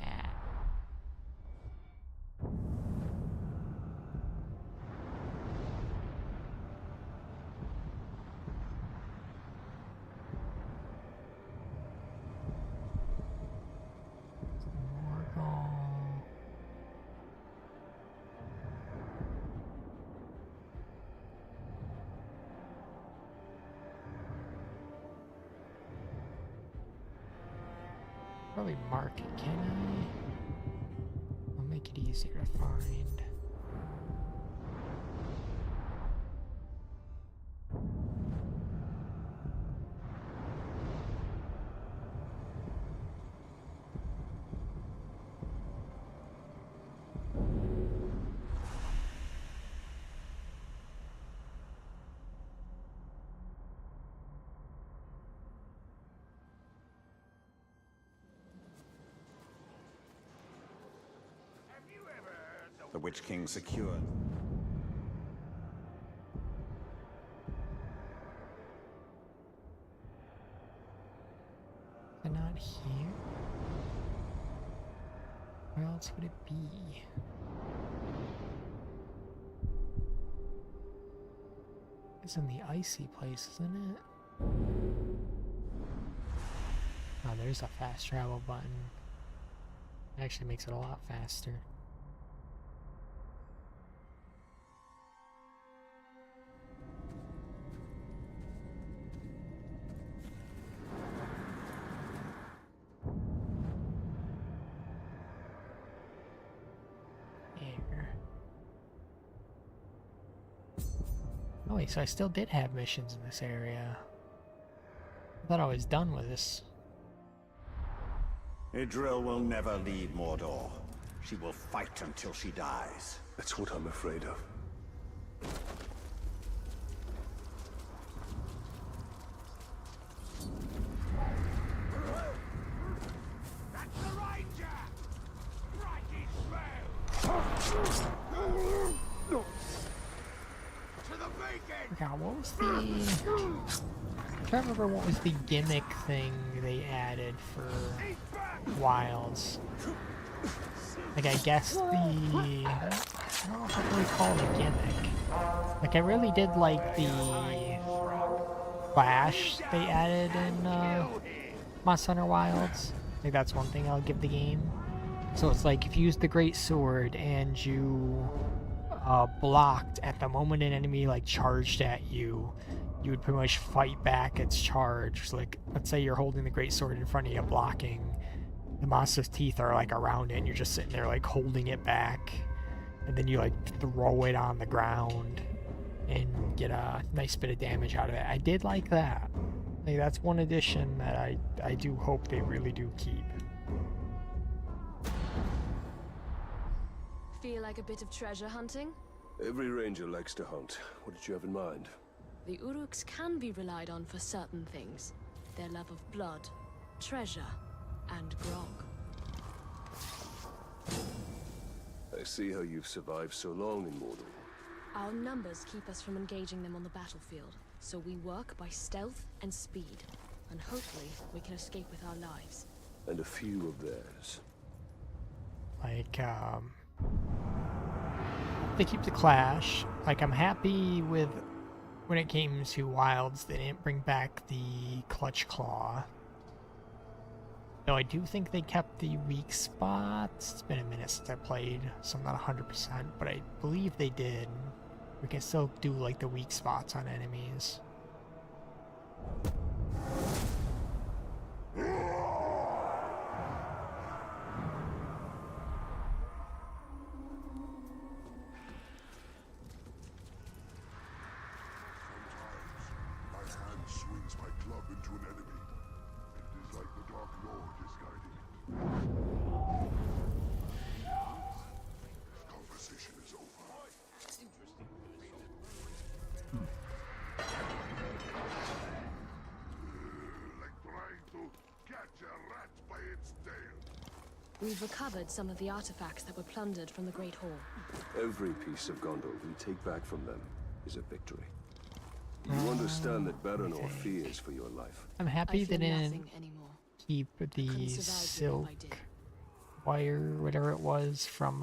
Probably mark it, can I? I'll make it easier to find. Witch King secured. They're not here. Where else would it be? It's in the icy place, isn't it? Oh, there's a fast travel button. It actually makes it a lot faster. Oh wait, so I still did have missions in this area. I thought I was done with this. Idril will never leave Mordor. She will fight until she dies. That's what I'm afraid of. That's the Ranger! Right his throat! To the beacon! God, what was the... I'm trying to remember what was the gimmick thing they added for Wilds. Like, I guess the... I don't know if I really call it a gimmick. Like, I really did like the flash they added in Monster Hunter Wilds. I think that's one thing I'll give the game. So it's like, if you use the Great Sword and you blocked at the moment an enemy like charged at you, you would pretty much fight back its charge. So, like, let's say you're holding the Great Sword in front of you blocking. The monster's teeth are like around it and you're just sitting there like holding it back. And then you like throw it on the ground and get a nice bit of damage out of it. I did like that. Like, that's one addition that I do hope they really do keep. Feel like a bit of treasure hunting? Every ranger likes to hunt. What did you have in mind? The Uruks can be relied on for certain things. Their love of blood, treasure, and grog. I see how you've survived so long in Mordor. Our numbers keep us from engaging them on the battlefield, so we work by stealth and speed, and hopefully we can escape with our lives. And a few of theirs. Like, they keep the Clash. Like, I'm happy with when it came to Wilds, they didn't bring back the Clutch Claw. Though I do think they kept the weak spots. It's been a minute since I played, so I'm not 100%, but I believe they did. We can still do, like, the weak spots on enemies. Swings my club into an enemy. It is like the Dark Lord is guiding it. Conversation is over. Like trying to catch a rat by its tail. We've recovered some of the artifacts that were plundered from the Great Hall. Every piece of Gondor we take back from them is a victory. You understand that Baranor fears for your life. I'm happy I they feel didn't nothing anymore. keep the survive you if I silk did. wire, whatever it was, from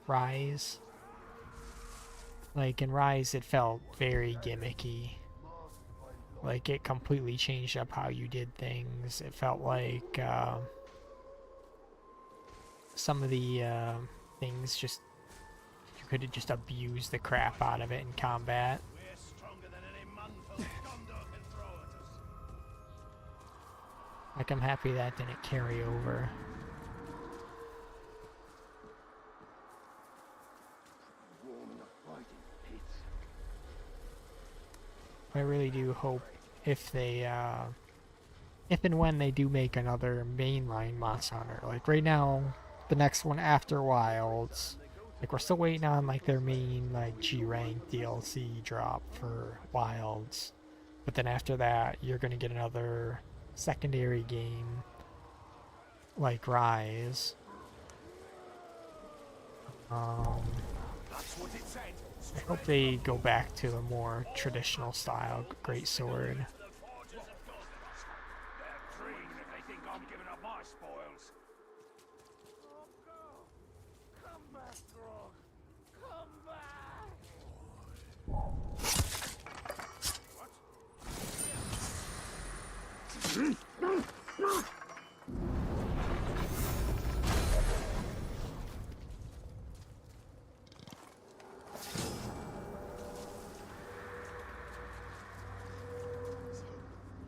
Rise. Like, in Rise, it felt very gimmicky. Like, it completely changed up how you did things. It felt like some of the things just, you could have just abused the crap out of it in combat. We're stronger than any month Gondor can throw at us. Like, I'm happy that didn't carry over. I really do hope if they, if and when they do make another mainline Monster Hunter. Like, right now, the next one after Wilds, like, we're still waiting on, like, their main, like, G-Rank DLC drop for Wilds. But then after that, you're gonna get another secondary game, like Rise. That's what it said. I hope they go back to a more traditional style greatsword. They're green if they think I'm giving up my spoils. Come back, Grog. Come back.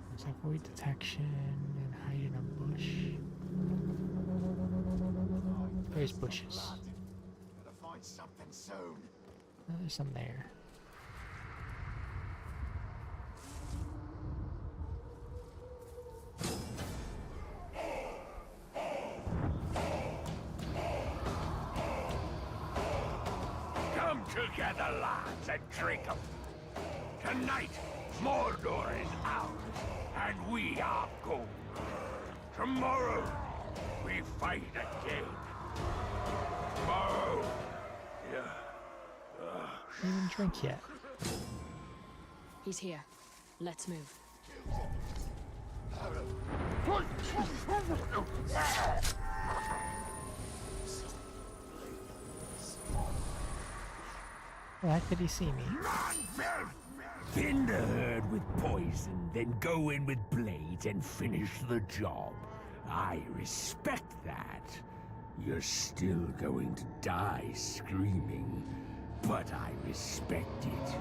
There's avoid detection and hide in a bush. There's bushes. Gotta find something soon. Oh, there's some there. Come together, lads, and drink 'em. Tonight, Mordor is ours, and we are gold. Tomorrow, we fight again. Tomorrow, Didn't even drink yet. He's here. Let's move. Why did he see me? thin the herd with poison, then go in with blades and finish the job. I respect that. You're still going to die screaming, but I respect it.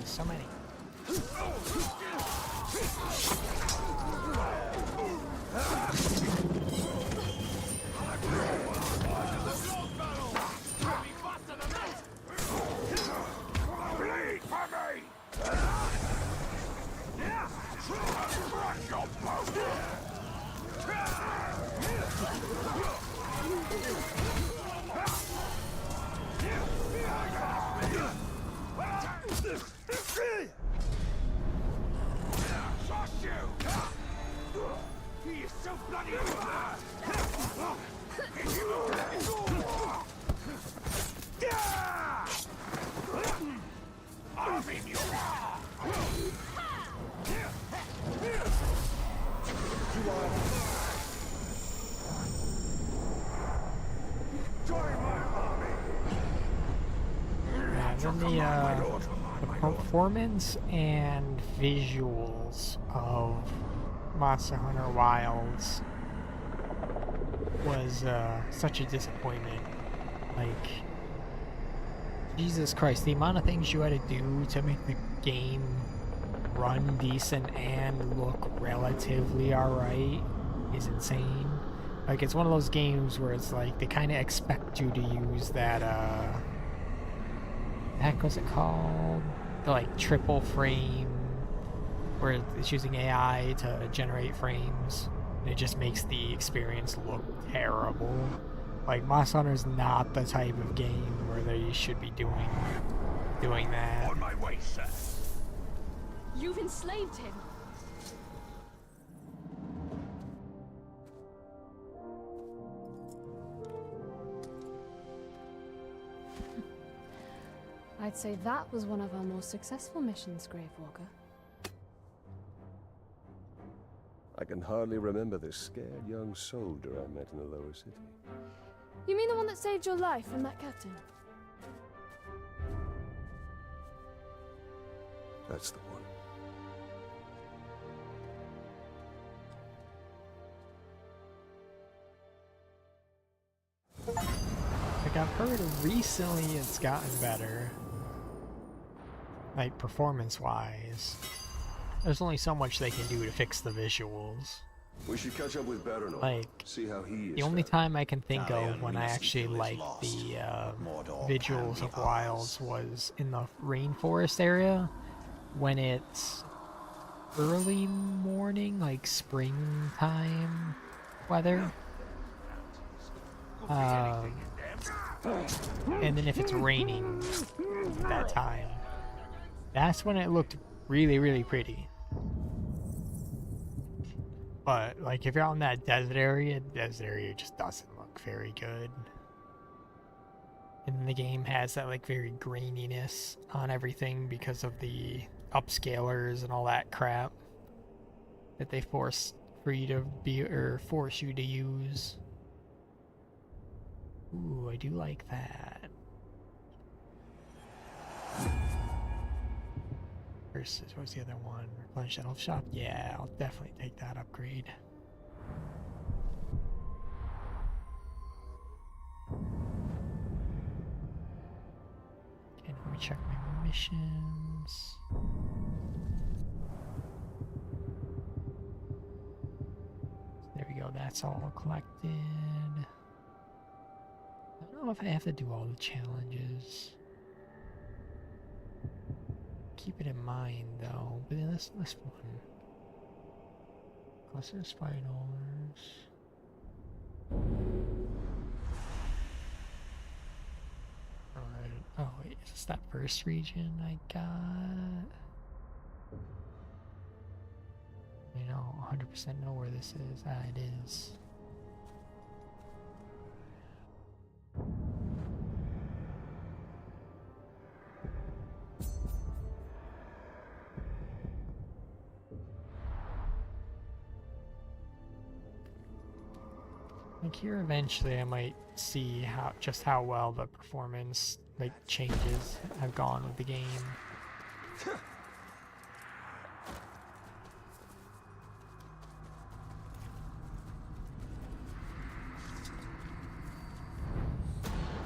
So many. The performance and visuals of Monster Hunter Wilds was such a disappointment. Like, Jesus Christ, the amount of things you had to do to make the game run decent and look relatively alright is insane. Like, it's one of those games where it's like they kind of expect you to use that heck was it called? The like triple frame, where it's using AI to generate frames, and it just makes the experience look terrible. Like, Monster Hunter's not the type of game where they should be doing that. On my way, sir. You've enslaved him. I'd say that was one of our more successful missions, Gravewalker. I can hardly remember the scared young soldier I met in the lower city. You mean the one that saved your life from that captain? That's the one. Like, I've heard recently it's gotten better. Like, performance-wise. There's only so much they can do to fix the visuals. We should catch up with Baranor. Like, see how he is. the only faring. time I can think of when I actually liked the visuals of Wilds was in the rainforest area, when it's early morning, like springtime weather. And then if it's raining that time, that's when it looked really, really pretty. But like if you're out in that desert area just doesn't look very good. And the game has that like very graininess on everything because of the upscalers and all that crap that they force you to use. Ooh, I do like that. Versus, what's the other one? Replenish Shelf Shop? Yeah, I'll definitely take that upgrade. Okay, let me check my missions. There we go, that's all collected. I don't know if I have to do all the challenges. Keep it in mind though, but then this one. Cluster spiders. Alright. Oh wait, is this that first region I got? I don't 100% know where this is. Ah, it is. Like here eventually I might see just how well the performance like changes have gone with the game.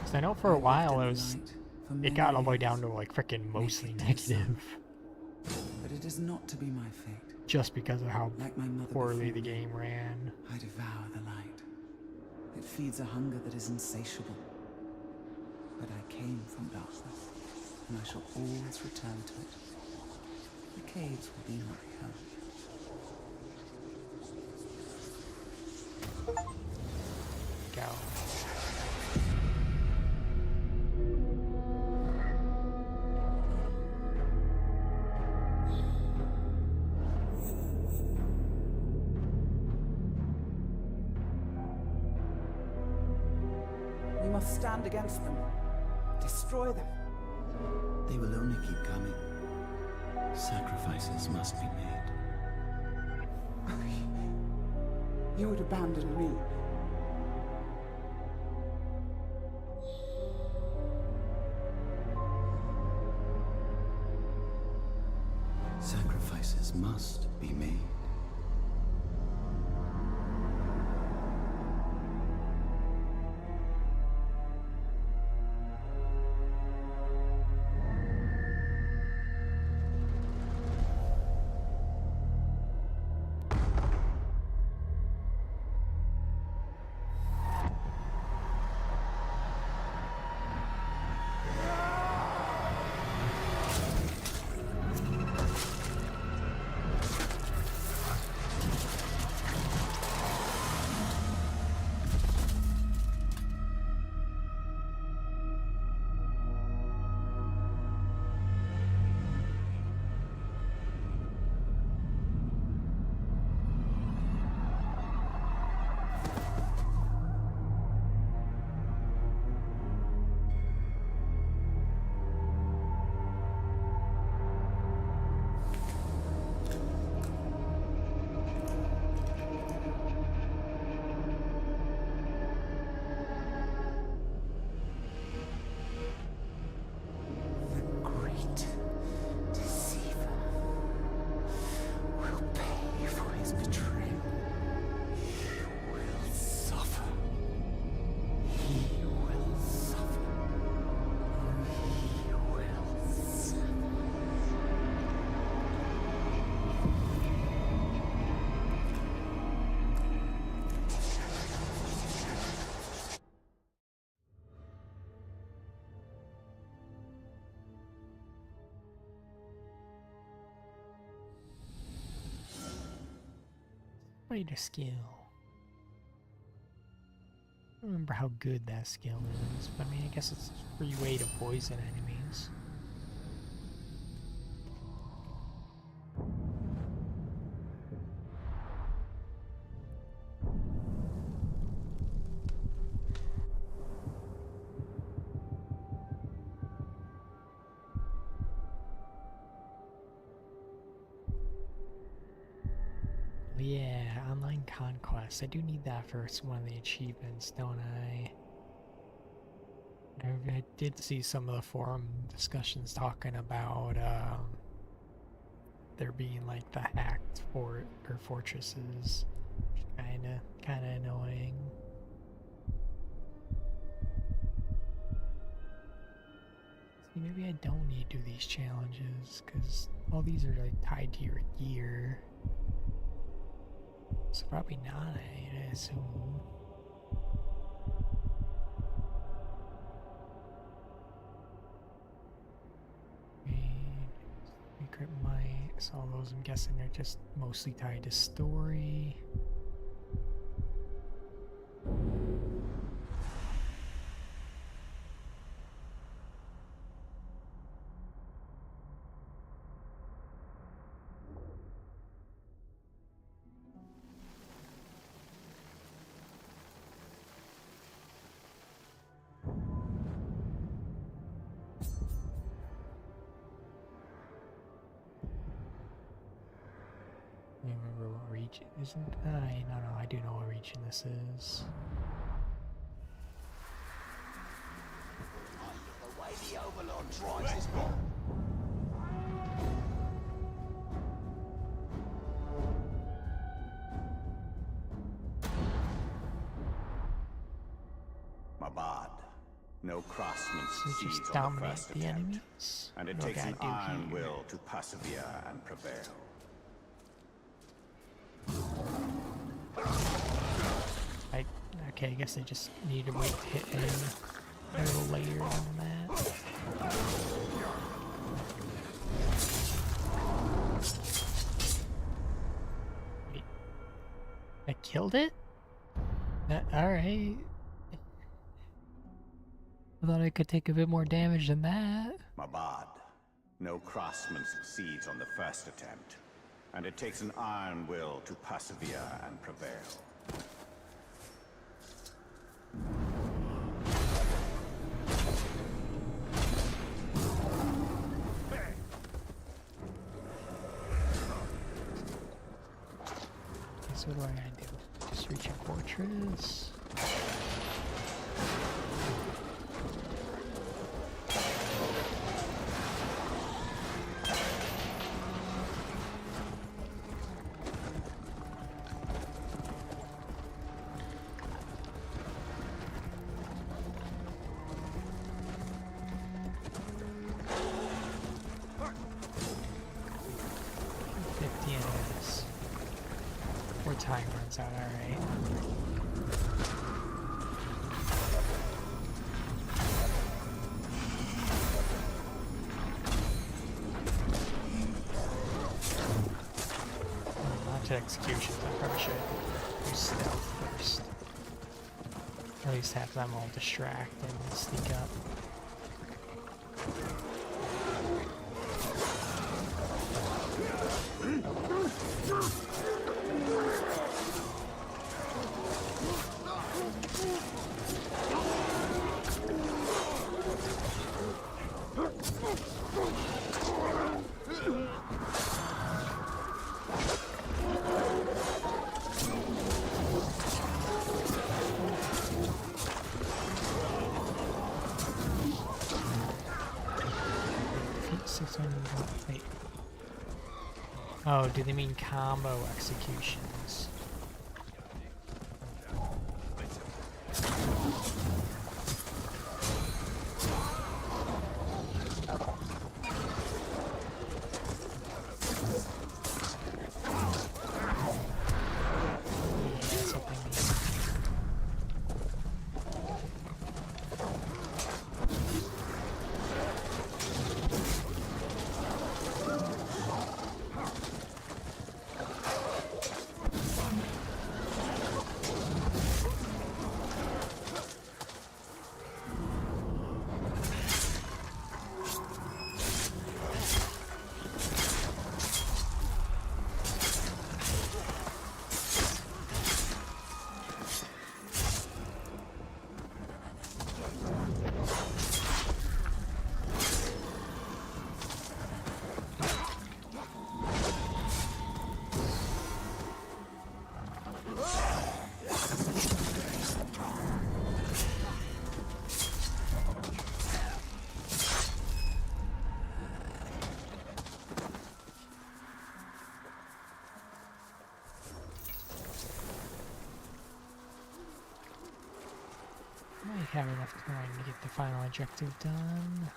Cause I know for a while it got all the way down to like freaking mostly negative. But it is not to be my fate. Just because of how Like my mother poorly the before me, game ran. I devour the light. It feeds a hunger that is insatiable. But I came from darkness, and I shall always return to it. The caves will be my home. Go. We must stand against them. Destroy them. They will only keep coming. Sacrifices must be made. You would abandon me. Sacrifices must be made. Fighter skill. I don't remember how good that skill is, but I mean, I guess it's a free way to poison enemies. Yeah, online conquest. I do need that for one of the achievements, don't I? I did see some of the forum discussions talking about there being like the hacked fort or fortresses, which kind of annoying. See, maybe I don't need to do these challenges because all these are like tied to your gear. So probably not, I assume. Secret might. So all those, I'm guessing, they're just mostly tied to story. Isn't I? No, I do know what region this is. The way the Overlord drives his bomb. My bard. No craftsman So succeeds just on the dominate first the attempt, enemies. and it What takes I an do iron here. will to persevere and prevail. Okay, I guess I just need to wait to hit a little later on that. Wait. I killed it? Alright. I thought I could take a bit more damage than that. My bard. No craftsman succeeds on the first attempt, and it takes an iron will to persevere and prevail. So what do I gotta do? Just reach a fortress. Time runs out, alright. On to executions. I probably should do stealth first. Or at least have them all distract and sneak up. Wait. Oh, do they mean combo executions? have enough time to get the final objective done.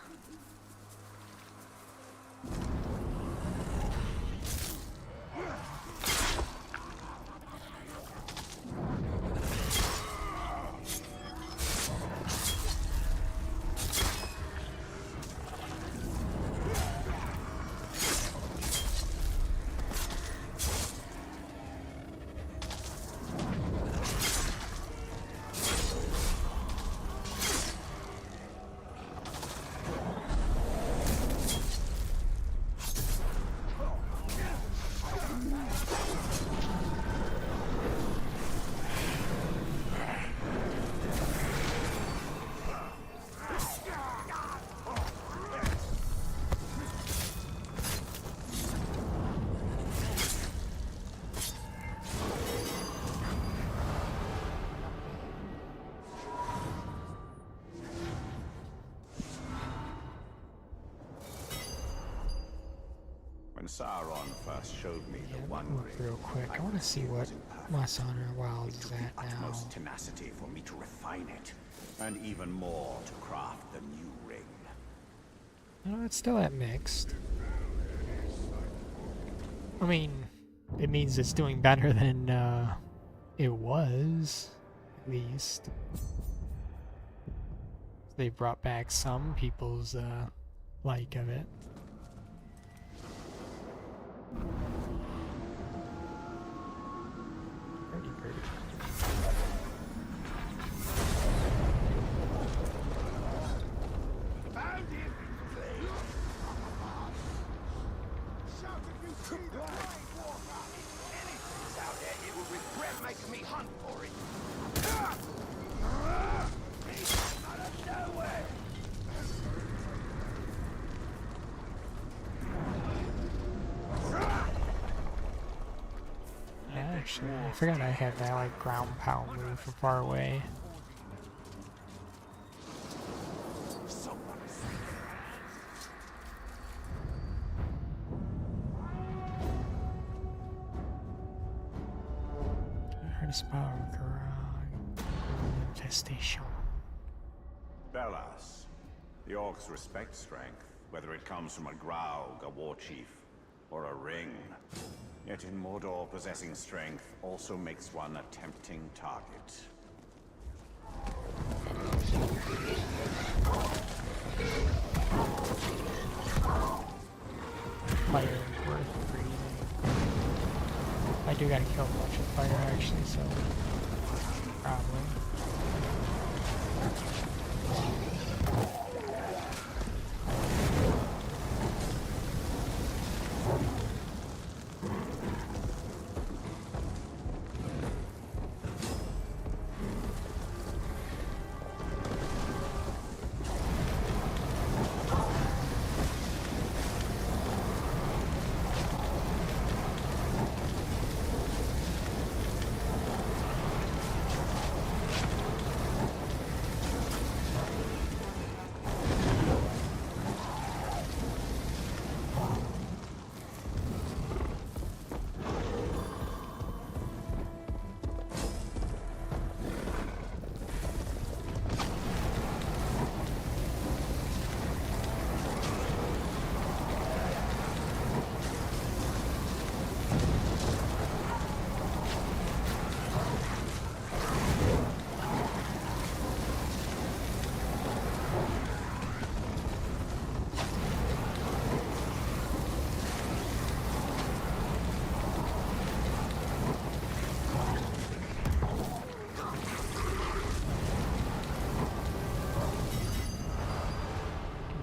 When Sauron first showed me the One Look Ring, real quick. I want to see what Masana Wilds is at now. utmost tenacity for me to refine it, and even more to craft the new ring. No, it's still at mixed. I mean, it means it's doing better than it was, at least. They brought back some people's like of it. Pretty. Found him! Shout if you see the White Walker! Anything's out there, you will regret making me hunt for it! He's out of nowhere! Yeah, actually, I forgot I had that like ground pound move from far away. Hardest power infestation. Bellas. The orcs respect strength, whether it comes from a Graug, a war chief, or a ring. Yet in Mordor, possessing strength also makes one a tempting target. Fire is worth breathing. I do gotta kill a bunch of fire actually, so probably.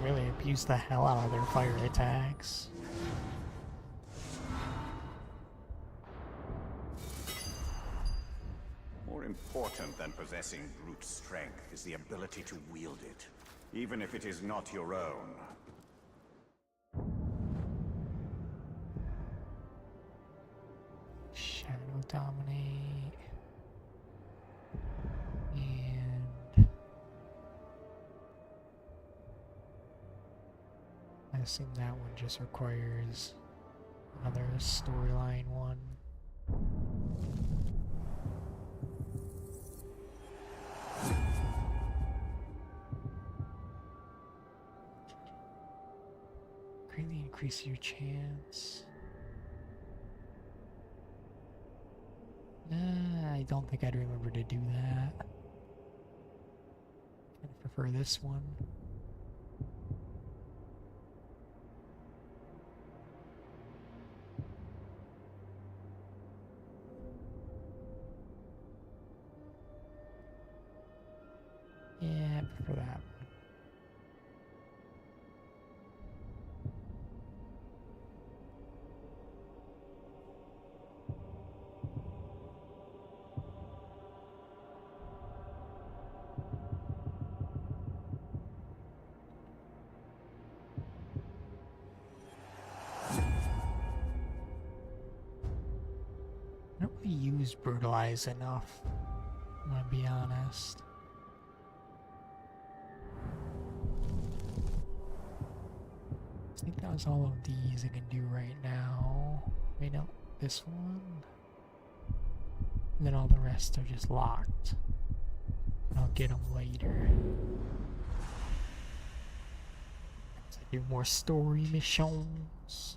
Really abuse the hell out of their fire attacks. More important than possessing brute strength is the ability to wield it, even if it is not your own. Shadow Dominate. And I assume that one just requires another storyline one. increase your chance. I don't think I'd remember to do that. I prefer this one. Yeah, I prefer that one. I don't really use brutalize enough, I'm gonna be honest. I think that was all of these I can do right now. Wait, no, this one. And then all the rest are just locked. I'll get them later. As I do more story missions.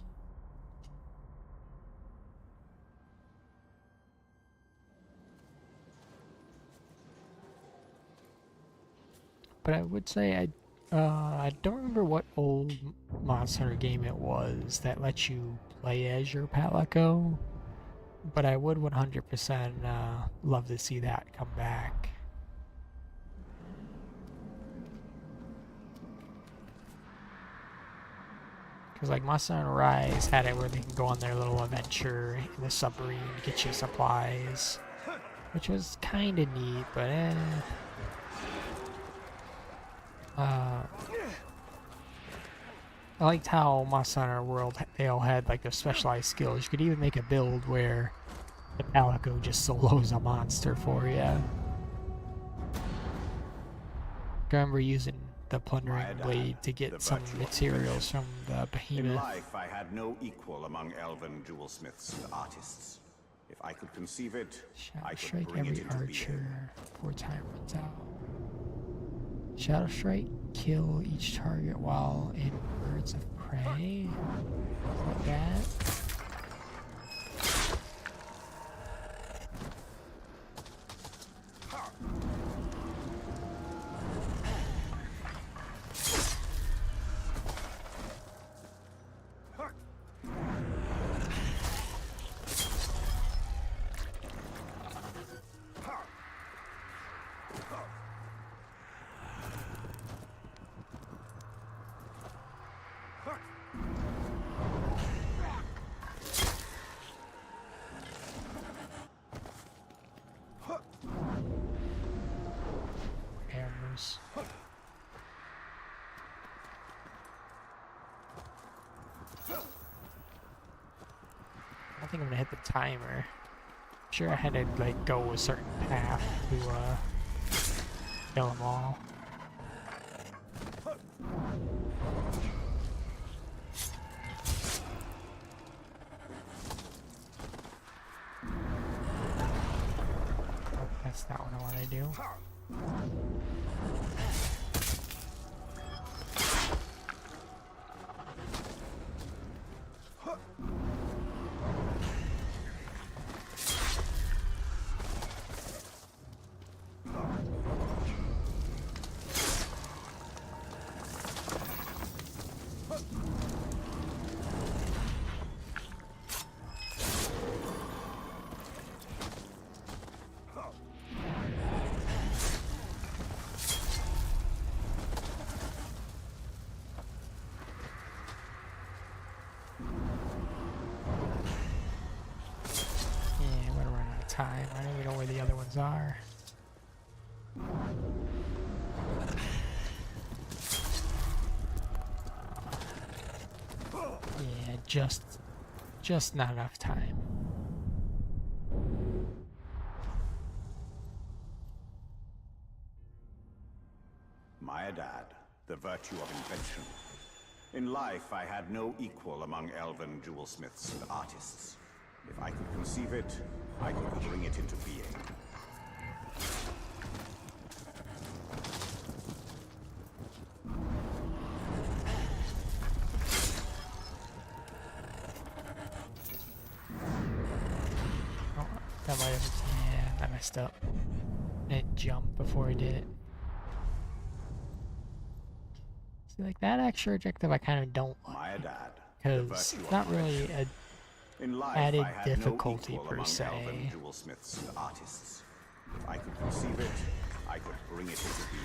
But I would say I don't remember what old Monster Hunter game it was that lets you play as your Palico, but I would 100% love to see that come back. Because like Monster Hunter Rise had it where they can go on their little adventure in the submarine to get you supplies, which was kind of neat, but I liked how Monster Hunter World, they all had like their specialized skills. You could even make a build where the Palico just solos a monster for you. I remember using the plundering blade to get some materials from the behemoth. In life, I had no equal among elven jewelsmiths and artists. If I could conceive it, I could Strike bring it every into being. archer before time runs out. Shadow Strike, kill each target while in birds of prey. Like that. Hammers. I think I'm gonna hit the timer. I'm sure I had to like go a certain path to kill them all. Oh, that's not what I want to do. Time. I don't even know where the other ones are. Yeah, just not enough time. Myadad, the virtue of invention. In life, I had no equal among elven jewelsmiths and artists. If I could conceive it, I could bring it into being. That might have, yeah, I messed up. It jumped before I did it. See, like that extra objective I kind of don't like. My dad. Because it's not really a In life, added I had difficulty no equal per among se. elven jewelsmiths and artists. If I could conceive it, I could bring it into being.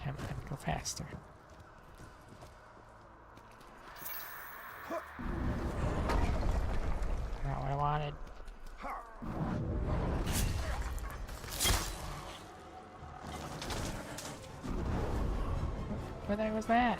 Come on, go faster. Not what I wanted. What the heck was that?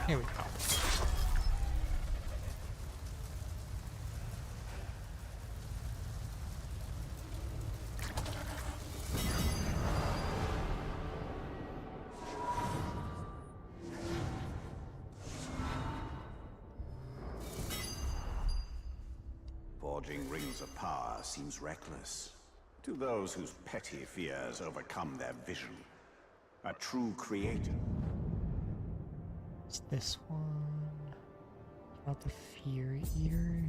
Here we go. Forging rings of power seems reckless. To those whose petty fears overcome their vision, a true creator. It's this one. About the Fear Eater.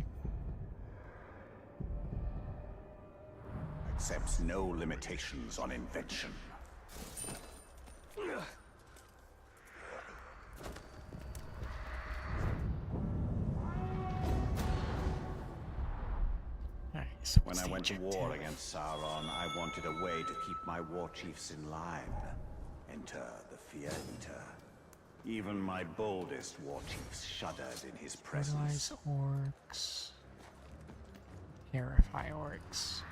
Accepts no limitations on invention. Alright, so When I went to war against Sauron, I wanted a way to keep my war chiefs in line. Enter the Fear Eater. Even my boldest war chiefs shuddered in his presence. Fertilize orcs. Terrify orcs.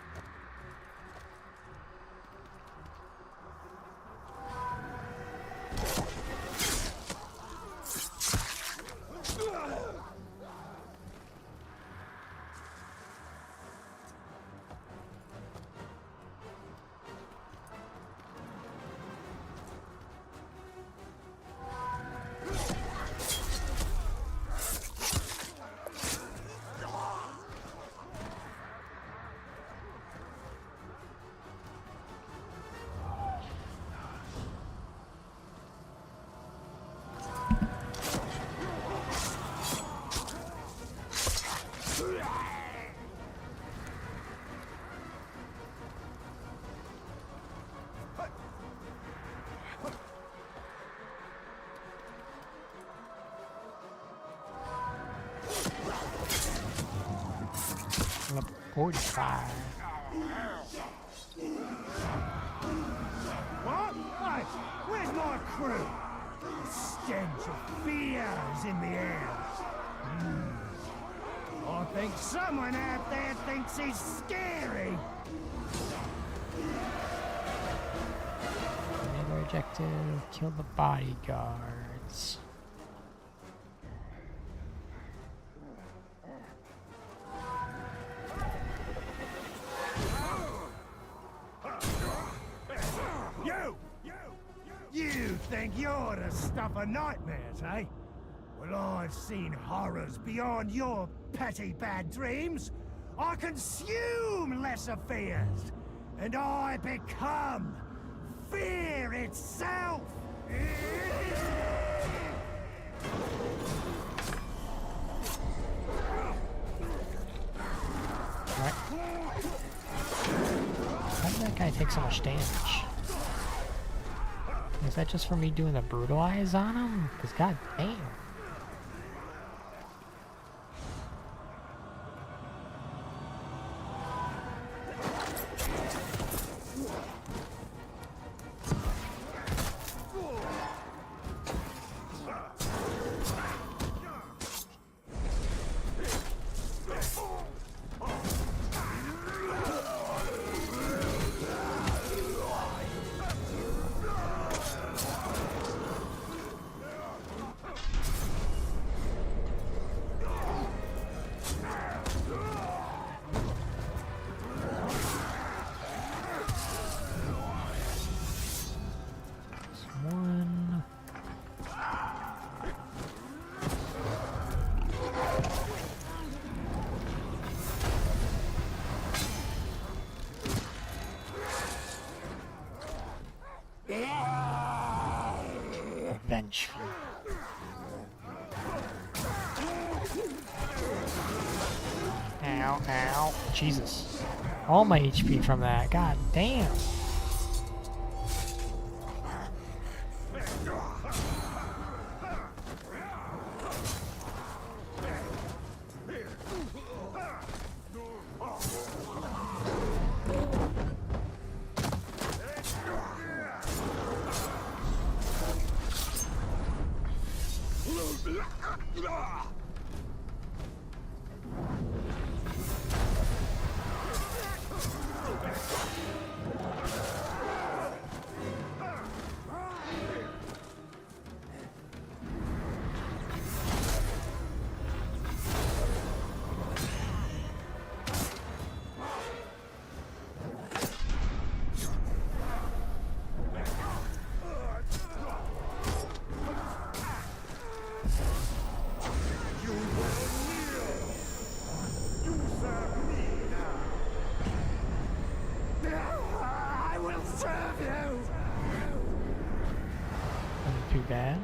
Level 45. What? Hey, where's my crew? The stench of fear is in the air. I think someone out there thinks he's scary. Another objective, kill the bodyguards. You think you're the stuff of nightmares, eh? Well, I've seen horrors beyond your petty bad dreams. I consume lesser fears, and I become fear itself! Alright. How did that guy take so much damage? Is that just for me doing the brutalize on him? Because god damn. Vengeful. Ow, ow. Jesus. All my HP from that. God damn. Too bad.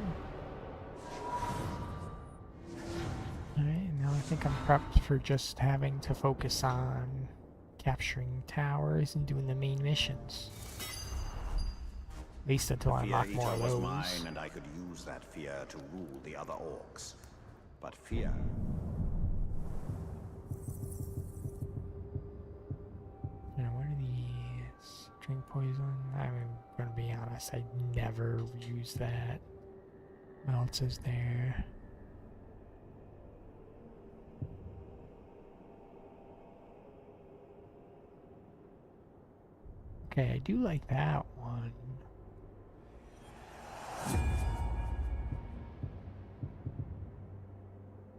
Alright, now I think I'm prepped for just having to focus on capturing towers and doing the main missions. At least until I unlock more of was those. mine, and I could use that fear to rule the other orcs. But fear... Now, what are these? Drink poison? I'm gonna be honest, I never use that. What else is there? Okay, I do like that one.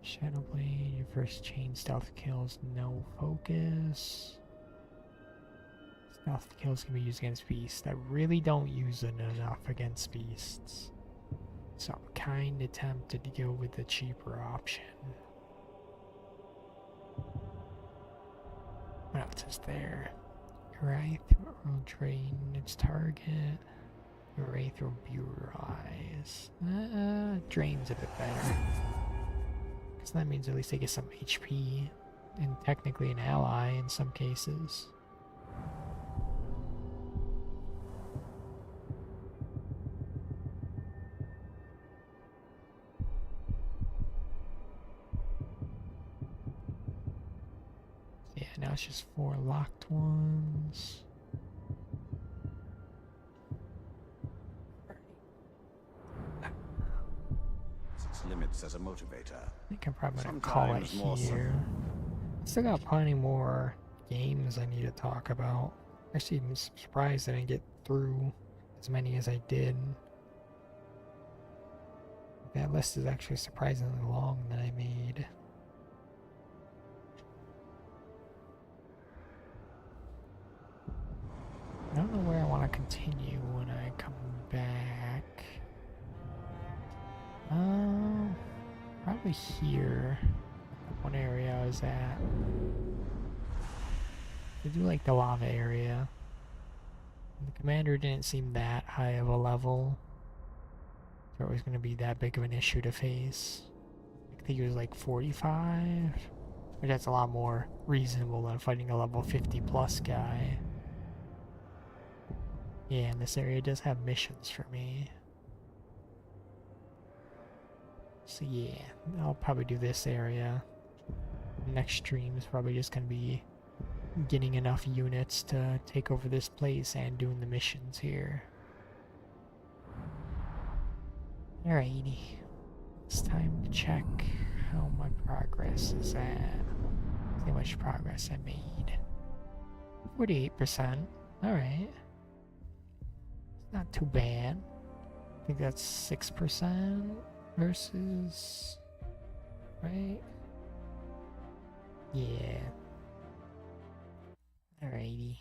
Shadowblade, your first chain stealth kills, no focus. Stealth kills can be used against beasts. I really don't use it enough against beasts. So I'm kind of tempted to go with the cheaper option. What else is there? Wraith will drain its target. Wraith will buririze. Drains a bit better. Because that means at least they get some HP. And technically an ally in some cases. Yeah, now it's just 4 locked ones. its limits as a motivator. I think I'm probably gonna call it here. Still got plenty more games I need to talk about. Actually, I'm surprised I didn't get through as many as I did. That list is actually surprisingly long that I made. I don't know where I want to continue when I come back. probably here. One area I was at. I do like the lava area. The commander didn't seem that high of a level. So it was going to be that big of an issue to face. I think he was like 45. But that's a lot more reasonable than fighting a level 50 plus guy. Yeah, and this area does have missions for me. So yeah, I'll probably do this area. Next stream is probably just going to be getting enough units to take over this place and doing the missions here. Alrighty. It's time to check how my progress is at. See how much progress I made. 48%. Alright. Not too bad. I think that's 6% versus... right? Yeah. Alrighty.